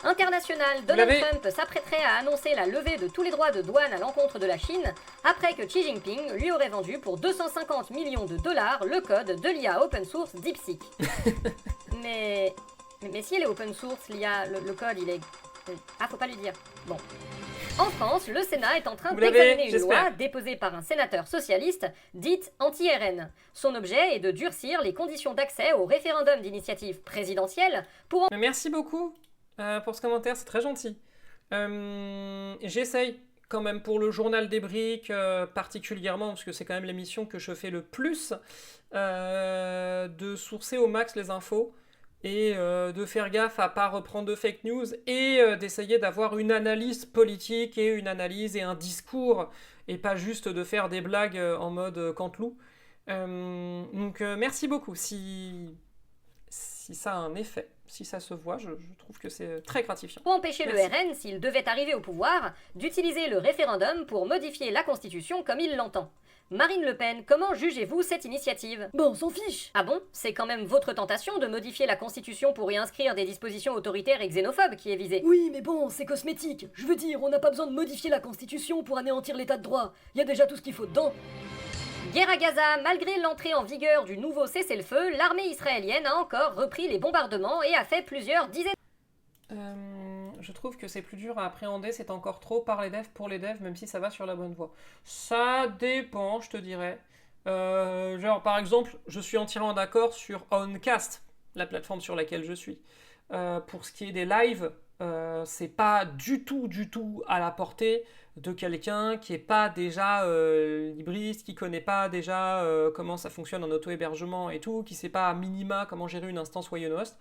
International, Donald Trump s'apprêterait à annoncer la levée de tous les droits de douane à l'encontre de la Chine, après que Xi Jinping lui aurait vendu pour 250 millions de dollars le code de l'IA open source DeepSeek. mais si elle est open source, l'IA, le code, il est... Ah, faut pas lui dire. Bon. En France, le Sénat est en train d'examiner une loi déposée par un sénateur socialiste, dite anti-RN. Son objet est de durcir les conditions d'accès au référendum d'initiative présidentielle pour... Merci beaucoup pour ce commentaire, c'est très gentil. J'essaye quand même pour le journal des briques, particulièrement, parce que c'est quand même l'émission que je fais le plus, de sourcer au max les infos, et de faire gaffe à pas reprendre de fake news, et d'essayer d'avoir une analyse politique, et une analyse et un discours, et pas juste de faire des blagues en mode Canteloup. Donc merci beaucoup, si ça a un effet. Si ça se voit, je trouve que c'est très gratifiant. Pour empêcher le RN, s'il devait arriver au pouvoir, d'utiliser le référendum pour modifier la Constitution comme il l'entend. Marine Le Pen, comment jugez-vous cette initiative ? Bon, on s'en fiche. Ah bon ? C'est quand même votre tentation de modifier la Constitution pour y inscrire des dispositions autoritaires et xénophobes qui est visée. Oui, mais bon, c'est cosmétique. Je veux dire, on n'a pas besoin de modifier la Constitution pour anéantir l'état de droit. Il y a déjà tout ce qu'il faut dedans. Guerre à Gaza, malgré l'entrée en vigueur du nouveau cessez-le-feu, l'armée israélienne a encore repris les bombardements et a fait plusieurs dizaines... Je trouve que c'est plus dur à appréhender, c'est encore trop par les devs pour les devs, même si ça va sur la bonne voie. Ça dépend, je te dirais. Genre, par exemple, je suis entièrement d'accord sur Oncast, la plateforme sur laquelle je suis. Pour ce qui est des lives, c'est pas du tout à la portée de quelqu'un qui est pas déjà libriste, qui connaît pas déjà comment ça fonctionne en auto-hébergement et tout, qui sait pas à minima comment gérer une instance Wyonost.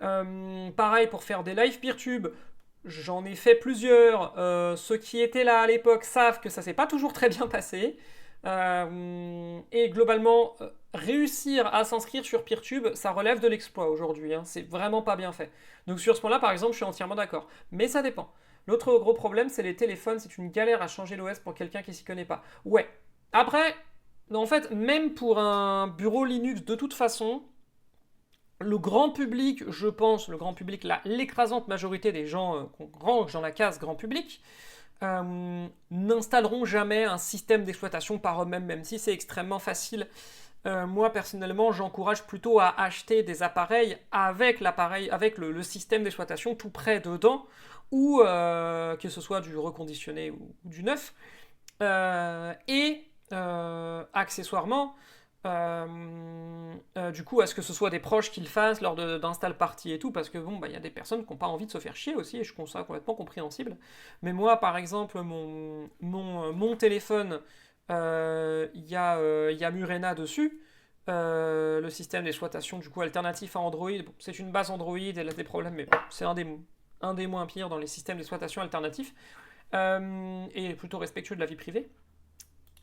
Pareil pour faire des live Peertube, j'en ai fait plusieurs. Ceux qui étaient là à l'époque savent que ça s'est pas toujours très bien passé. Et globalement, réussir à s'inscrire sur Peertube, ça relève de l'exploit aujourd'hui. C'est vraiment pas bien fait. Donc sur ce point-là, par exemple, je suis entièrement d'accord. Mais ça dépend. L'autre gros problème, c'est les téléphones. C'est une galère à changer l'OS pour quelqu'un qui s'y connaît pas. Ouais. Après, en fait, même pour un bureau Linux, de toute façon, le grand public, je pense, l'écrasante majorité des gens qu'on range dans la case grand public, n'installeront jamais un système d'exploitation par eux-mêmes, même si c'est extrêmement facile. Moi, personnellement, j'encourage plutôt à acheter des appareils avec le système d'exploitation tout près dedans, ou que ce soit du reconditionné ou du neuf. Accessoirement, du coup, à ce que ce soit des proches qui le fassent lors d'install party et tout, parce que bon, il y a des personnes qui n'ont pas envie de se faire chier aussi, et je trouve ça complètement compréhensible. Mais moi, par exemple, mon téléphone, il y a Murena dessus, le système d'exploitation du coup alternatif à Android. Bon, c'est une base Android, elle a des problèmes, mais bon, c'est un un des moins pires dans les systèmes d'exploitation alternatifs, et plutôt respectueux de la vie privée.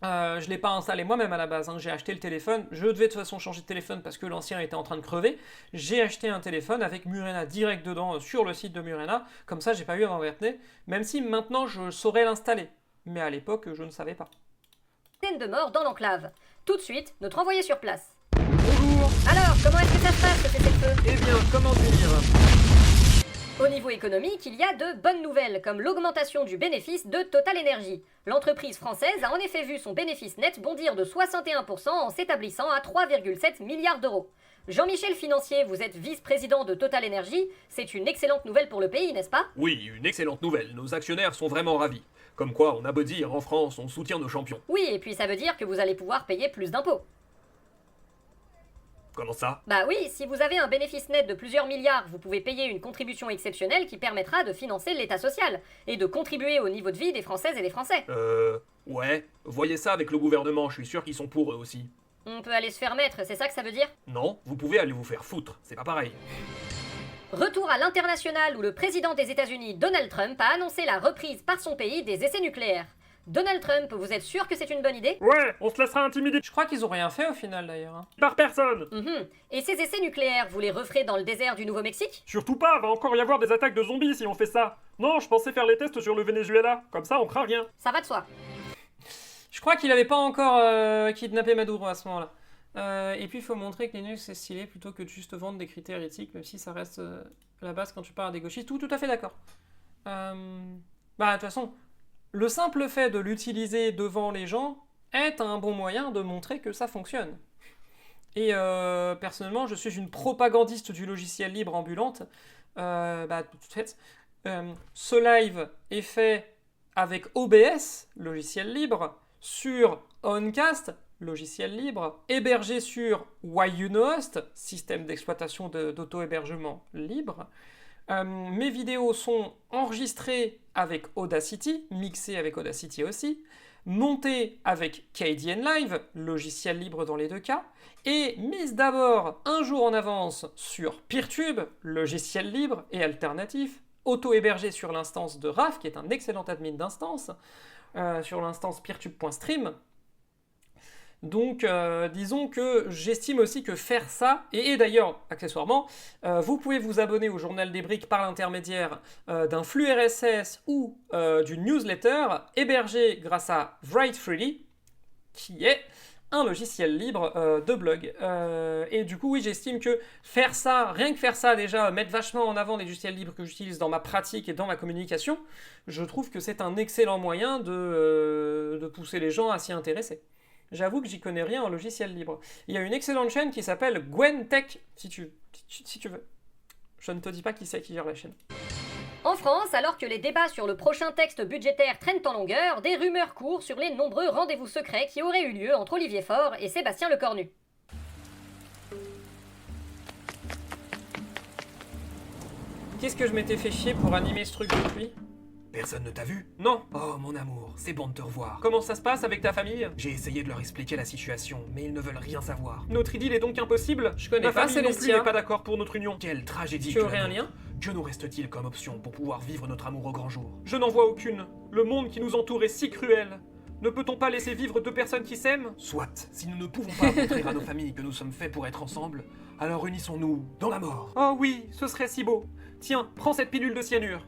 Je ne l'ai pas installé moi-même à la base, hein. J'ai acheté le téléphone, je devais de toute façon changer de téléphone parce que l'ancien était en train de crever. J'ai acheté un téléphone avec Murena direct dedans sur le site de Murena, comme ça j'ai pas eu à m'emmerder, même si maintenant je saurais l'installer. Mais à l'époque je ne savais pas. Peine de mort dans l'enclave. Tout de suite, notre envoyé sur place. Bonjour. Alors, comment est-ce que ça se passe, ce cessez-le-feu ? Eh bien, comment dire ? Au niveau économique, il y a de bonnes nouvelles, comme l'augmentation du bénéfice de Total Energy. L'entreprise française a en effet vu son bénéfice net bondir de 61% en s'établissant à 3,7 milliards d'euros. Jean-Michel Financier, vous êtes vice-président de Total Energy, c'est une excellente nouvelle pour le pays, n'est-ce pas ? Oui, une excellente nouvelle, nos actionnaires sont vraiment ravis. Comme quoi, on a beau dire, en France, on soutient nos champions. Oui, et puis ça veut dire que vous allez pouvoir payer plus d'impôts. Comment ça ? Bah oui, si vous avez un bénéfice net de plusieurs milliards, vous pouvez payer une contribution exceptionnelle qui permettra de financer l'État social et de contribuer au niveau de vie des Françaises et des Français. Ouais, voyez ça avec le gouvernement, je suis sûr qu'ils sont pour eux aussi. On peut aller se faire mettre, c'est ça que ça veut dire ? Non, vous pouvez aller vous faire foutre, c'est pas pareil. Retour à l'international où le président des États-Unis, Donald Trump, a annoncé la reprise par son pays des essais nucléaires. Donald Trump, vous êtes sûr que c'est une bonne idée ? Ouais, on se laissera intimider Je crois qu'ils ont rien fait au final d'ailleurs. Hein. par personne. Et ces essais nucléaires, vous les referez dans le désert du Nouveau-Mexique ? Surtout pas, va encore y avoir des attaques de zombies si on fait ça. Non, je pensais faire les tests sur le Venezuela, comme ça on craint rien. Ça va de soi. Je crois qu'il avait pas encore kidnappé Maduro à ce moment-là. Et puis il faut montrer que Linux c'est stylé plutôt que de juste vendre des critères éthiques, même si ça reste la base quand tu parles à des gauchistes. Tout à fait d'accord. Bah de toute façon, le simple fait de l'utiliser devant les gens est un bon moyen de montrer que ça fonctionne. Et personnellement, je suis une propagandiste du logiciel libre ambulante. De fait, ce live est fait avec OBS, logiciel libre, sur Oncast, logiciel libre, hébergé sur YunoHost, système d'exploitation d'auto-hébergement libre. Mes vidéos sont enregistrées avec Audacity, mixées avec Audacity aussi, montées avec Kdenlive, logiciel libre dans les deux cas, et mises d'abord un jour en avance sur Peertube, logiciel libre et alternatif, auto-hébergé sur l'instance de Raph, qui est un excellent admin d'instance, sur l'instance peertube.stream. Donc, disons que j'estime aussi que faire ça, et d'ailleurs, accessoirement, vous pouvez vous abonner au Journal des Briques par l'intermédiaire d'un flux RSS ou d'une newsletter hébergée grâce à Write Freely, qui est un logiciel libre de blog. Et du coup, oui, j'estime que faire ça, rien que faire ça déjà, mettre vachement en avant les logiciels libres que j'utilise dans ma pratique et dans ma communication, je trouve que c'est un excellent moyen de pousser les gens à s'y intéresser. J'avoue que j'y connais rien en logiciel libre. Il y a une excellente chaîne qui s'appelle GwenTech, si tu veux. Je ne te dis pas qui c'est qui gère la chaîne. En France, alors que les débats sur le prochain texte budgétaire traînent en longueur, des rumeurs courent sur les nombreux rendez-vous secrets qui auraient eu lieu entre Olivier Faure et Sébastien Lecornu. Qu'est-ce que je m'étais fait chier pour animer ce truc depuis ? Personne ne t'a vu ? Non. Oh mon amour, c'est bon de te revoir. Comment ça se passe avec ta famille ? J'ai essayé de leur expliquer la situation, mais ils ne veulent rien savoir. Notre idylle est donc impossible ? Je connais Ma pas famille non plus Célestia. n'est pas d'accord pour notre union. Quelle tragédie Tu que aurais la un nôtre. lien ? Que nous reste-t-il comme option pour pouvoir vivre notre amour au grand jour ? Je n'en vois aucune. Le monde qui nous entoure est si cruel. Ne peut-on pas laisser vivre deux personnes qui s'aiment ? Soit, si nous ne pouvons pas montrer à nos familles que nous sommes faits pour être ensemble, alors unissons-nous dans la mort. Oh oui, ce serait si beau. Tiens, prends cette pilule de cyanure.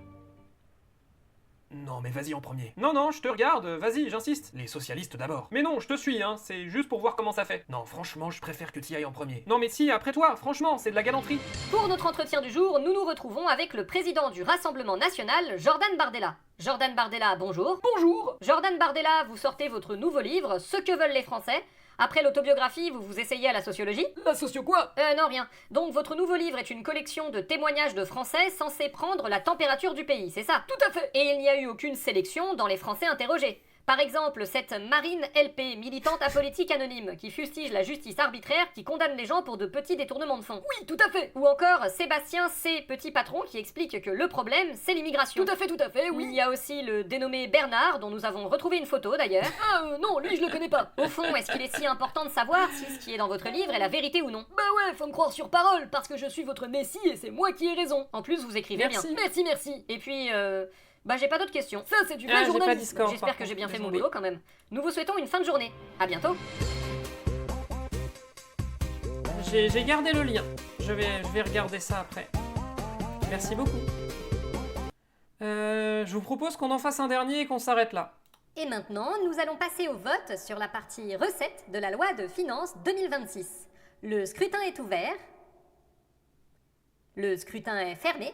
Non, mais vas-y en premier. Non, je te regarde, vas-y, j'insiste. Les socialistes d'abord. Mais non, je te suis, hein, c'est juste pour voir comment ça fait. Non, franchement, je préfère que t'y ailles en premier. Non mais si, après toi, franchement, c'est de la galanterie. Pour notre entretien du jour, nous nous retrouvons avec le président du Rassemblement National, Jordan Bardella. Jordan Bardella, bonjour. Bonjour. Jordan Bardella, vous sortez votre nouveau livre, Ce que veulent les Français. Après l'autobiographie, vous vous essayez à la sociologie ? La socio quoi ? Non, rien. Donc votre nouveau livre est une collection de témoignages de Français censés prendre la température du pays, c'est ça ? Tout à fait. Et il n'y a eu aucune sélection dans les Français interrogés. Par exemple, cette Marine LP, militante apolitique anonyme, qui fustige la justice arbitraire, qui condamne les gens pour de petits détournements de fonds. Oui, tout à fait. Ou encore Sébastien C, petit patron, qui explique que le problème, c'est l'immigration. Tout à fait, oui. Il y a aussi le dénommé Bernard, dont nous avons retrouvé une photo d'ailleurs. Ah non, lui je le connais pas. Au fond, est-ce qu'il est si important de savoir si ce qui est dans votre livre est la vérité ou non? Bah ouais, faut me croire sur parole, parce que je suis votre messie et c'est moi qui ai raison. En plus, vous écrivez bien. Merci. Et puis, bah j'ai pas d'autres questions. Ça, c'est du vrai journalisme. J'espère que j'ai bien fait mon boulot quand même. Nous vous souhaitons une fin de journée. À bientôt. J'ai gardé le lien. Je vais regarder ça après. Merci beaucoup. Je vous propose qu'on en fasse un dernier et qu'on s'arrête là. Et maintenant, nous allons passer au vote sur la partie recettes de la loi de finances 2026. Le scrutin est ouvert. Le scrutin est fermé.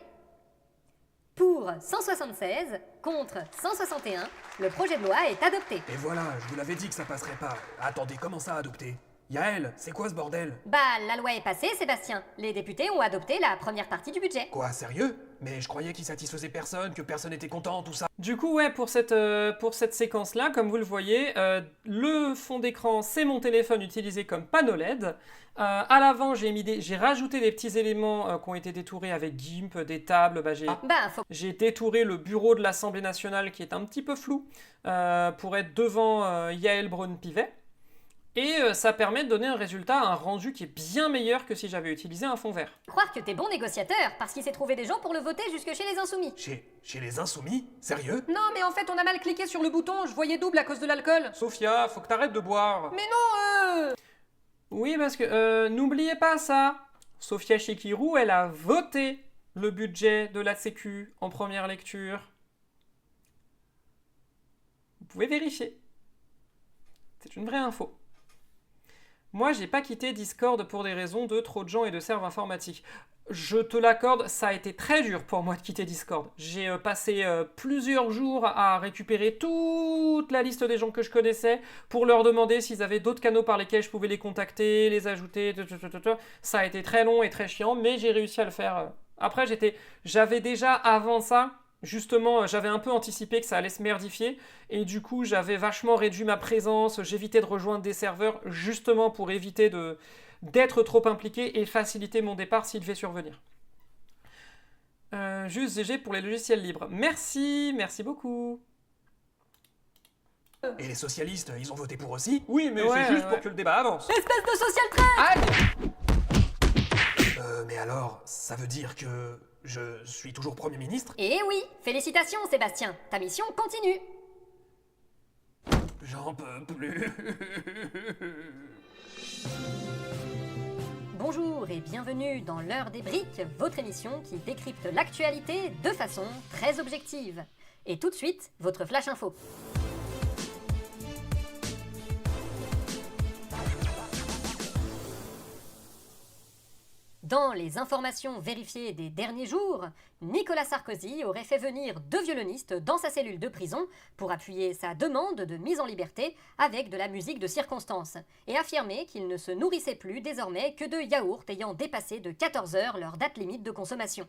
Pour 176, contre 161, le projet de loi est adopté. Et voilà, je vous l'avais dit que ça passerait pas. Attendez, comment ça adopter? Yael, c'est quoi ce bordel? Bah, la loi est passée, Sébastien. Les députés ont adopté la première partie du budget. Quoi, sérieux? Mais je croyais qu'il satisfaisait personne, que personne n'était content, tout ça. Du coup, ouais, pour cette séquence-là, comme vous le voyez, le fond d'écran, c'est mon téléphone utilisé comme panneau LED. À l'avant, j'ai rajouté des petits éléments qui ont été détourés avec GIMP, des tables. J'ai détouré le bureau de l'Assemblée nationale qui est un petit peu flou pour être devant Yael Braun-Pivet. Et ça permet de donner un résultat, un rendu qui est bien meilleur que si j'avais utilisé un fond vert. Croire que t'es bon négociateur, parce qu'il s'est trouvé des gens pour le voter jusque chez les Insoumis. Chez les Insoumis? Sérieux? Non, mais en fait, on a mal cliqué sur le bouton, je voyais double à cause de l'alcool. Sophia, faut que t'arrêtes de boire. Mais non, Oui, parce que, n'oubliez pas ça. Sophia Chikirou, elle a voté le budget de la Sécu en première lecture. Vous pouvez vérifier. C'est une vraie info. Moi, j'ai pas quitté Discord pour des raisons de trop de gens et de serveurs informatiques. Je te l'accorde, ça a été très dur pour moi de quitter Discord. J'ai passé plusieurs jours à récupérer toute la liste des gens que je connaissais pour leur demander s'ils avaient d'autres canaux par lesquels je pouvais les contacter, les ajouter. Ça a été très long et très chiant, mais j'ai réussi à le faire. Après, j'avais déjà avant ça... Justement, j'avais un peu anticipé que ça allait se merdifier et du coup, j'avais vachement réduit ma présence, j'évitais de rejoindre des serveurs justement pour éviter d'être trop impliqué et faciliter mon départ s'il devait survenir. Juste GG pour les logiciels libres. Merci beaucoup. Et les socialistes, ils ont voté pour aussi? Oui, mais c'est juste pour que le débat avance. Espèce de social traite! Mais alors, ça veut dire que... je suis toujours Premier ministre? Eh oui, félicitations Sébastien, ta mission continue. J'en peux plus. Bonjour et bienvenue dans l'heure des briques, votre émission qui décrypte l'actualité de façon très objective. Et tout de suite, votre flash info. Dans les informations vérifiées des derniers jours, Nicolas Sarkozy aurait fait venir 2 violonistes dans sa cellule de prison pour appuyer sa demande de mise en liberté avec de la musique de circonstance et affirmer qu'il ne se nourrissait plus désormais que de yaourts ayant dépassé de 14 heures leur date limite de consommation.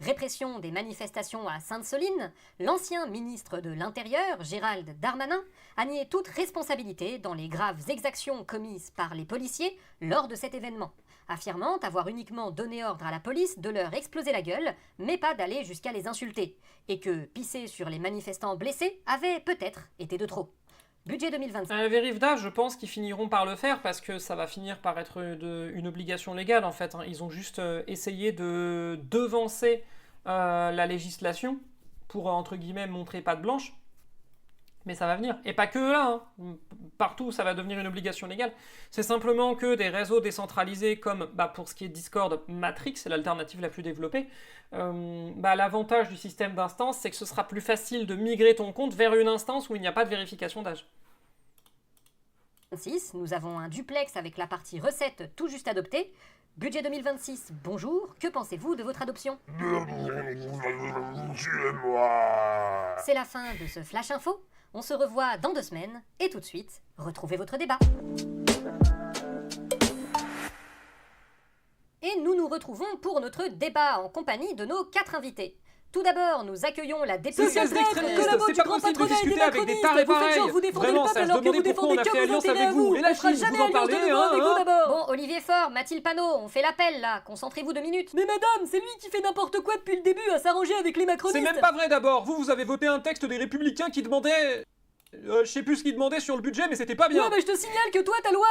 Répression des manifestations à Sainte-Soline, l'ancien ministre de l'Intérieur, Gérald Darmanin, a nié toute responsabilité dans les graves exactions commises par les policiers lors de cet événement, affirmant avoir uniquement donné ordre à la police de leur exploser la gueule, mais pas d'aller jusqu'à les insulter, et que pisser sur les manifestants blessés avait peut-être été de trop. Budget 2025. Vérifda, je pense qu'ils finiront par le faire parce que ça va finir par être une obligation légale en fait. Ils ont juste essayé de devancer la législation pour entre guillemets montrer patte blanche. Mais ça va venir. Et pas que là. Partout, ça va devenir une obligation légale. C'est simplement que des réseaux décentralisés comme, pour ce qui est Discord, Matrix, c'est l'alternative la plus développée. L'avantage du système d'instance, c'est que ce sera plus facile de migrer ton compte vers une instance où il n'y a pas de vérification d'âge. Nous avons un duplex avec la partie recette tout juste adoptée. Budget 2026, bonjour, que pensez-vous de votre adoption? Tuez-moi! C'est la fin de ce Flash Info. On se revoit dans 2 semaines, et tout de suite, retrouvez votre débat. Et nous nous retrouvons pour notre débat en compagnie de nos 4 invités. Tout d'abord, nous accueillons la députée... Socialistes extrémistes, c'est pas possible de discuter avec des tarés pareils. Vraiment, ça se demandait pourquoi on a fait alliance avec vous. Et la Chine, vous en parlez, Bon, Olivier Faure, Mathilde Panot, on fait l'appel, là. Concentrez-vous 2 minutes. Mais madame, c'est lui qui fait n'importe quoi depuis le début à s'arranger avec les macronistes. C'est même pas vrai d'abord. Vous avez voté un texte des Républicains qui demandait... je sais plus ce qu'il demandait sur le budget, mais c'était pas bien. Ouais, mais je te signale que toi, ta loi...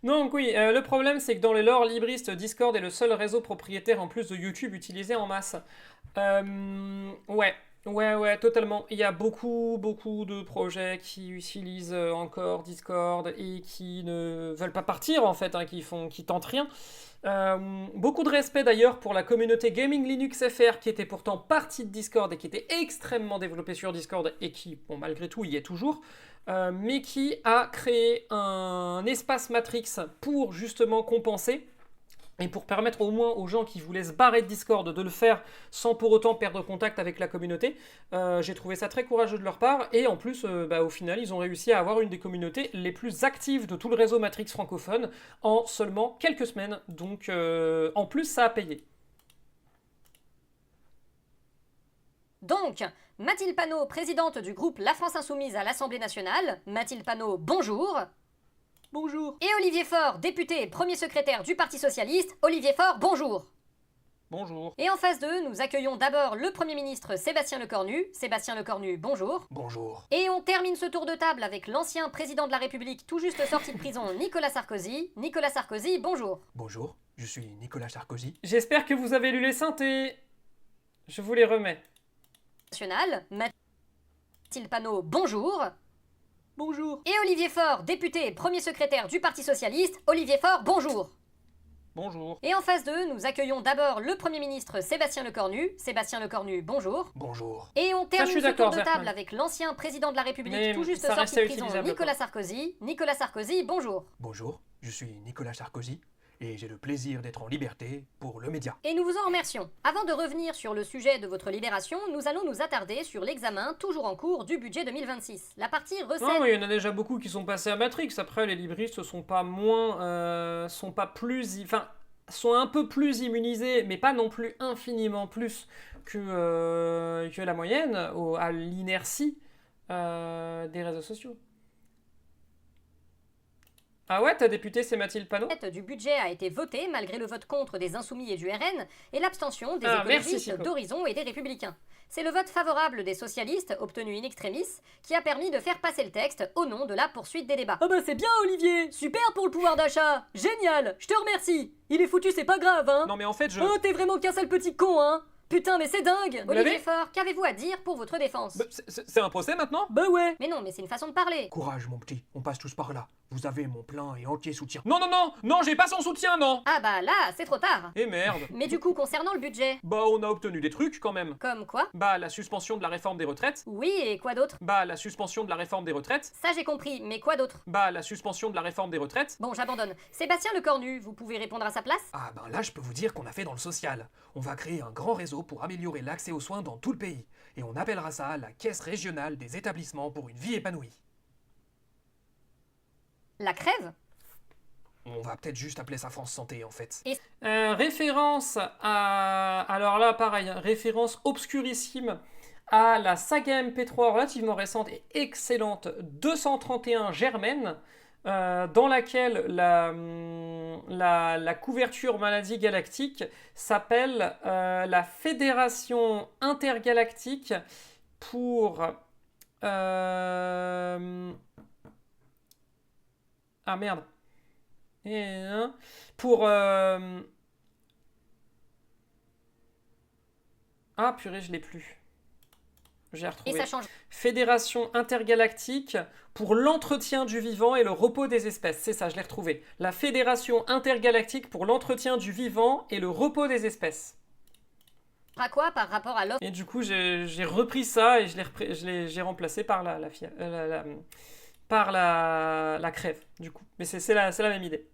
Donc oui, le problème c'est que dans les lore libristes, Discord est le seul réseau propriétaire en plus de YouTube utilisé en masse. Ouais, totalement. Il y a beaucoup de projets qui utilisent encore Discord et qui ne veulent pas partir en fait, hein, qui tentent rien. Beaucoup de respect d'ailleurs pour la communauté Gaming Linux FR qui était pourtant partie de Discord et qui était extrêmement développée sur Discord et qui, bon, malgré tout, y est toujours. Mais qui a créé un espace Matrix pour justement compenser et pour permettre au moins aux gens qui voulaient se barrer de Discord de le faire sans pour autant perdre contact avec la communauté. J'ai trouvé ça très courageux de leur part et en plus, au final, ils ont réussi à avoir une des communautés les plus actives de tout le réseau Matrix francophone en seulement quelques semaines. Donc en plus, ça a payé. Donc, Mathilde Panot, présidente du groupe La France Insoumise à l'Assemblée nationale. Mathilde Panot, bonjour. Bonjour. Et Olivier Faure, député et premier secrétaire du Parti Socialiste. Olivier Faure, bonjour. Bonjour. Et en face d'eux, nous accueillons d'abord le Premier ministre Sébastien Lecornu. Sébastien Lecornu, bonjour. Bonjour. Et on termine ce tour de table avec l'ancien président de la République tout juste sorti de prison, Nicolas Sarkozy. Nicolas Sarkozy, bonjour. Bonjour, je suis Nicolas Sarkozy. J'espère que vous avez lu les synthés. Je vous les remets. National, Mathilde Panot, bonjour. Bonjour. Et Olivier Faure, député et premier secrétaire du Parti Socialiste. Olivier Faure, bonjour. Bonjour. Et en face d'eux, nous accueillons d'abord le Premier ministre Sébastien Lecornu. Sébastien Lecornu, bonjour. Bonjour. Et on termine ce tour de table Zertman. avec l'ancien président de la République Mais tout juste ça sorti restait de prison, utilisable, Nicolas Sarkozy. Nicolas Sarkozy, bonjour. Bonjour, je suis Nicolas Sarkozy et j'ai le plaisir d'être en liberté pour le média. Et nous vous en remercions. Avant de revenir sur le sujet de votre libération, nous allons nous attarder sur l'examen, toujours en cours, du budget 2026. La partie recette... Non, mais il y en a déjà beaucoup qui sont passés à Matrix. Après, les libristes sont pas moins... sont pas plus... Enfin, sont un peu plus immunisés, mais pas non plus infiniment plus que la moyenne, à l'inertie des réseaux sociaux. Ah ouais, ta députée, c'est Mathilde Panot? Le du budget a été voté malgré le vote contre des Insoumis et du RN et l'abstention des merci, écologistes, d'Horizon et des Républicains. C'est le vote favorable des socialistes, obtenu in extremis, qui a permis de faire passer le texte au nom de la poursuite des débats. Ah bah c'est bien Olivier. Super pour le pouvoir d'achat. Génial. Je te remercie. Il est foutu, c'est pas grave, hein. Non mais en fait, je... Oh, t'es vraiment qu'un sale petit con, hein. Putain, mais c'est dingue. Olivier Faure, qu'avez-vous à dire pour votre défense? C'est un procès maintenant? Bah ouais. Mais non, mais c'est une façon de parler. Courage mon petit, on passe tous par là. Vous avez mon plein et entier soutien. Non, j'ai pas son soutien, non. Ah bah là, c'est trop tard. Et merde. Mais du coup, concernant le budget... Bah, on a obtenu des trucs quand même. Comme quoi? Bah, la suspension de la réforme des retraites. Oui, et quoi d'autre? Bah, la suspension de la réforme des retraites. Ça j'ai compris, mais quoi d'autre? Bah, la suspension de la réforme des retraites. Bon, j'abandonne. Sébastien Lecornu, vous pouvez répondre à sa place? Ah ben là, je peux vous dire qu'on a fait dans le social. On va créer un grand réseau pour améliorer l'accès aux soins dans tout le pays. Et on appellera ça la Caisse régionale des établissements pour une vie épanouie. La crève? On va peut-être juste appeler ça France Santé en fait. Référence à... Alors là, pareil, référence obscurissime à la saga MP3 relativement récente et excellente 231 Germaine, dans laquelle la couverture maladie galactique s'appelle la Fédération intergalactique pour... Ah merde. Pour... Ah purée, je l'ai plus. J'ai retrouvé. Et ça change. Fédération intergalactique pour l'entretien du vivant et le repos des espèces. C'est ça, je l'ai retrouvé. La Fédération intergalactique pour l'entretien du vivant et le repos des espèces. À quoi par rapport à l'offre? Et du coup, j'ai repris ça et j'ai remplacé par la crève, du coup. Mais c'est la même idée.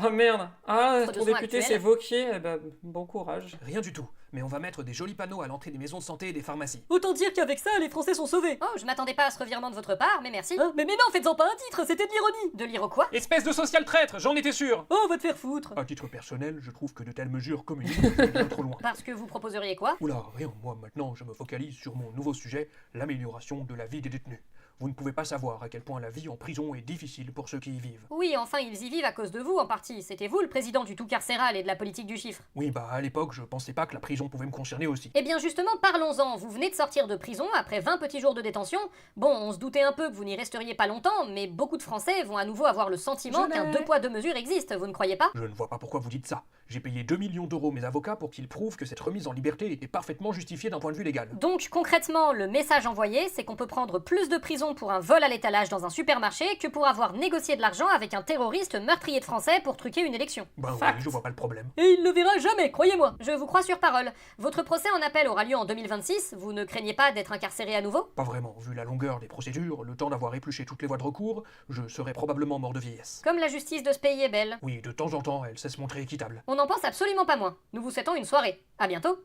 Oh merde. Ah, ton député c'est Vauquier. Eh ben, bon courage. Rien du tout. mais on va mettre des jolis panneaux à l'entrée des maisons de santé et des pharmacies. Autant dire qu'avec ça, les Français sont sauvés. Oh, je m'attendais pas à ce revirement de votre part, mais merci. Hein, mais non, faites-en pas un titre, c'était de l'ironie. De lire quoi? Espèce de social traître, j'en étais sûr. Oh, va te faire foutre. À titre personnel, je trouve que de telles mesures communiquent vont bien trop loin. Parce que vous proposeriez quoi? Oula, rien, moi maintenant je me focalise sur mon nouveau sujet, l'amélioration de la vie des détenus. Vous ne pouvez pas savoir à quel point la vie en prison est difficile pour ceux qui y vivent. Oui, enfin, ils y vivent à cause de vous, en partie. C'était vous le président du tout carcéral et de la politique du chiffre. Oui, bah à l'époque, je pensais pas que la prison pouvait me concerner aussi. Eh bien justement, parlons-en. Vous venez de sortir de prison après 20 petits jours de détention. Bon, on se doutait un peu que vous n'y resteriez pas longtemps, mais beaucoup de Français vont à nouveau avoir le sentiment qu'un 2 poids 2 mesures existe, vous ne croyez pas? Je ne vois pas pourquoi vous dites ça. J'ai payé 2 millions d'euros mes avocats pour qu'ils prouvent que cette remise en liberté est parfaitement justifiée d'un point de vue légal. Donc concrètement, le message envoyé, c'est qu'on peut prendre plus de prison pour un vol à l'étalage dans un supermarché que pour avoir négocié de l'argent avec un terroriste meurtrier de Français pour truquer une élection. Bah oui, je vois pas le problème. Et il le verra jamais, croyez-moi. Je vous crois sur parole. Votre procès en appel aura lieu en 2026, vous ne craignez pas d'être incarcéré à nouveau? Pas vraiment, vu la longueur des procédures, le temps d'avoir épluché toutes les voies de recours, je serais probablement mort de vieillesse. Comme la justice de ce pays est belle. Oui, de temps en temps, elle sait se montrer équitable. On n'en pense absolument pas moins. Nous vous souhaitons une soirée. À bientôt.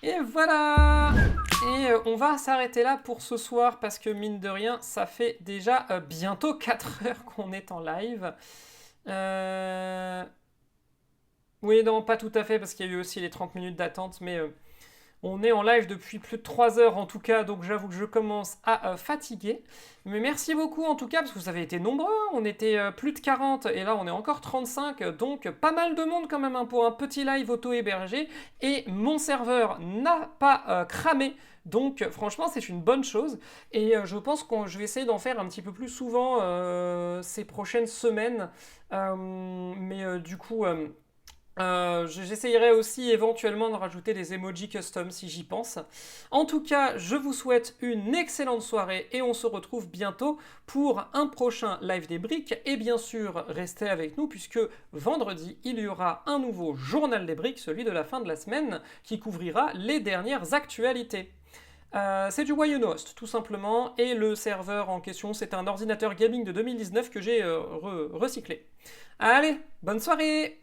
Et voilà. Et on va s'arrêter là pour ce soir parce que mine de rien, ça fait déjà bientôt 4 heures qu'on est en live. Oui, non, pas tout à fait parce qu'il y a eu aussi les 30 minutes d'attente, mais on est en live depuis plus de 3 heures en tout cas, donc j'avoue que je commence à fatiguer. Mais merci beaucoup en tout cas, parce que vous avez été nombreux, hein. On était plus de 40 et là on est encore 35, donc pas mal de monde quand même hein, pour un petit live auto-hébergé. Et mon serveur n'a pas cramé, donc franchement c'est une bonne chose. Et je pense que je vais essayer d'en faire un petit peu plus souvent ces prochaines semaines. Du coup... j'essayerai aussi éventuellement de rajouter des emojis custom si j'y pense. En tout cas, je vous souhaite une excellente soirée et on se retrouve bientôt pour un prochain live des briques. Et bien sûr, restez avec nous puisque vendredi, il y aura un nouveau journal des briques, celui de la fin de la semaine, qui couvrira les dernières actualités. C'est du Why You Know Host, tout simplement, et le serveur en question, c'est un ordinateur gaming de 2019 que j'ai recyclé. Allez, bonne soirée!